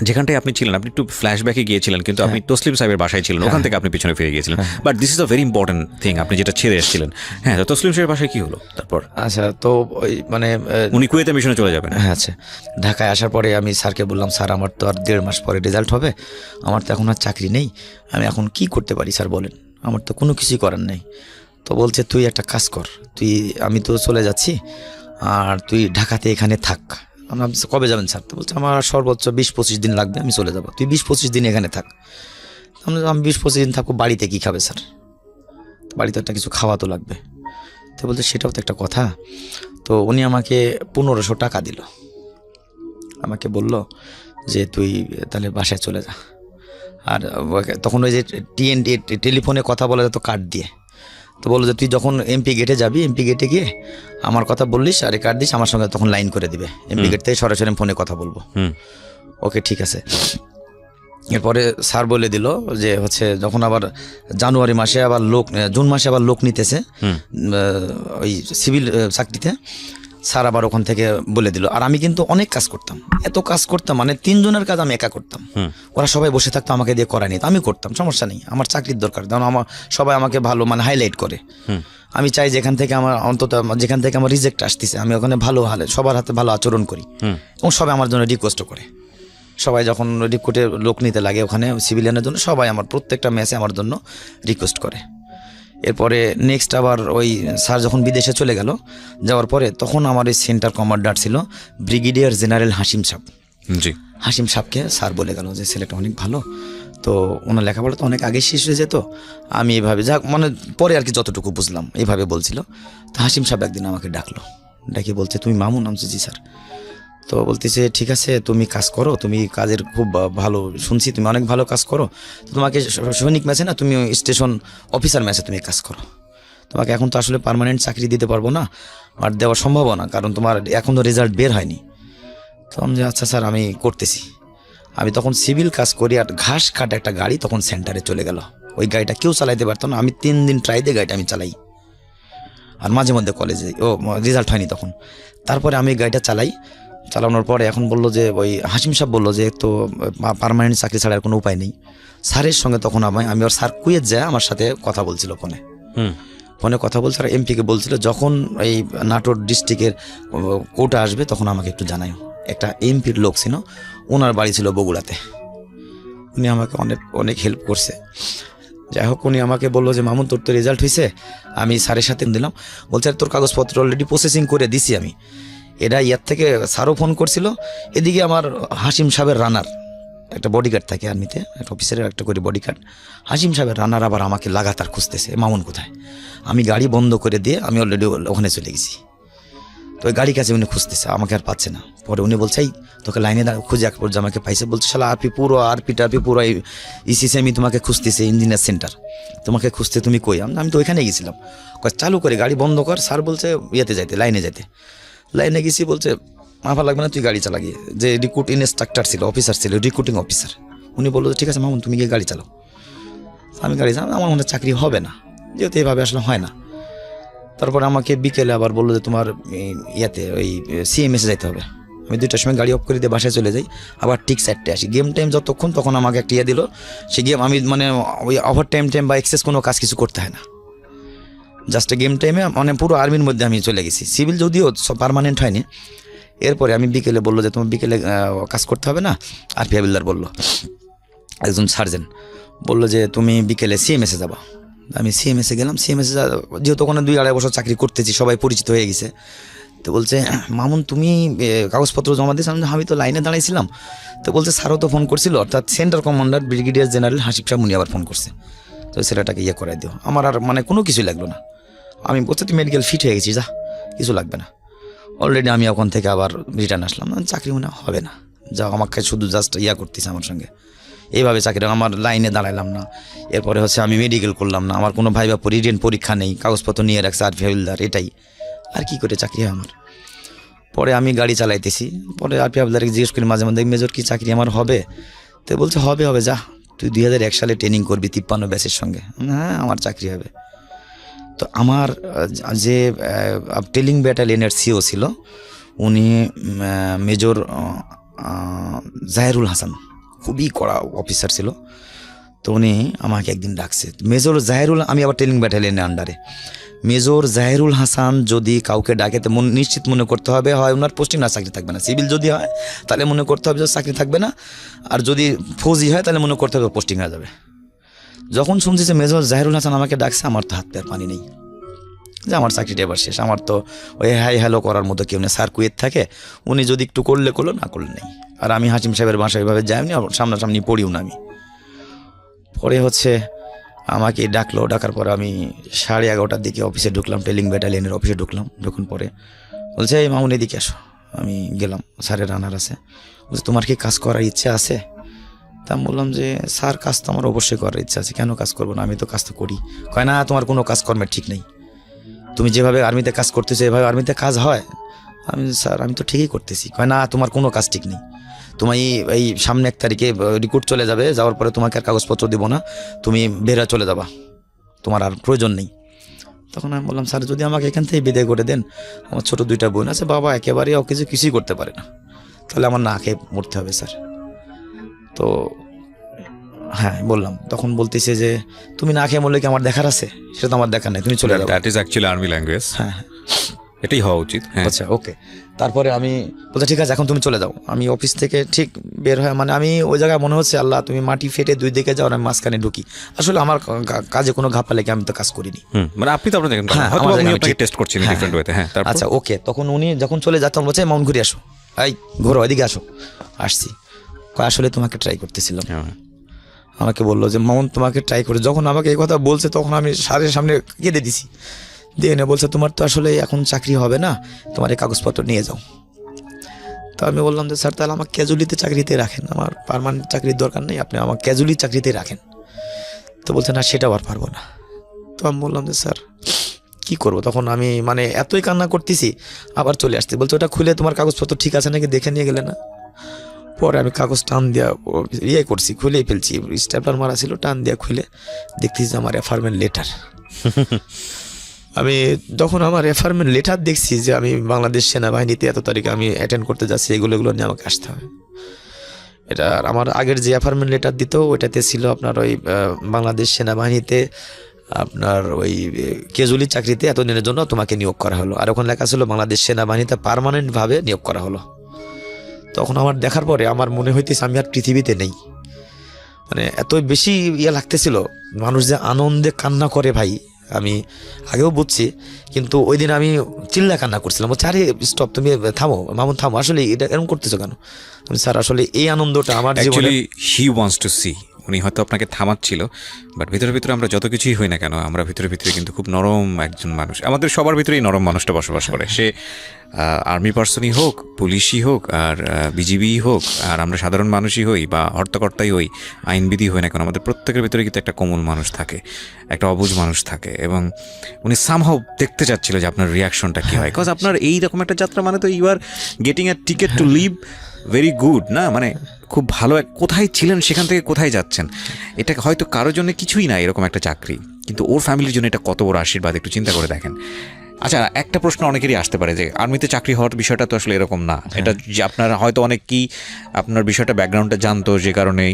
যেখানটায় আপনি ছিলেন, আপনি একটু ফ্ল্যাশব্যাকে গিয়েছিলেন, কিন্তু আপনি তসলিম সাহেবের বাসায় ছিলেন, ওখান থেকে আপনি পিছনে ফিরে গিয়েছিলেন। But this is a very important thing, আপনি যেটা ছেড়ে এসেছিলেন। হ্যাঁ, তো তসলিম সাহেবের বাসায় কী হলো তারপর? আচ্ছা, তো ওই মানে উনি কুয়েতে মিশনে চলে যাবেন। হ্যাঁ, আচ্ছা, ঢাকায় আসার পরে আমি স্যারকে বললাম, স্যার আমার তো আর 1.5 মাস পরে রেজাল্ট হবে, আমার তো এখন আর চাকরি নেই, আমি এখন কি করতে পারি স্যার বলেন? আমার তো কোনো কিছুই করার নেই। তো বলছে তুই একটা কাজ কর, আমি তো চলে যাচ্ছি, আর তুই ঢাকাতে এখানে থাক। আমরা কবে যাবেন স্যার? তো বলছে আমার সর্বোচ্চ 20-25 দিন লাগবে, আমি চলে যাবো, তুই 20-25 দিন এখানে থাক। আমি 20-25 দিন থাকবো, বাড়িতে কী খাবে স্যার? বাড়িতে একটা কিছু খাওয়া তো লাগবে। তো বলছে সেটাও তো একটা কথা। তো উনি আমাকে 1500 টাকা দিল, আমাকে বলল যে তুই তাহলে বাসায় চলে যা। আর তখন ওই যে টেলিফোনে কথা বলা যেত কার্ড দিয়ে, তো বললো যে তুই যখন এমপি গেটে যাবি, এমপি গেটে গিয়ে আমার কথা বললিস আর কার্ড দিস, আমার সঙ্গে তখন লাইন করে দিবে, এমপি গেট থেকে সরাসরি ফোনে কথা বলবো। ওকে, ঠিক আছে। এরপরে স্যার বলে দিল যে হচ্ছে যখন আবার জানুয়ারি মাসে আবার জুন মাসে আবার লোক নিতেছে ওই সিভিল চাকরিতে, স্যার আবার ওখান থেকে বলে দিল। আর আমি কিন্তু অনেক কাজ করতাম, এত কাজ করতাম, মানে 3 জনের কাজ আমি একা করতাম, ওরা সবাই বসে থাকতো আমাকে দিয়ে করায়নি, তো আমি করতাম, সমস্যা নেই, আমার চাকরির দরকার, কারণ সবাই আমাকে ভালো মানে হাইলাইট করে। আমি চাই যেখান থেকে আমার অন্তত যেখান থেকে আমার রিজেক্ট আসতেছে আমি ওখানে ভালো সবার হাতে ভালো আচরণ করি, এবং সবাই আমার জন্য রিকোয়েস্টও করে। সবাই যখন রিক্রুটে লোক নিতে লাগে ওখানে সিভিলিয়ানের জন্য, সবাই আমার প্রত্যেকটা ম্যাচে আমার জন্য রিকোয়েস্ট করে। এরপরে নেক্সট আবার ওই স্যার যখন বিদেশে চলে গেল, যাওয়ার পরে তখন আমার এই সেন্টার কমান্ডার ছিল ব্রিগেডিয়ার জেনারেল হাসিম সাহেব। জি, হাসিম সাহেবকে স্যার বলে গেল যে ছেলেটা অনেক ভালো, তো ওনার লেখাপড়া তো অনেক আগে শেষ হয়ে যেত, আমি এইভাবে যাক মানে পরে আর কি যতটুকু বুঝলাম এইভাবে বলছিল। তো হাসিম সাহেব একদিন আমাকে ডাকলো, ডাকি বলছে তুমি মামুন? নামছে জি স্যার। তো বলতেছে ঠিক আছে তুমি কাজ করো, তুমি কাজের খুব ভালো শুনছি, তুমি অনেক ভালো কাজ করো, তো তোমাকে সৈনিক ম্যাচে না, তুমি স্টেশন অফিসার ম্যাচে তুমি কাজ করো, তোমাকে এখন তো আসলে পার্মানেন্ট চাকরি দিতে পারবো না, আর দেওয়া সম্ভব না, কারণ তোমার এখনও রেজাল্ট বের হয়নি। তো আমি আচ্ছা স্যার আমি করতেছি। আমি তখন সিভিল কাজ করি, আর ঘাস কাটা একটা গাড়ি তখন সেন্টারে চলে গেল, ওই গাড়িটা কেউ চালাইতে পারতো না, আমি 3 দিন ট্রাই দিয়ে গাড়িটা আমি চালাই, আর মাঝে মধ্যে কলেজে রেজাল্ট হয়নি তখন। তারপরে আমি গাড়িটা চালানোর পরে এখন বললো যে ওই হাসিম সাহেব বললো যে তো পার্মানেন্ট চাকরি ছাড়া আর কোনো উপায় নেই। স্যারের সঙ্গে তখন আমি ওর স্যার কুয়েত যায় আমার সাথে কথা বলছিল ফোনে কথা বলছে, আর এমপিকে বলছিল যখন এই নাটোর ডিস্ট্রিক্টের কোটা আসবে তখন আমাকে একটু জানাইও। একটা এমপির লোক ছিল, ওনার বাড়ি ছিল বগুড়াতে, উনি আমাকে অনেক হেল্প করছে। যাই হোক উনি আমাকে বললো যে মামুন তোর তো রেজাল্ট হয়েছে, আমি স্যারের সাথে দিলাম। বলছে তোর কাগজপত্র অলরেডি প্রসেসিং করে দিছি আমি। এরা ইয়ার থেকে স্যারও ফোন করছিল, এদিকে আমার হাসিম সাহেবের রানার একটা বডিগার্ড থাকে আর্মিতে, একটা অফিসারের একটা করে বডিগার্ড, হাসিম সাহেবের রানার আবার আমাকে লাগাতার খুঁজতেছে মামুন কোথায়। আমি গাড়ি বন্ধ করে দিয়ে আমি অলরেডি ওখানে চলে গেছি। তো ওই গাড়ির কাছে উনি খুঁজতেছে, আমাকে আর পাচ্ছে না। পরে উনি বলছে এই তোকে লাইনে খুঁজে এক পর্যায়ে আমাকে পাইছে। বলছে শালা আরপি পুরো আরপি পুরো ইসিসি আমি তোমাকে খুঁজতেছি, ইঞ্জিনিয়ার সেন্টার তোমাকে খুঁজতে, তুমি কই? আমি তো ওইখানে গেছিলাম। চালু করে গাড়ি বন্ধ কর। স্যার বলছে ইয়েতে যাইতে, লাইনে যাইতে। লাইনে গেছি, বলছে মাফা লাগবে না, তুই গাড়ি চালা গিয়ে। যে রিক্রুট ইনস্ট্রাক্টর ছিল, অফিসার ছিল, রিক্রুটিং অফিসার, উনি বললো ঠিক আছে মামুন তুমি গিয়ে গাড়ি চালাও। আমি গাড়ি চালাম, আমার মনে চাকরি হবে না, যেহেতু এইভাবে আসলে হয় না। তারপর আমাকে বিকেলে আবার বললো যে তোমার ইয়াতে ওই সিএমএসে যাইতে হবে। আমি 2টার সময় গাড়ি অফ করে দিয়ে বাসায় চলে যাই, আবার ঠিক 4টে আসি। গেম টাইম যতক্ষণ, তখন আমাকে একটা ইয়ে দিল, সে গেম আমি মানে ওই ওভার টাইম বা এক্সেস কোনো কাজ কিছু করতে হয় না, জাস্ট গেম টাইমে মানে পুরো আর্মির মধ্যে আমি চলে গেছি। সিভিল যদিও পার্মানেন্ট হয়নি। এরপরে আমি বিকেলে বললো যে তোমার বিকেলে কাজ করতে হবে না। আরপি হাবিলদার বললো, একজন সার্জেন্ট বললো যে তুমি বিকেলে সিএমএসে যাবা। আমি সিএমএসে গেলাম। সিএমএসে যেহেতু ওখানে 2-2.5 বছর চাকরি করতেছি, সবাই পরিচিত হয়ে গেছে। তো বলছে মামুন তুমি কাগজপত্র জমা দিয়েছ? আমি তো লাইনে দাঁড়াইছিলাম। তো বলছে স্যারও তো ফোন করছিল, অর্থাৎ centre commander brigadier general Hasib Shah মুনি আবার ফোন করছে, তো ছেলেটাকে ইয়ে করাই দিও। আমার আর মানে কোনো কিছুই লাগলো না। আমি বলছি তুই মেডিকেল ফিট হয়ে গেছি, যা কিছু লাগবে না। অলরেডি আমি ওখান থেকে আবার রিটার্ন আসলাম। চাকরি মনে হবে না, যা আমাকে শুধু জাস্ট ইয়া করতেছে আমার সঙ্গে। এইভাবে চাকরি, আমার লাইনে দাঁড়াইলাম না। এরপরে হচ্ছে আমি মেডিকেল করলাম না, আমার কোনো ভাইবা রিটেন পরীক্ষা নেই, কাগজপত্র নিয়ে রাখছে আরপি হাবিলদার, এটাই আর কি করে চাকরি হয় আমার। পরে আমি গাড়ি চালাইতেছি, পরে আরপি হাবিলদারকে জিজ্ঞেস করি মাঝে মধ্যে মেজর কি চাকরি আমার হবে? তো বলছে হবে যা তুই 2001 সালে ট্রেনিং করবি 53 ব্যাচের সঙ্গে। হ্যাঁ আমার চাকরি হবে। তো আমার যে টেলিং ব্যাটালিয়নের সিও ছিল, উনি মেজর জাহেরুল হাসান, খুবই কড়া অফিসার ছিল। তো উনি আমাকে একদিন ডাকছে, মেজর জাহেরুল, আমি আবার টেলিং ব্যাটালিয়নের আন্ডারে। মেজর জাহেরুল হাসান যদি কাউকে ডাকে তো নিশ্চিত মনে করতে হবে হয় ওনার পোস্টিং না, চাকরি থাকবে না। সিভিল যদি হয় তাহলে মনে করতে হবে যে চাকরি থাকবে না, আর যদি ফৌজি হয় তাহলে মনে করতে হবে পোস্টিং হয়ে যাবে। যখন শুনছি যে মেজর জাহেরুল হাসান আমাকে ডাকছে, আমার তো হাত পায়ের পানি নেই যে আমার চাকরিটা এবার শেষ। আমার তো ওই হাই হ্যালো করার মতো কেউ নেই। স্যার কুয়েত থাকে, উনি যদি একটু করলে করলো, না করলে নেই। আর আমি হাসিম সাহেবের বাসায় এভাবে যাইনি, সামনাসামনি পড়িও না আমি। পরে হচ্ছে আমাকে ডাকলো, ডাকার পরে আমি 11:30টার দিকে অফিসে ঢুকলাম, টেলিং ব্যাটালিয়নের অফিসে ঢুকলাম। ঢুকুন পরে বলছে এই মামুন এদিকে আসো। আমি গেলাম, স্যারের রানার আছে। বলছে তোমার কি কাজ করার ইচ্ছে আছে? তা আমি বললাম যে স্যার কাজ তো আমার অবশ্যই করার ইচ্ছা আছে, কেন কাজ করবো না, আমি তো কাজ তো করি। কয় না তোমার কোনো কাজকর্মের ঠিক নেই, তুমি যেভাবে আর্মিতে কাজ করতেছো এভাবে আর্মিতে কাজ হয়? আমি স্যার আমি তো ঠিকই করতেছি। কয় না তোমার কোনো কাজ ঠিক নেই, তুমি এই সামনে 1 তারিখে রিক্রুট চলে যাবে, যাওয়ার পরে তোমাকে আর কাগজপত্র দিব না, তুমি বেরা চলে যাবা, তোমার আর প্রয়োজন নেই। তখন আমি বললাম স্যার যদি আমাকে এখান থেকে বিদায় করে দেন, আমার ছোট 2টা বোন আছে, বাবা একেবারে কিছুই করতে পারে না, তাহলে আমার না খেয়ে মরতে হবে স্যার। তো হ্যাঁ বললাম, তখন বলতেছে যে তুমি না খেয়ে মরলে কি আমার দেখার আছে? সেটা তো আমার দেখার নেই, তুমি চলে যাও। That is actually army language. হ্যাঁ এটাই হওয়া উচিত। আচ্ছা ওকে। তারপরে আমি বলছি ঠিক আছে এখন তুমি চলে যাও। আমি অফিস থেকে ঠিক বের হয়, মানে আমি ওই জায়গায় মনে হচ্ছে আল্লাহ তুমি মাটি ফেটে 2 দিকে যাও, আমি মাঝখানে ঢুকি। আসলে আমার কাজে কোনো ঘাপা লেগে আমি তো কাজ করিনি। মানে আপনি তো আপনার টেস্ট করছেন ডিফারেন্ট ওয়েতে। হ্যাঁ আচ্ছা ওকে। তখন উনি যখন চলে যেতাম বলছে মাউন্ট ঘুরে আসো, এই ঘোরো এদিকে আসো। আসছি, আসলে তোমাকে ট্রাই করতেছিলাম। আমাকে বললো যে মামুন তোমাকে ট্রাই করে। যখন আমাকে এই কথা বলছে তখন আমি স্যারের সামনে কেঁদে দিছি, দিয়ে এনে বলছে তোমার তো আসলে এখন চাকরি হবে না, তোমার এই কাগজপত্র নিয়ে যাও। তো আমি বললাম যে স্যার তাহলে আমার ক্যাজুয়ালিতে চাকরিতে রাখেন, আমার পার্মানেন্ট চাকরির দরকার নেই, আপনি আমার ক্যাজুয়ালি চাকরিতে রাখেন। তো বলছে না সেটাও আর পারবো না। তো আমি বললাম যে স্যার কী করবো? তখন আমি মানে এতই কান্না করতেছি, আবার চলে আসতে বলছে ওটা খুলে তোমার কাগজপত্র ঠিক আছে নাকি দেখে নিয়ে গেলে না। পরে আমি কাগজ টান দিয়া করছি, খুলেই ফেলছি, স্ট্যাপলার মারা ছিল, টান দিয়া খুলে দেখতেছি যে আমার রেফারমেন্ট লেটার। আমি যখন আমার রেফারমেন্ট লেটার দেখছি যে আমি বাংলাদেশ সেনাবাহিনীতে এত তারিখে আমি অ্যাটেন্ড করতে যাচ্ছি, এগুলো নিয়ে আমাকে আসতে হবে। এটা আমার আগের যে রেফারমেন্ট লেটার দিত ওইটাতে ছিল আপনার ওই বাংলাদেশ সেনাবাহিনীতে আপনার ওই ক্যাজুয়ালি চাকরিতে এতদিনের জন্য তোমাকে নিয়োগ করা হলো, আর ওখানে লেখা ছিল বাংলাদেশ সেনাবাহিনীতে পার্মানেন্টভাবে নিয়োগ করা হলো। তখন আমার দেখার পরে আমার মনে হইতেছে আমি আর পৃথিবীতে নেই, মানে এত বেশি লাগতেছিল মানুষ যে আনন্দে কান্না করে ভাই, আমি আগেও বুঝছি, কিন্তু ওই দিন আমি চিল্লা কান্না করছিলাম, বলছি আরে স্টপ, তুমি থামো মামুন থামো, আসলে এটা এরকম করতেছো কেন? স্যার আসলে এই আনন্দটা আমার জীবনে, actually he wants to see, উনি হয়তো আপনাকে থামাচ্ছিল, বাট ভিতরে ভিতরে আমরা যত কিছুই হই না কেন, আমরা ভিতরে ভিতরে কিন্তু খুব নরম একজন মানুষ, আমাদের সবার ভিতরেই নরম মানুষটা বসবাস করে। সে আর্মি পার্সনই হোক, পুলিশই হোক, আর বিজিবি হোক, আর আমরা সাধারণ মানুষই হই বা হর্তাকর্তাই হই, আইনবিধি হই না কেন, আমাদের প্রত্যেকের ভিতরে কিন্তু একটা কোমল মানুষ থাকে, একটা অবুঝ মানুষ থাকে। এবং উনি সামহাও দেখতে চাচ্ছিল যে আপনার রিয়াকশনটা কী হয়, বিকজ আপনার এইরকম একটা যাত্রা মানে তো you are getting a ticket to live very good, না মানে খুব ভালো কোথায় ছিলেন সেখান থেকে কোথায় যাচ্ছেন, এটা হয়তো কারোর জন্য কিছুই না এরকম একটা চাকরি, কিন্তু ওর ফ্যামিলির জন্য এটা কত বড় আশীর্বাদ, একটু চিন্তা করে দেখেন। আচ্ছা, একটা প্রশ্ন অনেকেরই আসতে পারে যে আর্মিতে চাকরি হওয়ার বিষয়টা তো আসলে এরকম না, এটা যে আপনার হয়তো অনেকেই আপনার বিষয়টা ব্যাকগ্রাউন্ডটা জানতো, যে কারণেই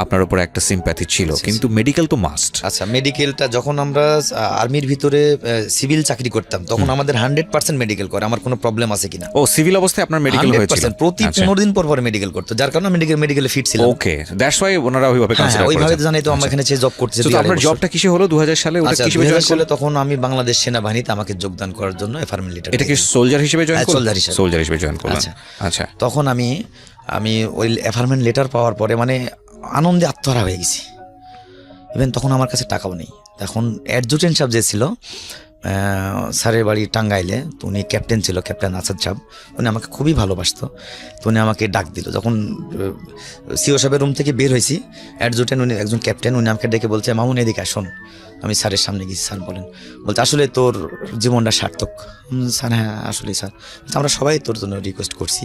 আপনার উপর একটা সিম্প্যাথি ছিল, কিন্তু মেডিকেল তো মাস্ট। আচ্ছা, মেডিকেলটা যখন আমরা আর্মির ভিতরে সিভিল চাকরি করতাম, তখন আমাদের 100% মেডিকেল করে, আমার কোনো প্রবলেম আছে কিনা। ও সিভিল অবস্থায় আপনার মেডিকেল হয়েছিল? প্রতি 15 দিন পর পর মেডিকেল করতো, যার কারণে মেডিকেলে ফিট ছিল। ওকে, দ্যাটস ওয়াই ওনারা ওইভাবে কনসিডার করেছেন। ওইভাবে জানাই তো আমরা এখানে যে জব করতেছি। তো আপনার জবটা কিসে হলো 2000 সালে? ওটা কিসে জয়েন করলেন? তখন আমি বাংলাদেশ সেনাবাহিনীতে আমাকে যোগদান করার জন্য এফআরএম লেটার। এটা কি সোলজার হিসেবে জয়েন করলেন? সোলজার হিসেবে জয়েন করলেন। আচ্ছা, তখন আমি ওই এফআরএম লেটার পাওয়ার পরে মানে আনন্দে আত্মহারা হয়ে গেছি। ইভেন তখন আমার কাছে টাকাও নেই। তখন অ্যাডজুটেন্ট সাহেব যে ছিল স্যারের বাড়ি টাঙ্গাইলে, তো উনি ক্যাপ্টেন ছিল, ক্যাপ্টেন আসাদ সাহেব, উনি আমাকে খুবই ভালোবাসতো। তো উনি আমাকে ডাক দিল, যখন সিও সাহেবের রুম থেকে বের হয়েছি, অ্যাডজুটেন্ট উনি একজন ক্যাপ্টেন, উনি আমাকে ডেকে বলছে, মামুন এদিকে আসুন। আমি স্যারের সামনে গেছি। স্যার বলেন, বলতে আসলে তোর জীবনটা সার্থক। স্যার হ্যাঁ আসলেই স্যার, আমরা সবাই তোর জন্য রিকোয়েস্ট করছি।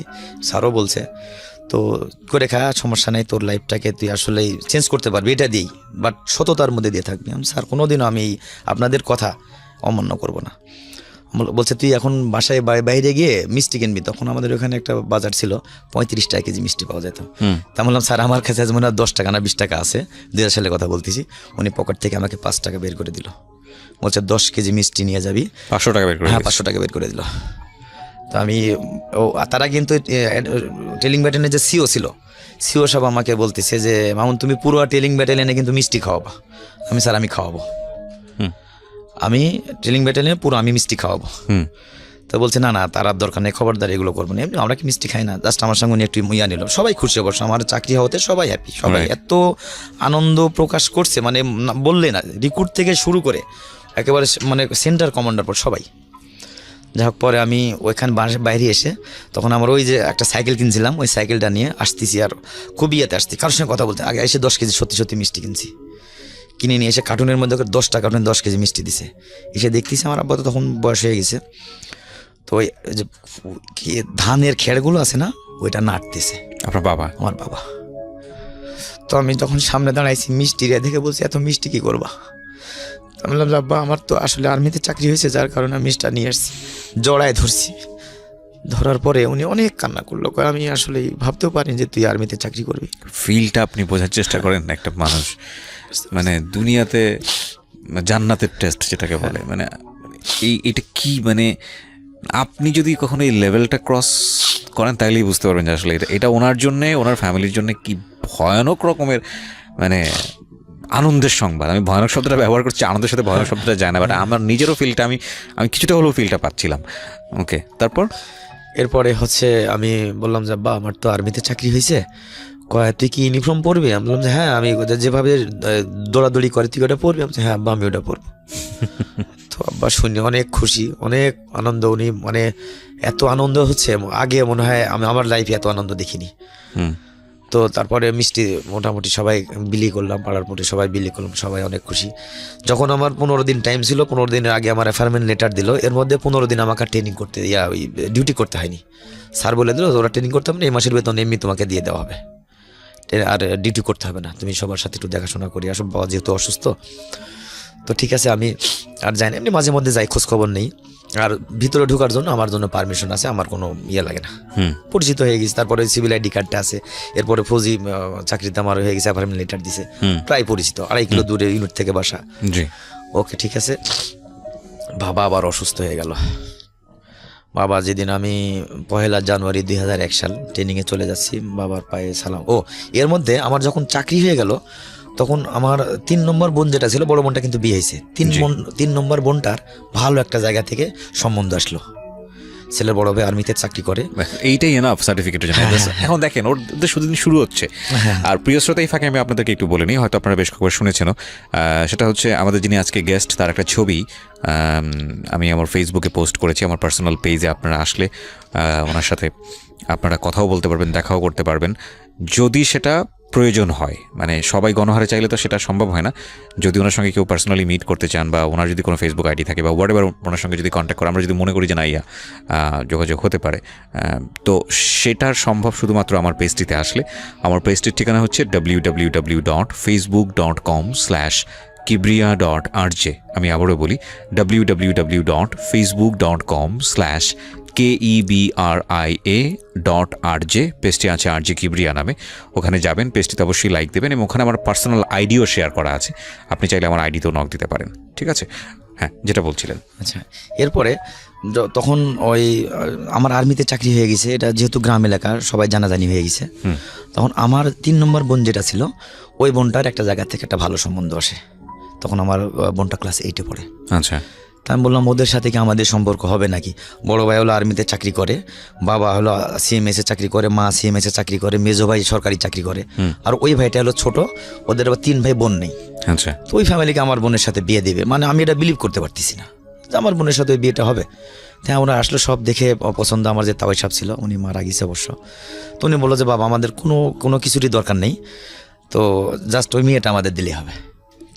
স্যারও বলছে তো করে খা, সমস্যা নেই, তোর লাইফটাকে তুই আসলেই চেঞ্জ করতে পারবি, এটা দিই, বাট সততার মধ্যে দিয়ে থাকবি। স্যার কোনোদিনও আমি আপনাদের কথা অমান্য করব না। বলছে তুই এখন বাসায় বাইরে গিয়ে মিষ্টি কিনবি। তখন আমাদের ওখানে একটা বাজার ছিল, 35 টাকা কেজি মিষ্টি পাওয়া যেত। তা বললাম স্যার আমার কাছে আজ মনে হয় 10 টাকা না 20 টাকা আছে, 2000 সালে কথা বলতেছি। উনি পকেট থেকে আমাকে 5 টাকা বের করে দিল, বলছে 10 কেজি মিষ্টি নিয়ে যাবি। 500 টাকা বের করে? হ্যাঁ 500 টাকা বের করে দিল। তো আমি তারা কিন্তু টেলিং ব্যাটালিয়নের যে সিও ছিল, সিও সাহেব আমাকে বলতেছে যে মামুন তুমি পুরো টেলিং ব্যাটালিয়নে কিন্তু মিষ্টি খাওয়াবা। আমি স্যার আমি খাওয়াবো, আমি ট্রেনিং ব্যাটালিয়নে পুরো আমি মিষ্টি খাওয়াবো। তো বলছে না না তার আর দরকার নেই, খবরদার এগুলো করবো না, আমরা কি মিষ্টি খাই না, জাস্ট আমার সঙ্গে একটু ইয়া নিল। সবাই খুশি অবশ্য, আমার চাকরি হওয়াতে সবাই হ্যাপি, সবাই এত আনন্দ প্রকাশ করছে মানে বললে না, রিক্রুট থেকে শুরু করে একেবারে মানে সেন্টার কমান্ডার পর সবাই। যাই হোক, পরে আমি ওইখানে বাইরে এসে তখন আমার ওই যে একটা সাইকেল কিনছিলাম, ওই সাইকেলটা নিয়ে আসতেছি, আর খুবই ইয়েতে আসছি, কারোর সঙ্গে কথা বলতে। আগে এসে 10 কেজি সত্যি সত্যি মিষ্টি কিনছি, কিনে নিয়ে এসে কার্টুনের মধ্যে 10টা কার্টুন 10 কেজি মিষ্টি দিছে। এসে দেখতেছি আমার আব্বা তো তখন বয়স হয়ে গেছে, তো ওই যে ধানের খেড়গুলো আছে না, ওইটা নাড়তেছে। আপনার বাবা? আমার বাবা। তো আমি যখন সামনে দাঁড়াইছি, মিষ্টি রে দেখে বলছি এত মিষ্টি কি করবা? আমি বললাম আব্বা আমার তো আসলে আর্মিতে চাকরি হয়েছে, যার কারণে আমি মিষ্টিটা নিয়ে আসছি। জড়ায় ধরছি, ধরার পরে উনি অনেক কান্না করলো, আমি আসলে ভাবতেও পারিনি যে তুই আর্মিতে চাকরি করবি। ফিলটা আপনি বোঝার চেষ্টা করেন, একটা মানুষ মানে দুনিয়াতে জান্নাতের টেস্ট যেটাকে বলে, মানে এটা কি, মানে আপনি যদি কখনো এই লেভেলটা ক্রস করেন তাহলেই বুঝতে পারবেন যে আসলে এটা ওনার জন্যে, ওনার ফ্যামিলির জন্য কি ভয়ানক রকমের মানে আনন্দের সংবাদ। আমি ভয়ানক শব্দটা ব্যবহার করছি, আনন্দের সাথে ভয়ানক শব্দটা যায় না, বাট আমার নিজেরও ফিলটা আমি কিছুটা হলেও ফিলটা পাচ্ছিলাম। ওকে, তারপর এরপরে হচ্ছে আমি বললাম যে আব্বা আমার তো আর্মিতে চাকরি হয়েছে, তুই কি ইউনিফর্ম পরবি? আমি বললাম যে হ্যাঁ, আমি যেভাবে দৌড়াদৌড়ি করে তুই ওটা পরবি? আমি হ্যাঁ আব্বা আমি ওটা পরবো। তো আব্বা শুনি অনেক খুশি, অনেক আনন্দ। উনি মানে এত আনন্দ হচ্ছে, আগে মনে হয় আমি আমার লাইফে এত আনন্দ দেখিনি। তো তারপরে মিষ্টি মোটামুটি সবাই বিলি করলাম, পাড়ার মোটে সবাই বিলি করলাম, সবাই অনেক খুশি। যখন আমার 15 দিন টাইম ছিল, 15 দিনের আগে আমার অ্যাপয়েন্টমেন্ট লেটার দিল। এর মধ্যে 15 দিন আমাকে ট্রেনিং করতে ওই ডিউটি করতে হয়নি। স্যার বলে দিল ওরা ট্রেনিং করতে হবে না, এই মাসের বেতন এমনি তোমাকে দিয়ে দেওয়া হবে, আর ডিউটি করতে হবে না, তুমি সবার সাথে একটু দেখাশোনা করি আসো, বাবা যেহেতু অসুস্থ। তো ঠিক আছে আমি আর যাই না, এমনি মাঝে মধ্যে যাই, খোঁজ খবর নেই। আর ভিতরে ঢোকার জন্য আমার জন্য পারমিশন আছে, আমার কোনো ইয়ে লাগে না, পরিচিত হয়ে গেছি। তারপরে সিভিল আইডি কার্ডটা আছে, এরপরে ফৌজি চাকরিতে আমার হয়ে গেছে, অ্যাপয়েন্টমেন্ট লেটার দিছে, প্রায় পরিচিত, 2.5 কিলো দূরে ইউনিট থেকে বাসা। ওকে ঠিক আছে। বাবা আবার অসুস্থ হয়ে গেল। বাবা যেদিন আমি 1 জানুয়ারি 2001 সাল ট্রেনিংয়ে চলে যাচ্ছি, বাবার পায়ে সালাম। এর মধ্যে আমার যখন চাকরি হয়ে গেল, তখন আমার 3 নম্বর বোন যেটা ছিল, বড় বোনটা কিন্তু বিয়ে হয়েছে, 3 নম্বর বোনটার ভালো একটা জায়গা থেকে সম্বন্ধ আসলো। ছেলের বড় ভাই আর্মিতে চাকরি করে। এইটাই এনাফ সার্টিফিকেটের জন্য। এখন দেখেন ওদের শুরু হচ্ছে। আর প্রিয় শ্রোতা, এই ফাঁকে আমি আপনাদেরকে একটু বলে নিই, হয়তো আপনারা বেশ কয়েকবার শুনেছেন, সেটা হচ্ছে আমাদের যিনি আজকে গেস্ট তার একটা ছবি আমি আমার ফেসবুকে পোস্ট করেছি, আমার পার্সোনাল পেজে। আপনারা আসলে ওনার সাথে আপনারা কথাও বলতে পারবেন, দেখাও করতে পারবেন, যদি সেটা প্রয়োজন হয়। মানে সবাই গণহারে চাইলে তো সেটা সম্ভব হয় না। যদি ওনার সঙ্গে কেউ পার্সোনালি মিট করতে চান, বা ওনার যদি কোনো ফেসবুক আইডি থাকে, বা হোয়াট এভার ওনার সঙ্গে যদি কন্ট্যাক্ট করে, আমরা যদি মনে করি যে না যোগাযোগ হতে পারে, তো সেটার সম্ভব শুধুমাত্র আমার পেজটিতে আসলে। আমার পেজটির ঠিকানা হচ্ছে www.facebook.com/kibriya.rj। আমি আবারও বলি, www.facebook.com/KEBRIA.RJ। পেজটি আছে RJ কিবরিয়া নামে। ওখানে যাবেন, পেজটিতে অবশ্যই লাইক দেবেন, এবং ওখানে আমার পার্সোনাল আইডিও শেয়ার করা আছে। আপনি চাইলে আমার আইডিতেও নক দিতে পারেন, ঠিক আছে? হ্যাঁ, যেটা বলছিলেন। আচ্ছা, এরপরে তখন ওই আমার আর্মিতে চাকরি হয়ে গেছে, এটা যেহেতু গ্রাম এলাকা সবাই জানাজানি হয়ে গেছে, তখন আমার 3 নম্বর বোন যেটা ছিল, ওই বোনটার একটা জায়গা থেকে একটা ভালো সম্বন্ধ আসে। তখন আমার বোনটা ক্লাস 8-এ পড়ে। আচ্ছা, তা আমি বললাম ওদের সাথে কি আমাদের সম্পর্ক হবে নাকি? বড় ভাই হলো আর্মিতে চাকরি করে, বাবা হলো CMS-এ চাকরি করে, মা CMS-এ চাকরি করে, মেজো ভাই সরকারি চাকরি করে, আর ওই ভাইটা হলো ছোট, ওদের আবার 3 ভাই বোন নেই। আচ্ছা, তো ওই ফ্যামিলিকে আমার বোনের সাথে বিয়ে দেবে, মানে আমি এটা বিলিভ করতে পারতেছি না যে আমার বোনের সাথে ওই বিয়েটা হবে। তাই ওরা আসলে সব দেখে পছন্দ। আমার যে তাওয়াই সাহেব ছিল, উনি মারা গেছে অবশ্য, তো উনি বললো যে বাবা আমাদের কোনো কিছুরই দরকার নেই, তো জাস্ট ওই মেয়েটা আমাদের দিলেই হবে।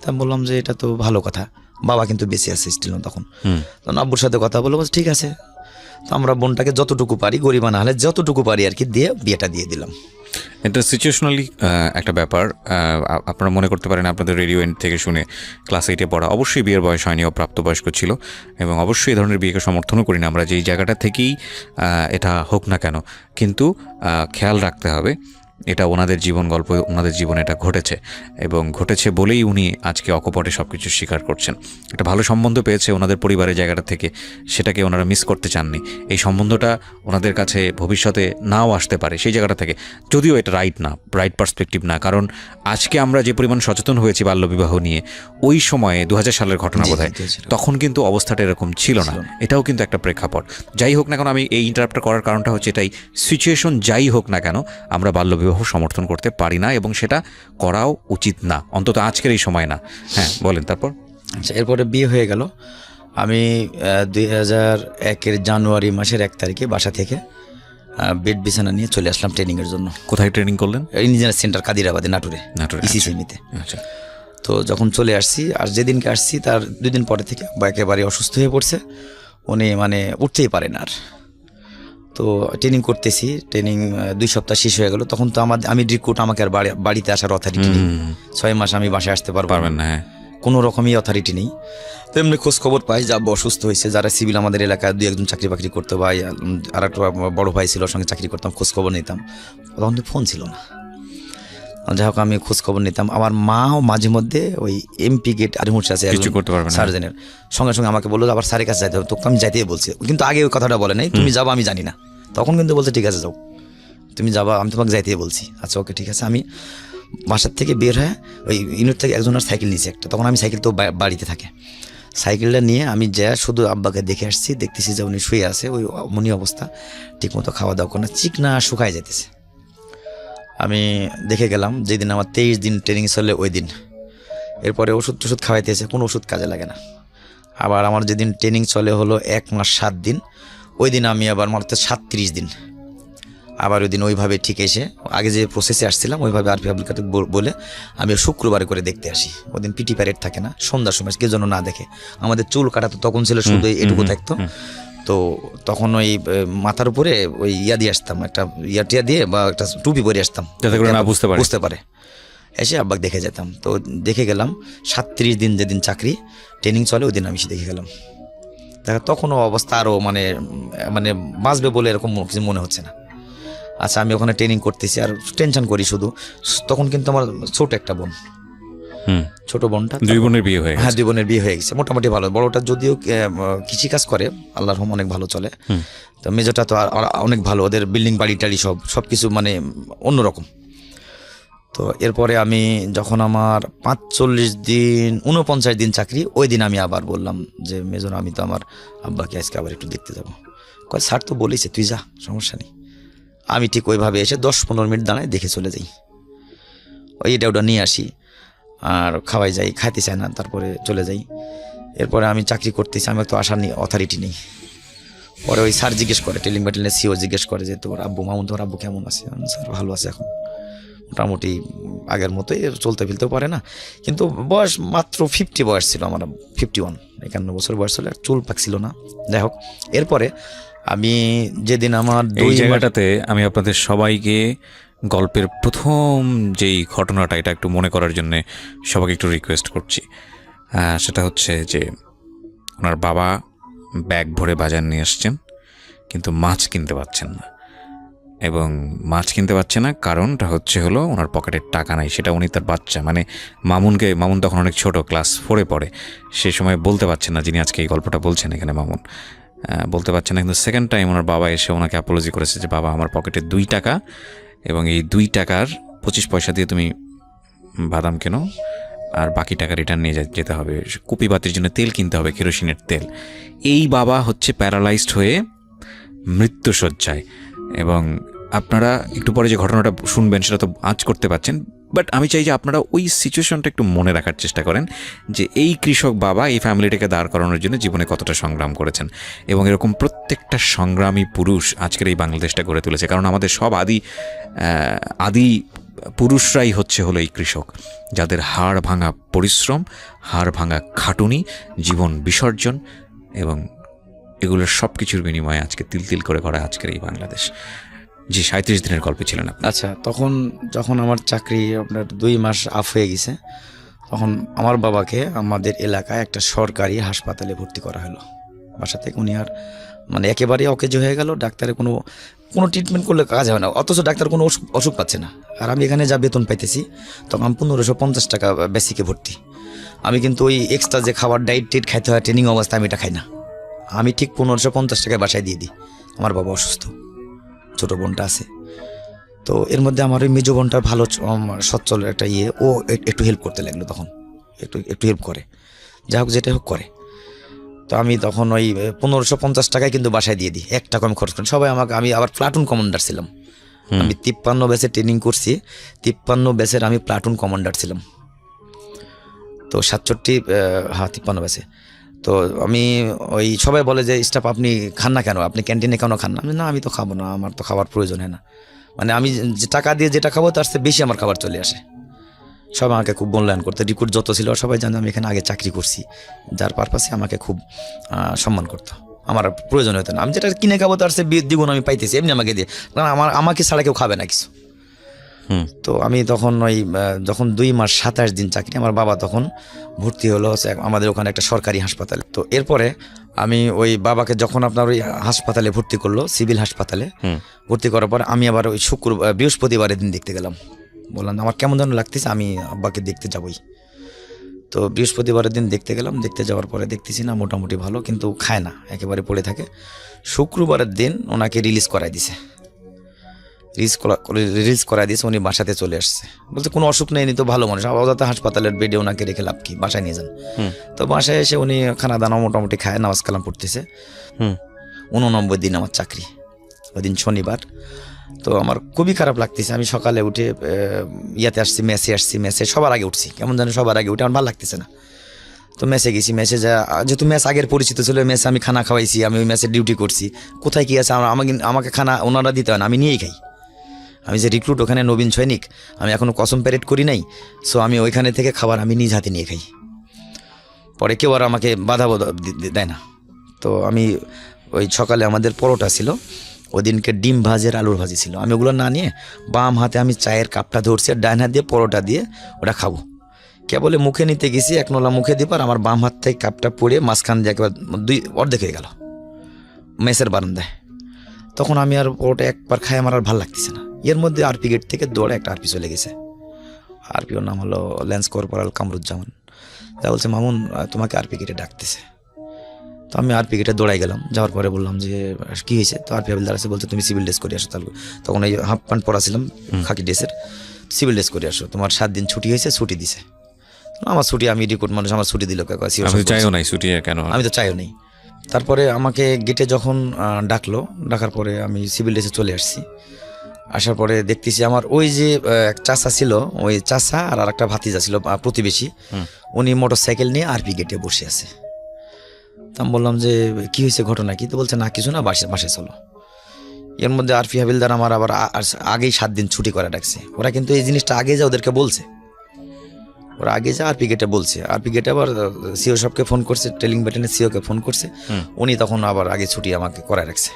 তা আমি বললাম যে এটা তো ভালো কথা, বাবা কিন্তু বেঁচে আছে স্টিল তখন। তখন আব্বুর সাথে কথা বলবো, ঠিক আছে। তো আমরা বোনটাকে যতটুকু পারি, গরিবা না হলে যতটুকু পারি আর কি, দিয়ে বিয়েটা দিয়ে দিলাম। এটা সিচুয়েশনালি একটা ব্যাপার। আপনারা মনে করতে পারেন আপনাদের রেডিও এন্ড থেকে শুনে ক্লাস 8-এ পড়া, অবশ্যই বিয়ের বয়স হয়নি, প্রাপ্তবয়স্ক ছিল, এবং অবশ্যই এই ধরনের বিয়েকে সমর্থনও করি না আমরা, যেই জায়গাটা থেকেই এটা হোক না কেন। কিন্তু খেয়াল রাখতে হবে, এটা ওনাদের জীবন গল্প, ওনাদের জীবনে এটা ঘটেছে, এবং ঘটেছে বলেই উনি আজকে অকপটে সব কিছু স্বীকার করছেন। একটা ভালো সম্বন্ধ পেয়েছে ওনাদের পরিবারের জায়গাটা থেকে, সেটাকে ওনারা মিস করতে চাননি। এই সম্বন্ধটা ওনাদের কাছে ভবিষ্যতে নাও আসতে পারে সেই জায়গাটা থেকে, যদিও এটা রাইট পার্সপেক্টিভ না। কারণ আজকে আমরা যে পরিমাণ সচেতন হয়েছি বাল্যবিবাহ নিয়ে, ওই সময়ে 2000 সালের ঘটনা বোধহয়, তখন কিন্তু অবস্থাটা এরকম ছিল না। এটাও কিন্তু একটা প্রেক্ষাপট। যাই হোক না কেন, আমি এই ইন্টারাপ্টটা করার কারণটা হচ্ছে এটাই, সিচুয়েশন যাই হোক না কেন, আমরা বাল্যবিবাহ সমর্থন করতে পারি না, এবং সেটা করাও উচিত না, অন্তত আজকের এই সময় না। হ্যাঁ, বলেন তারপর। আচ্ছা, এরপরে বিয়ে হয়ে গেল। আমি 2001-এর জানুয়ারি মাসের 1 তারিখে বাসা থেকে বেড বিছানা নিয়ে চলে আসলাম ট্রেনিংয়ের জন্য। কোথায় ট্রেনিং করলেন? ইঞ্জিনিয়ার সেন্টার কাদিরাবাদে, নাটোরে ইসিসিমিতে। আচ্ছা, তো যখন চলে আসছি, আর যেদিনকে আসছি তার 2 দিন পরে থেকে একেবারে অসুস্থ হয়ে পড়ছে, উনি মানে উঠতেই পারেন আর। তো ট্রেনিং করতেছি, ট্রেনিং 2 সপ্তাহ শেষ হয়ে গেল। তখন তো আমি রিক্রুট, আমাকে আর বাড়িতে আসার অথরিটি নেই। 6 মাস আমি বাসায় আসতে পারবেন না, কোনো রকমই অথরিটি নেই। তো এমনি খোঁজ খবর পাই যে আব্বু অসুস্থ হয়েছে। যারা সিভিল আমাদের এলাকায় 2-1 চাকরি বাকরি করতো, ভাই আর একটা বড় ভাই ছিল, ওর সঙ্গে চাকরি করতাম, খোঁজ খবর নিতাম। তখন তো ফোন ছিল না, যাই হোক আমি খোঁজ খবর নিতাম। আমার মাও মাঝে মধ্যে ওই MP গেট আরিমুর আছে সার্জেনের, সঙ্গে সঙ্গে আমাকে বললো আবার স্যারের কাছে যাইতে হবে, তোকে আমি যাইতেই বলছি, কিন্তু আগে ওই কথাটা বলে নাই, তুমি যাবো আমি জানি না। তখন কিন্তু বলছে ঠিক আছে যাও, তুমি যাবা, আমি তোমাকে যাইতেই বলছি। আচ্ছা ওকে ঠিক আছে। আমি বাসার থেকে বের হয়ে ওই ইউনিট থেকে একজনের সাইকেল নিয়েছি একটা, তখন আমি সাইকেল তো বাড়িতে থাকে, সাইকেলটা নিয়ে আমি যা শুধু আব্বাকে দেখে আসছি, দেখতেছি যে উনি শুয়ে আছে, ওই মনি অবস্থা, ঠিকমতো খাওয়া দাওয়া করে না, চিকনা শুকায় যেতেছে। আমি দেখে গেলাম, যেদিন আমার 23 দিন ট্রেনিং চলে ওই দিন। এরপরে ওষুধ খাওয়াইতেছে, কোনো ওষুধ কাজে লাগে না। আবার আমার যেদিন ট্রেনিং চলে হলো 1 মাস 7 দিন, ওই দিন আমি আবার মাত্র 37 দিন আবার ওই দিন ওইভাবে ঠিক এসে, আগে যে প্রসেসে আসছিলাম ওইভাবে আরপি আব্দুল কাদের বলে আমি শুক্রবারে করে দেখতে আসি। ওই দিন পিটি প্যারেড থাকে না, সন্ধ্যার সময় কেউ যেন না দেখে। আমাদের চুল কাটা তো তখন ছিল শুধু এটুকু থাকতো, তো তখন ওই মাথার উপরে ওই দিয়ে আসতাম, একটা টিয়া দিয়ে বা একটা টুপি পরে আসতাম, যাতে করে না বুঝতে পারে। এসে আব্বাকে দেখে যেতাম। তো দেখে গেলাম 37 দিন যেদিন চাকরি ট্রেনিং চলে ওই দিন আমি দেখে গেলাম। তখনও অবস্থা আরও মানে বাঁচবে বলে এরকম কিছু মনে হচ্ছে না। আচ্ছা, আমি ওখানে ট্রেনিং করতেছি আর টেনশন করি শুধু। তখন কিন্তু আমার ছোট একটা বোন, ছোট বোনটা, 2 বোনের বিয়ে হয়ে গেছে। হ্যাঁ, 2 বোনের বিয়ে হয়ে গেছে, মোটামুটি ভালো। বড়টা যদিও কৃষিকাজ করে, আল্লাহর রহমতে অনেক ভালো চলে। তো মেজোটা তো অনেক ভালো, ওদের বিল্ডিং বাড়ি টাড়ি সব কিছু মানে অন্যরকম। তো এরপরে আমি যখন আমার 49 দিন চাকরি, ওই দিন আমি আবার বললাম যে মেজর আমি তো আমার আব্বাকে আজকে আবার একটু দেখতে যাবো। কয় স্যার তো বলেছে তুই যা, সমস্যা নেই। আমি ঠিক ওইভাবে এসে 10-15 মিনিট দাঁড়ায় দেখে চলে যাই, এটা ওটা নিয়ে আসি আর খাওয়াই যাই, খাইতে চায় না, তারপরে চলে যাই। এরপরে আমি চাকরি করতেছি, আমি তো আসার অথরিটি নেই। পরে ওই স্যার জিজ্ঞেস করে, টেলিং ব্যাটেলিয়ানের সিও জিজ্ঞেস করে যে তোর আব্বু মামুন, তোর আব্বু কেমন আছে? স্যার ভালো আছে, এখন মোটামুটি আগের মতোই, চলতে ফিরতেও পারে না, কিন্তু বয়স মাত্র 50 বয়স ছিল আমার, 51 বছর বয়স ছিল, চুল পাকছিল না। যাই হোক, এরপরে আমি যেদিন আমার এই জায়গাটাতে আমি আপনাদের সবাইকে গল্পের প্রথম যেই ঘটনাটা, এটা একটু মনে করার জন্য সবাইকে একটু রিকোয়েস্ট করছি। সেটা হচ্ছে যে ওনার বাবা ব্যাগ ভরে বাজার নিয়ে আসছেন, কিন্তু মাছ কিনতে পারছেন না। এবং মাছ কিনতে পারছে না কারণটা হলো ওনার পকেটের টাকা নাই। সেটা উনি তার বাচ্চা মানে মামুন তখন অনেক ছোট, ক্লাস 4-এ পড়ে, সেই সময় বলতে পারছেন না, যিনি আজকে এই গল্পটা বলছেন এখানে মামুন বলতে পারছেন না। কিন্তু সেকেন্ড টাইম ওনার বাবা এসে ওনাকে অ্যাপোলজি করেছে যে বাবা আমার পকেটে 2 টাকা, এবং এই 2 টাকার 25 পয়সা দিয়ে তুমি বাদাম কেনো, আর বাকি টাকা রিটার্ন নিয়ে যেতে হবে, কুপি বাতির জন্য তেল কিনতে হবে, কেরোসিনের তেল। এই বাবা হচ্ছে প্যারালাইজড হয়ে মৃত্যুশয্যায়। এবং আপনারা একটু পরে যে ঘটনাটা শুনবেন সেটা তো আঁচ করতে পারছেন, বাট আমি চাই যে আপনারা ওই সিচুয়েশনটা একটু মনে রাখার চেষ্টা করেন যে এই কৃষক বাবা এই ফ্যামিলিটাকে দাঁড় করানোর জন্য জীবনে কতটা সংগ্রাম করেছেন। এবং এরকম প্রত্যেকটা সংগ্রামী পুরুষ আজকের এই বাংলাদেশটা গড়ে তুলেছে, কারণ আমাদের সব আদি পুরুষরাই হলো এই কৃষক, যাদের হাড় ভাঙা পরিশ্রম, হাড় ভাঙা খাটুনি, জীবন বিসর্জন, এবং এগুলোর সব কিছুর বিনিময়ে আজকে তিল করে করা আজকের এই বাংলাদেশ। জি, 37 দিনের গল্প ছিলেন আপনি। আচ্ছা, যখন আমার চাকরি আপনার 2 মাস আপ হয়ে গেছে, তখন আমার বাবাকে আমাদের এলাকায় একটা সরকারি হাসপাতালে ভর্তি করা হলো। বাসা থেকে উনি আর মানে একেবারেই অকেজো হয়ে গেল, ডাক্তারে কোনো ট্রিটমেন্ট করলে কাজ হয় না, অথচ ডাক্তার কোনো অসুখ পাচ্ছে না। আর আমি এখানে যা বেতন পাইতেছি, তখন আমি 1550 টাকা বেসিকে ভর্তি। আমি কিন্তু ওই এক্সট্রা যে খাবার ডাইট খাইতে হয় ট্রেনিং অবস্থায়, আমি এটা খাই না। আমি ঠিক 1550 টাকায় বাসায় দিয়ে দিই। আমার বাবা অসুস্থ, ছোটো বোনটা আছে, তো এর মধ্যে আমার ওই মেজো বোনটার ভালো সচ্ছল একটা ও একটু হেল্প করতে লাগলো, তখন একটু হেল্প করে, যা হোক যেটা হোক করে। তো আমি তখন ওই 1550 টাকায় কিন্তু বাসায় দিয়ে দিই, 1 টাকা আমি খরচ করি। সবাই আমি আবার প্লাটুন কমান্ডার ছিলাম, আমি 53 ব্যাচে ট্রেনিং করছি, 53 ব্যাচের আমি প্লাটুন কমান্ডার ছিলাম। তো 53 ব্যাচে। তো আমি ওই সবাই বলে যে স্টাফ আপনি খান না কেন, আপনি ক্যান্টিনে কেন খান না? না, আমি তো খাবো না, আমার তো খাবার প্রয়োজন হয় না। মানে আমি যে টাকা দিয়ে যেটা খাবো তার চেয়ে বেশি আমার খাবার চলে আসে। সবাই আমাকে খুব মূল্যায়ন করতো, রিক্রুট যত ছিল সবাই জানে আমি এখানে আগে চাকরি করছি, যার পারপাসে আমাকে খুব সম্মান করতো। আমার প্রয়োজন হতো না, আমি যেটা কিনে খাবো তার চেয়ে দ্বিগুণ আমি পাইতেছি এমনি আমাকে দিয়ে, কারণ আমাকে ছাড়া কেউ খাবে না কিছু। তো আমি তখন যখন 2 মাস 27 দিন চাকরি, আমার বাবা তখন ভর্তি হলো আমাদের ওখানে একটা সরকারি হাসপাতালে। তো এরপরে আমি ওই বাবাকে যখন আপনার ওই হাসপাতালে ভর্তি করলো, সিভিল হাসপাতালে ভর্তি করার পর আমি আবার ওই বৃহস্পতিবারের দিন দেখতে গেলাম। বললাম আমার কেমন যেন লাগতেছে, আমি আব্বাকে দেখতে যাবই। তো বৃহস্পতিবারের দিন দেখতে গেলাম, দেখতে যাওয়ার পরে দেখতেছি না মোটামুটি ভালো, কিন্তু খায় না, একেবারে পড়ে থাকে। শুক্রবারের দিন ওনাকে রিলিজ করাই দিছে, উনি বাসাতে চলে আসছে, বলতে কোনো অসুখ নেই, তো ভালো মানুষ, অযথা হাসপাতালের বেডে ওনাকে রেখে লাভ কি, বাসায় নিয়ে যান। তো বাসায় এসে উনি খানা দানা মোটামুটি খায়, নামাজ কালাম পড়তেছে। 89 দিন আমার চাকরি, ওই দিন শনিবার। তো আমার খুবই খারাপ লাগতেছে, আমি সকালে উঠে মেসে সবার আগে উঠছি, কেমন জানি সবার আগে উঠে আমার ভালো লাগতেছে না। তো মেসে গেছি, যেহেতু মেস আগের পরিচিত ছিল, মেসে আমি খানা খাওয়াইছি, আমি ওই মেসে ডিউটি করছি, কোথায় কী আছে আমাকে খানা ওনারা দিতে হয় না, আমি নিয়েই খাই। আমি যে রিক্রুট ওখানে নবীন সৈনিক, আমি এখনও কসম প্যারেড করি নাই, সো আমি ওইখানে থেকে খাবার আমি নিজ হাতে নিয়ে খাই, পরে কেউ আর আমাকে বাধা দেয় না। তো আমি ওই সকালে আমাদের পরোটা ছিল, ওদিনকে ডিম ভাজের আলুর ভাজি ছিল, আমি ওগুলো না নিয়ে বাম হাতে আমি চায়ের কাপটা ধরছি, আর ডান হাত দিয়ে পরোটা দিয়ে ওটা খাবো। কেবলে মুখে নিতে গেছি, 1 নলা মুখে দিবার আমার বাম হাত থেকে কাপটা পড়ে মাঝখান দিয়ে একেবারে অর্ধেক হয়ে গেল মেসের বারান্দায়। তখন আমি আর পরোটা একবার খাই, আমার আর ভালো লাগতেছে না। এর মধ্যে আরপি গেট থেকে দৌড়ে একটা আরপি চলে গেছে, আরপিওর নাম হলো ল্যান্স কর্পোরাল কামরুজ্জামান। যা বলছে মামুন তোমাকে আরপি গেটে ডাকতেছে। তো আমি আরপি গেটে দৌড়াই গেলাম, যাওয়ার পরে বললাম যে কী হয়েছে? তো আরপি হাবিলদার আছে, বলছে তুমি সিভিল ড্রেস করে আসো। তখন এই হাফ প্যান্ট পরা ছিলাম, খাকি ড্রেসের। সিভিল ড্রেস করে আসো, তোমার 7 দিন ছুটি হয়েছে, ছুটি দিছে। আমার ছুটি, আমি রিক্রুট মানুষ, আমার ছুটি দিল কাকা, আমি চাইও নাই ছুটি, কেন আমি তো চাইও নেই। তারপরে আমাকে গেটে যখন ডাকলো, ডাকার পরে আমি সিভিল ড্রেসে চলে আসছি। আসার পরে দেখতেছি আমার ওই যে এক চাচা ছিল, ওই চাচা আর একটা ভাতিজা ছিল প্রতিবেশী, উনি মোটর সাইকেল নিয়ে আরপি গেটে বসে আছে। তো আমি বললাম যে কি হয়েছে, ঘটনা কি? তো বলছে না কিছু না, বাসায় চলো। এর মধ্যে আরপি হাবিলদার আমার আবার আগেই 7 দিন ছুটি করে ডাকছে। ওরা কিন্তু এই জিনিসটা আগে যা ওদেরকে বলছে, ওরা আগে যা আরপি গেটে বলছে। আরপি গেটে আবার সিও সাহেবকে ফোন করছে, ট্রেলিং ব্যাটালিয়নের সিওকে ফোন করছে, উনি তখন আবার আগে ছুটি আমাকে করে রাখছে।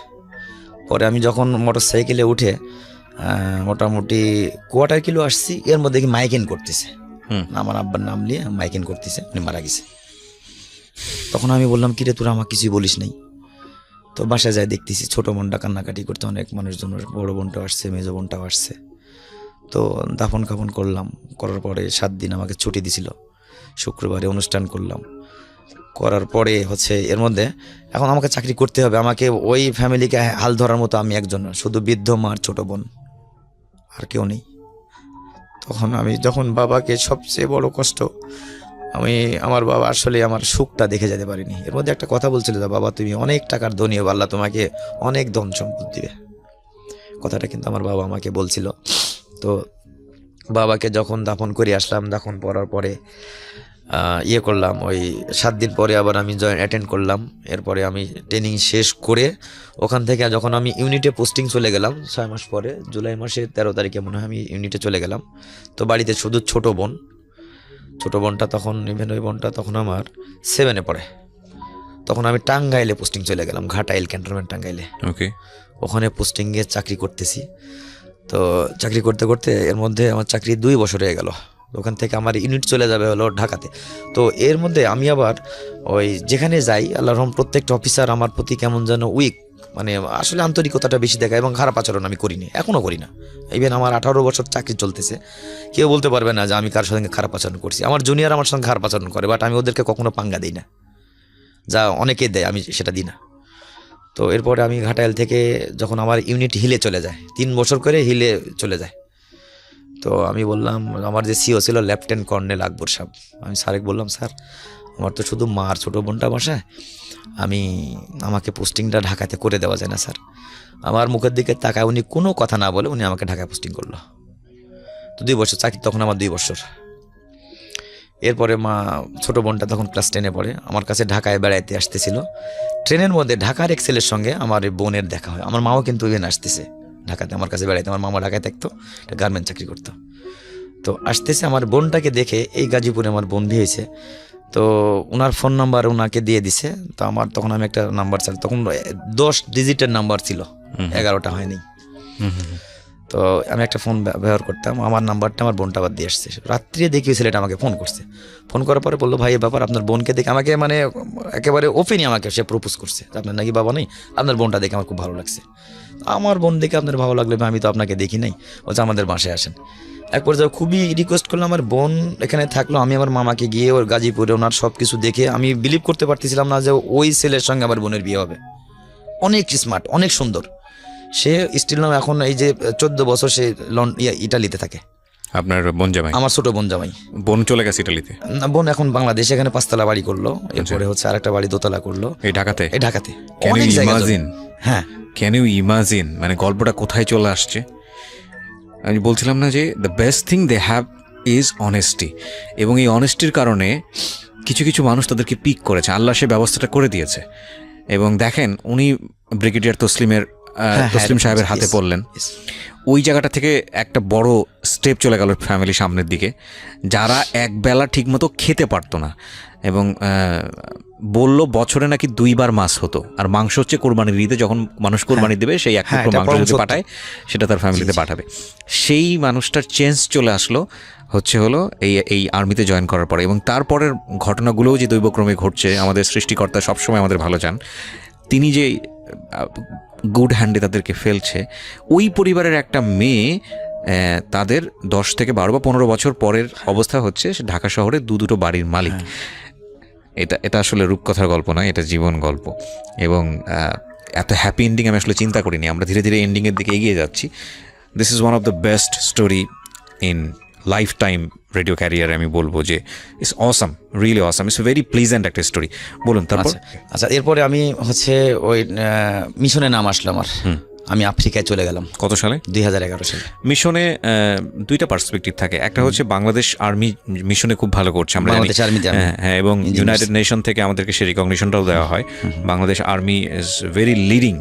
পরে আমি যখন মোটর সাইকেলে উঠে মোটামুটি কোয়ার্টার কিলো আসছি, এর মধ্যে কি মাইকিং করতেছে, আমার আব্বার নাম নিয়ে মাইকিং করতেছে, উনি মারা গেছে। তখন আমি বললাম কিরে তোরা আমাকে কিছুই বলিস নাই। তো বাসায় যায় দেখতেছি ছোটো বোনটা কান্নাকাটি করতে, অনেক মানুষজন, বড়ো বোনটাও আসছে, মেজো বোনটাও আসছে। তো দাফন কাফন করলাম, করার পরে 7 দিন আমাকে ছুটি দিছিল। শুক্রবারে অনুষ্ঠান করলাম, করার পরে হচ্ছে এর মধ্যে এখন আমাকে চাকরি করতে হবে, আমাকে ওই ফ্যামিলিকে হাল ধরার মতো আমি একজন, শুধু বৃদ্ধ মার ছোটো বোন, আর কেউ নেই। তখন আমি যখন বাবাকে, সবচেয়ে বড় কষ্ট, আমি আমার বাবা আসলে আমার সুখটা দেখে যেতে পারিনি। এর মধ্যে একটা কথা বলছিল, বাবা তুমি অনেক টাকার ধনী হবে, আল্লাহ তোমাকে অনেক ধন সম্পদ দিবে, কথাটা কিন্তু আমার বাবা আমাকে বলছিল। তো বাবাকে যখন দাফন করে আসলাম, দাফন করার পরে ইয়ে করলাম, ওই 7 দিন পরে আবার আমি অ্যাটেন্ড করলাম। এরপরে আমি ট্রেনিং শেষ করে ওখান থেকে যখন আমি ইউনিটে পোস্টিং চলে গেলাম 6 মাস পরে, জুলাই মাসের 13 তারিখে মনে হয় আমি ইউনিটে চলে গেলাম। তো বাড়িতে শুধু ছোটো বোনটা তখন, ইভেন ওই বোনটা তখন আমার 7-এ পড়ে। তখন আমি টাঙ্গাইলে পোস্টিং চলে গেলাম, ঘাটাইল ক্যান্টনমেন্ট টাঙ্গাইলে। ওকে, ওখানে পোস্টিংয়ে চাকরি করতেছি। তো চাকরি করতে করতে এর মধ্যে আমার চাকরি 2 বছর হয়ে গেল। ওখান থেকে আমার ইউনিট চলে যাবে হলো ঢাকাতে। তো এর মধ্যে আমি আবার ওই যেখানে যাই, আল্লাহর রহম প্রত্যেকটা অফিসার আমার প্রতি কেমন যেন উইক, মানে আসলে আন্তরিকতাটা বেশি দেখায়, এবং খারাপ আচরণ আমি করিনি, এখনও করি না। ইভেন আমার 18 বছর চাকরি চলতেছে, কেউ বলতে পারবে না যে আমি কার সঙ্গে খারাপ আচরণ করছি। আমার জুনিয়র আমার সঙ্গে খারাপ আচরণ করে, বাট আমি ওদেরকে কখনো পাঙ্গা দিই না, যা অনেকে দেয়, আমি সেটা দিই না। তো এরপরে আমি ঘাটাইল থেকে যখন আমার ইউনিট হিলে চলে যায়, 3 বছর করে হিলে চলে যায়। তো আমি বললাম, আমার যে সিও ছিল লেফটেন্যান্ট কর্নেল আকবর সাহেব, আমি স্যারকে বললাম স্যার আমার তো শুধু মার ছোটো বোনটা বাসায়, আমাকে পোস্টিংটা ঢাকাতে করে দেওয়া যায় না স্যার? আমার মুখের দিকে তাকায় উনি কোনো কথা না বলে উনি আমাকে ঢাকায় পোস্টিং করলো। তো 2 বছর চাকরি, তখন আমার 2 বছর। এরপরে ছোটো বোনটা তখন ক্লাস 10-এ পড়ে, আমার কাছে ঢাকায় বেড়াইতে আসতেছিল। ট্রেনের মধ্যে ঢাকার এক ছেলের সঙ্গে আমার বোনের দেখা হয়। আমার মাও কিন্তু ইভেন আসতেছে ঢাকাতে আমার কাছে বেড়াইতে, আমার মামা ঢাকায় থাকতো, একটা গার্মেন্ট চাকরি করতো। তো আসতেছে, আমার বোনটাকে দেখে, এই গাজীপুরে আমার বোন বিয়ে হয়েছে, তো ওনার ফোন নাম্বার ওনাকে দিয়ে দিছে। তো আমার তখন আমি একটা নাম্বার চাই, তখন 10 ডিজিটের নাম্বার ছিল, 11টা হয়নি। তো আমি একটা ফোন ব্যবহার করতাম, আমার নাম্বারটা আমার বোনটা আবার দিয়ে আসছে। রাত্রে দেখি ছেলেটা আমাকে ফোন করছে, ফোন করার পরে বললো ভাই এই ব্যাপার, আপনার বোনকে দেখে আমাকে, মানে একেবারে ওপেনই আমাকে সে প্রপোজ করছে, আপনার নাকি বাবা নেই, আপনার বোনটা দেখে আমার খুব ভালো লাগছে। আমার বোন দেখে আপনার ভালো লাগলে আমি তো আপনাকে দেখি নাই, বলছে আমাদের বাসায় আসেন। এক পর্যায়ে খুবই রিকোয়েস্ট করলাম, আমার বোন এখানে থাকলো, আমি আমার মামাকে গিয়ে ওর গাজীপুরে ওনার সব কিছু দেখে আমি বিলিভ করতে পারতেছিলাম না যে ওই ছেলের সঙ্গে আমার বোনের বিয়ে হবে। অনেক স্মার্ট, অনেক সুন্দর, সে স্টিল নাম এখন এই যে 14 বছর সে ইটালিতে থাকে। আপনার বোন জামাই? আমার ছোট বোন জামাই। বোন চলে গেছে ইটালিতে? না, বোন এখন বাংলাদেশে, এখানে 5 তলা বাড়ি করলো, এরপরে হচ্ছে আরেকটা বাড়ি 2 তলা করলো এই ঢাকাতে। অনেক জায়গা। হ্যাঁ, ক্যান ইউ ইমাজিন, মানে গল্পটা কোথায় চলে আসছে। আমি বলছিলাম না যে the best thing they have is honesty, এবং এই অনেস্টির কারণে কিছু কিছু মানুষ তাদেরকে পিক করেছে, আল্লাহ সে ব্যবস্থাটা করে দিয়েছে। এবং দেখেন উনি ব্রিগেডিয়ার তসলিম সাহেবের হাতে পড়লেন, ওই জায়গাটা থেকে একটা বড় স্টেপ চলে গেল ফ্যামিলি সামনের দিকে, যারা একবেলা ঠিকমতো খেতে পারতো না। এবং বলল বছরে নাকি 2 বার মাছ হতো, আর মাংস হচ্ছে কোরবানির ঈদে, যখন মানুষ কোরবানি দেবে সেই এক টুকরো মাংস যদি পাঠায় সেটা তার ফ্যামিলিতে পাঠাবে। সেই মানুষটার চেঞ্জ চলে আসলো হলো এই আর্মিতে জয়েন করার পরে। এবং তারপরের ঘটনাগুলোও যে দৈবক্রমে ঘটছে, আমাদের সৃষ্টিকর্তা সবসময় আমাদের ভালো চান, তিনি যে গুড হ্যান্ডে তাদেরকে ফেলছে। ওই পরিবারের একটা মেয়ে, তাদের 10 থেকে 12 বা 15 বছর পরের অবস্থা হচ্ছে সে ঢাকা শহরে 2 বাড়ির মালিক। এটা আসলে রূপকথার গল্প নয়, এটা জীবন গল্প। এবং এত হ্যাপি এন্ডিং আমি আসলে চিন্তা করিনি। আমরা ধীরে ধীরে এন্ডিংয়ের দিকে এগিয়ে যাচ্ছি। This is one of the best story in life time radio career আমি বলবো যে it's awesome, really awesome, it's very pleasant একটা স্টোরি। বলুন তারপর। আচ্ছা, এরপরে আমি হচ্ছে ওই মিশনে নাম আসলো আমার, আমি আফ্রিকায় চলে গেলাম। কত সালে? 2011 সালে। মিশনে দুইটা পার্সপেক্টিভ থাকে, একটা হচ্ছে বাংলাদেশ আর্মি মিশনে খুব ভালো করছে আমরা জানি, বাংলাদেশ আর্মি হ্যাঁ, এবং ইউনাইটেড নেশন থেকে আমাদেরকে সেই রিকগনিশনটাও দেওয়া হয়। Bangladesh army is very leading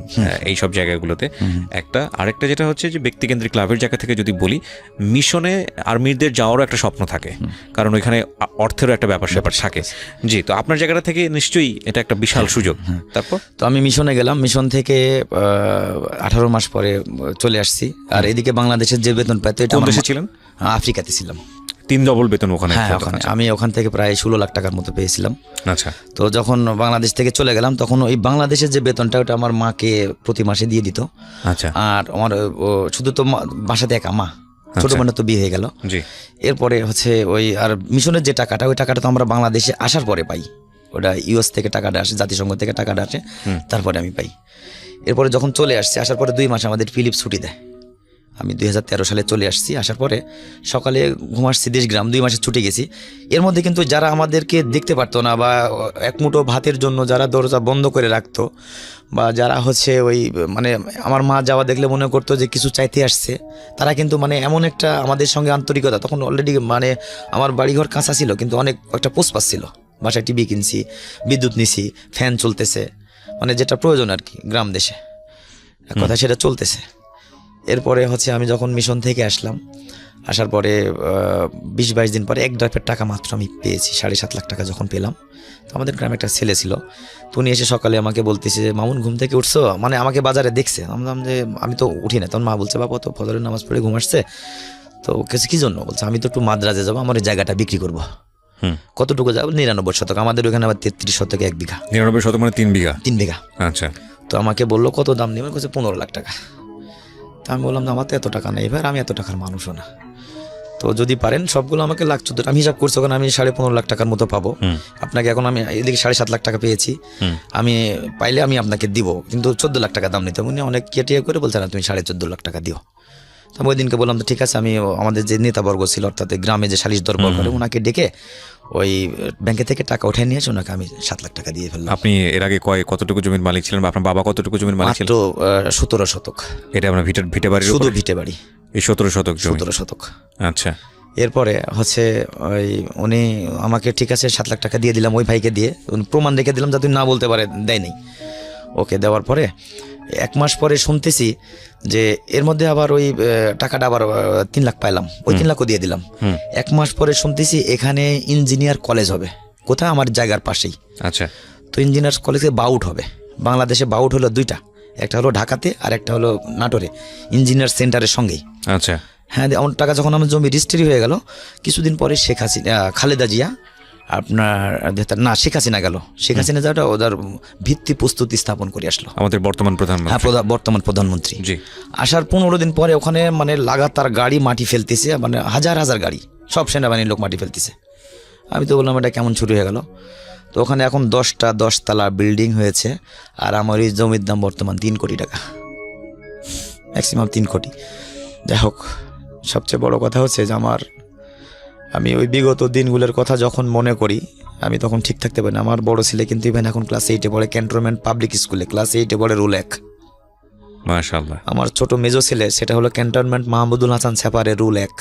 এই সব জায়গাগুলোতে। একটা আরেকটা যেটা হচ্ছে যে ব্যক্তিকেন্দ্রিক লাভের জায়গা থেকে যদি বলি, মিশনে আর্মিদের যাওয়ারও একটা স্বপ্ন থাকে, কারণ ওইখানে অর্থেরও একটা ব্যাপার স্যাপার থাকে। জি, তো আপনার জায়গাটা থেকে নিশ্চয়ই এটা একটা বিশাল সুযোগ। তারপর তো আমি মিশনে গেলাম, মিশন থেকে 18 মাস পরে চলে আসছি। আর এদিকে বাংলাদেশের যে বেতন পাইতো, এটা কোন দেশে ছিলেন? আফ্রিকাতে ছিলাম। 3 ডবল বেতন ওখানে? হ্যাঁ, ওখানে আমি ওখান থেকে প্রায় 16 লাখ টাকার মতো পেয়েছিলাম। আচ্ছা। তো যখন বাংলাদেশ থেকে চলে গেলাম, তখন ওই বাংলাদেশের যে বেতনটা, ওটা আমার মাকে প্রতি মাসে দিয়ে দিত। আচ্ছা। আর আমার শুধু তো বাসাতে একা মা, ছোট বোন তো বিয়ে হয়ে গেল। জি। এরপরে হচ্ছে ওই আর মিশনের যে টাকাটা, ওই টাকাটা তো আমরা বাংলাদেশে আসার পরে পাই। ওটা ইউএস থেকে টাকাটা আসে, জাতিসংঘ থেকে টাকাটা আসে, তারপরে আমি পাই। এরপরে যখন চলে আসছি, আসার পরে 2 মাস আমাদের ফিলিপ ছুটি দেয়। আমি 2013 সালে চলে আসছি। আসার পরে সকালে ঘুম আসছি দেশগ্রাম, 2 মাসে ছুটে গেছি। এর মধ্যে কিন্তু যারা আমাদেরকে দেখতে পারতো না, বা এক মুঠো ভাতের জন্য যারা দরজা বন্ধ করে রাখতো, বা যারা হচ্ছে ওই মানে আমার মা যাওয়া দেখলে মনে করতো যে কিছু চাইতে আসছে, তারা কিন্তু মানে এমন একটা আমাদের সঙ্গে আন্তরিকতা, তখন অলরেডি মানে আমার বাড়িঘর কাঁচা ছিল, কিন্তু অনেক একটা পোষপাস ছিল, বাসায় টিভি কিনছি, বিদ্যুৎ নিছি, ফ্যান চলতেছে, মানে যেটা প্রয়োজন আর কি গ্রাম দেশে এক কথা, সেটা চলতেছে। এরপরে হচ্ছে আমি যখন মিশন থেকে আসলাম, আসার পরে 20-22 দিন পরে 1 ড্রাফের টাকা মাত্র আমি পেয়েছি। 7.5 লাখ টাকা যখন পেলাম, তো আমাদের গ্রামে একটা ছেলে ছিল, তো উনি এসে সকালে আমাকে বলতেছে, মামুন ঘুম থেকে উঠছো? মানে আমাকে বাজারে দেখছে, বললাম যে আমি তো উঠি না। তখন মা বলছে, বাবা তো ফজরের নামাজ পড়ে ঘুম আসছে, তো কেছে কি জন্য? বলছে, আমি তো একটু মাদ্রাজে যাবো, আমার এই জায়গাটা বিক্রি করবো। কতটুকু যাবো? 99 শতক। আমাদের ওখানে আবার 33 শতকে 1 বিঘা। 99 শতক মানে 3 বিঘা? 3 বিঘা। আচ্ছা। তো আমাকে বললো কত দাম নেবে? বলছে 15 লাখ টাকা। তো আমি বললাম, আমার তো এত টাকা নেই ভাই, আমি এত টাকার মানুষও না, তো যদি পারেন সবগুলো আমাকে 1,14,000, আমি হিসাব করছি ওখানে আমি 15.5 লাখ টাকার মতো পাবো। আপনাকে এখন আমি এদিকে 7.5 লাখ টাকা পেয়েছি, আমি পাইলে আমি আপনাকে দিব, কিন্তু 14 লাখ টাকা দাম নিতে। উনি অনেক কেটিয়ে করে বলছে, না তুমি 14.5 লাখ টাকা দিও। তো আমি ওই দিনকে বললাম, তো ঠিক আছে। আমি আমাদের যে নেতাবর্গ ছিল, অর্থাৎ গ্রামে যে সালিশ দরবার করে, ওনাকে ডেকে ওই ব্যাংকে থেকে টাকা উঠে নিয়ে এসে ওনাকে আমি 7 লাখ টাকা দিয়ে ফেললাম। আপনি এর আগে কতটুকু জমির মালিক ছিলেন, বা আপনার বাবা কতটুকু জমির মালিক ছিলেন? 17 শতক। এটা আপনার ভিটে বাড়ি? শুধু ভিটে বাড়ি। এই 17 শতক জমি? 17 শতক। আচ্ছা। এরপরে হচ্ছে ওই উনি আমাকে ঠিক আছে 7 লাখ টাকা দিয়ে দিলাম, ওই ভাইকে দিয়ে প্রমাণ রেখে দিলাম, যাতে না বলতে পারে দেয় নাই। ওকে দেওয়ার পরে 1 মাস পরে শুনতেছি যে এর মধ্যে আবার ওই টাকাটা আবার 3 লাখ পাইলাম, ওই 3 লাখও দিয়ে দিলাম। 1 মাস পরে শুনতেছি এখানে ইঞ্জিনিয়ার কলেজ হবে, কোথায়? আমার জায়গার পাশেই। আচ্ছা। তো ইঞ্জিনিয়ার কলেজে বাউট হবে। বাংলাদেশে বাউট হলো 2টা, একটা হলো ঢাকাতে আর একটা হলো নাটোরে, ইঞ্জিনিয়ার সেন্টারের সঙ্গেই। আচ্ছা। হ্যাঁ, আমার টাকা যখন আমার জমি রেজিস্ট্রি হয়ে গেল, কিছুদিন পরে খালেদা জিয়া শেখ হাসিনা গেল। শেখ হাসিনা যাওয়াটা ওদের ভিত্তি প্রস্তুতি স্থাপন করে আসলো, আমাদের বর্তমান প্রধানমন্ত্রী। হ্যাঁ, বর্তমান প্রধানমন্ত্রী। জি। আসার 15 দিন পরে ওখানে মানে লাগাতার গাড়ি মাটি ফেলতেছে, মানে হাজার হাজার গাড়ি, সব সেনাবাহিনীর লোক মাটি ফেলতেছে। আমি তো বললাম, এটা কেমন শুরু হয়ে গেল? তো ওখানে এখন 10 তলা বিল্ডিং হয়েছে, আর আমার এই জমির দাম বর্তমান 3 কোটি টাকা, ম্যাক্সিমাম 3 কোটি। যাই হোক, সবচেয়ে বড় কথা হচ্ছে যে আমি ওই বিগত দিনগুলোর কথা যখন মনে করি, আমি তখন ঠিক থাকতে পারি না। আমার বড় ছেলে কিন্তু ইভেন এখন ক্লাস 8-এ পড়ে, ক্যান্টনমেন্ট পাবলিক স্কুলে ক্লাস 8-এ পড়ে, রুল 1। মাশাআল্লাহ। আমার ছোট মেজো ছেলে, সেটা হলো ক্যান্টনমেন্ট মাহমুদুল হাসান ছাপারে, রুল 1।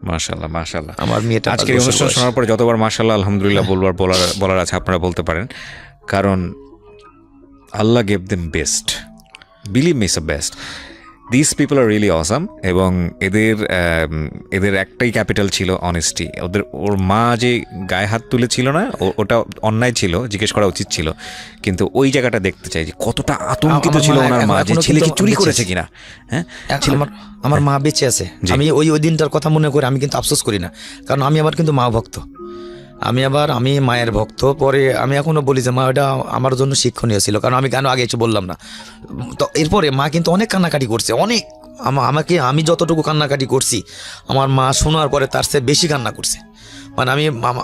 মাশাআল্লাহ, মাশাআল্লাহ। আমার মেয়েটা আজকের অনুষ্ঠান শোনার পরে যতবার মাশাআল্লাহ আলহামদুলিল্লাহ বলার আছে আপনারা বলতে পারেন, কারণ Allah gave them best, believe me, best. This people are really awesome. এবং এদের একটাই ক্যাপিটাল ছিল অনেস্টি। ওর মা যে গায়ে হাত তুলেছিল না, ওটা অন্যায় ছিল, জিজ্ঞেস করা উচিত ছিল, কিন্তু ওই জায়গাটা দেখতে চাই যে কতটা আতঙ্কিত ছিল ওনার মা, যে ছেলে কি চুরি করেছে কিনা। হ্যাঁ, আমার মা বেঁচে আছে। আমি ওই দিনটার কথা মনে করে আমি কিন্তু আফসোস করি না, কারণ আমি আবার কিন্তু মা ভক্ত, আমি মায়ের ভক্ত। পরে আমি এখনো বলি যে মা, এটা আমার জন্য শিক্ষণীয় ছিল, কারণ আমি কেন আগে কিছু বললাম না। তো এরপরে মা কিন্তু অনেক কান্নাকাটি করছে, অনেক। আমি যতটুকু কান্নাকাটি করছি, আমার মা শোনার পরে তার চেয়ে বেশি কান্না করছে। মানে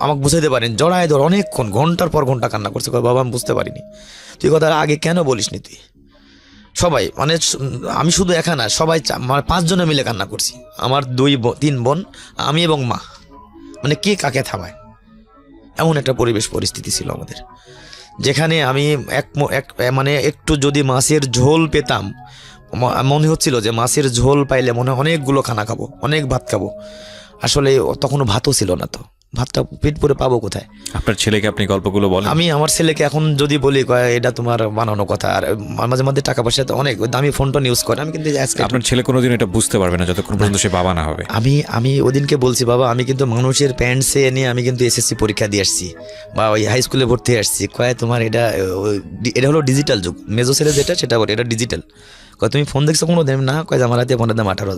আমাকে বুঝাইতে পারেন, জড়ায় ধর অনেকক্ষণ, ঘন্টার পর ঘন্টা কান্না করছে। বাবা, আমি বুঝতে পারিনি, তুই কথা আগে কেন বলিসনি? তুই সবাই মানে আমি শুধু একা না, সবাই মানে 5 জনে মিলে কান্না করছি। আমার 3 বোন, আমি এবং মা, মানে কে কাকে থামায় এমন একটা পরিবেশ পরিস্থিতি ছিল আমাদের, যেখানে আমি মানে একটু যদি মাছের ঝোল পেতাম, মনে হচ্ছিল যে মাছের ঝোল পাইলে মনে হয় অনেকগুলো খানা খাবো, অনেক ভাত খাবো। আসলে তখনও ভাতও ছিল না, তো ভাতটা পেট ভরে পাবো কোথায়? আপনার ছেলেকে আপনি গল্পগুলো বলেন? আমি আমার ছেলেকে এখন যদি বলি, কয় এটা তোমার বানানো কথা, আর মাঝে মধ্যে টাকা পয়সা তো অনেক দামি ফোন টোন ইউজ করে, আমি কিন্তু আজকে আপনার ছেলে কোনোদিন এটা বুঝতে পারবে না যতক্ষণ পর্যন্ত সে বাবা না হবে। আমি ওদিনকে বলছি, বাবা আমি কিন্তু মানুষের প্যান্ট সে নিয়ে আমি কিন্তু এসএসসি পরীক্ষা দিয়ে আসছি বা ওই হাই স্কুলে ভর্তি হয়ে আসছি। কয় তোমার এটা হলো ডিজিটাল যুগ, মেজো ছেলে যেটা সেটা বলে এটা ডিজিটাল। কয় তুমি ফোন দেখছো কোনো দিন? না। কয় আমার হাতে ফোনের দাম 18,000।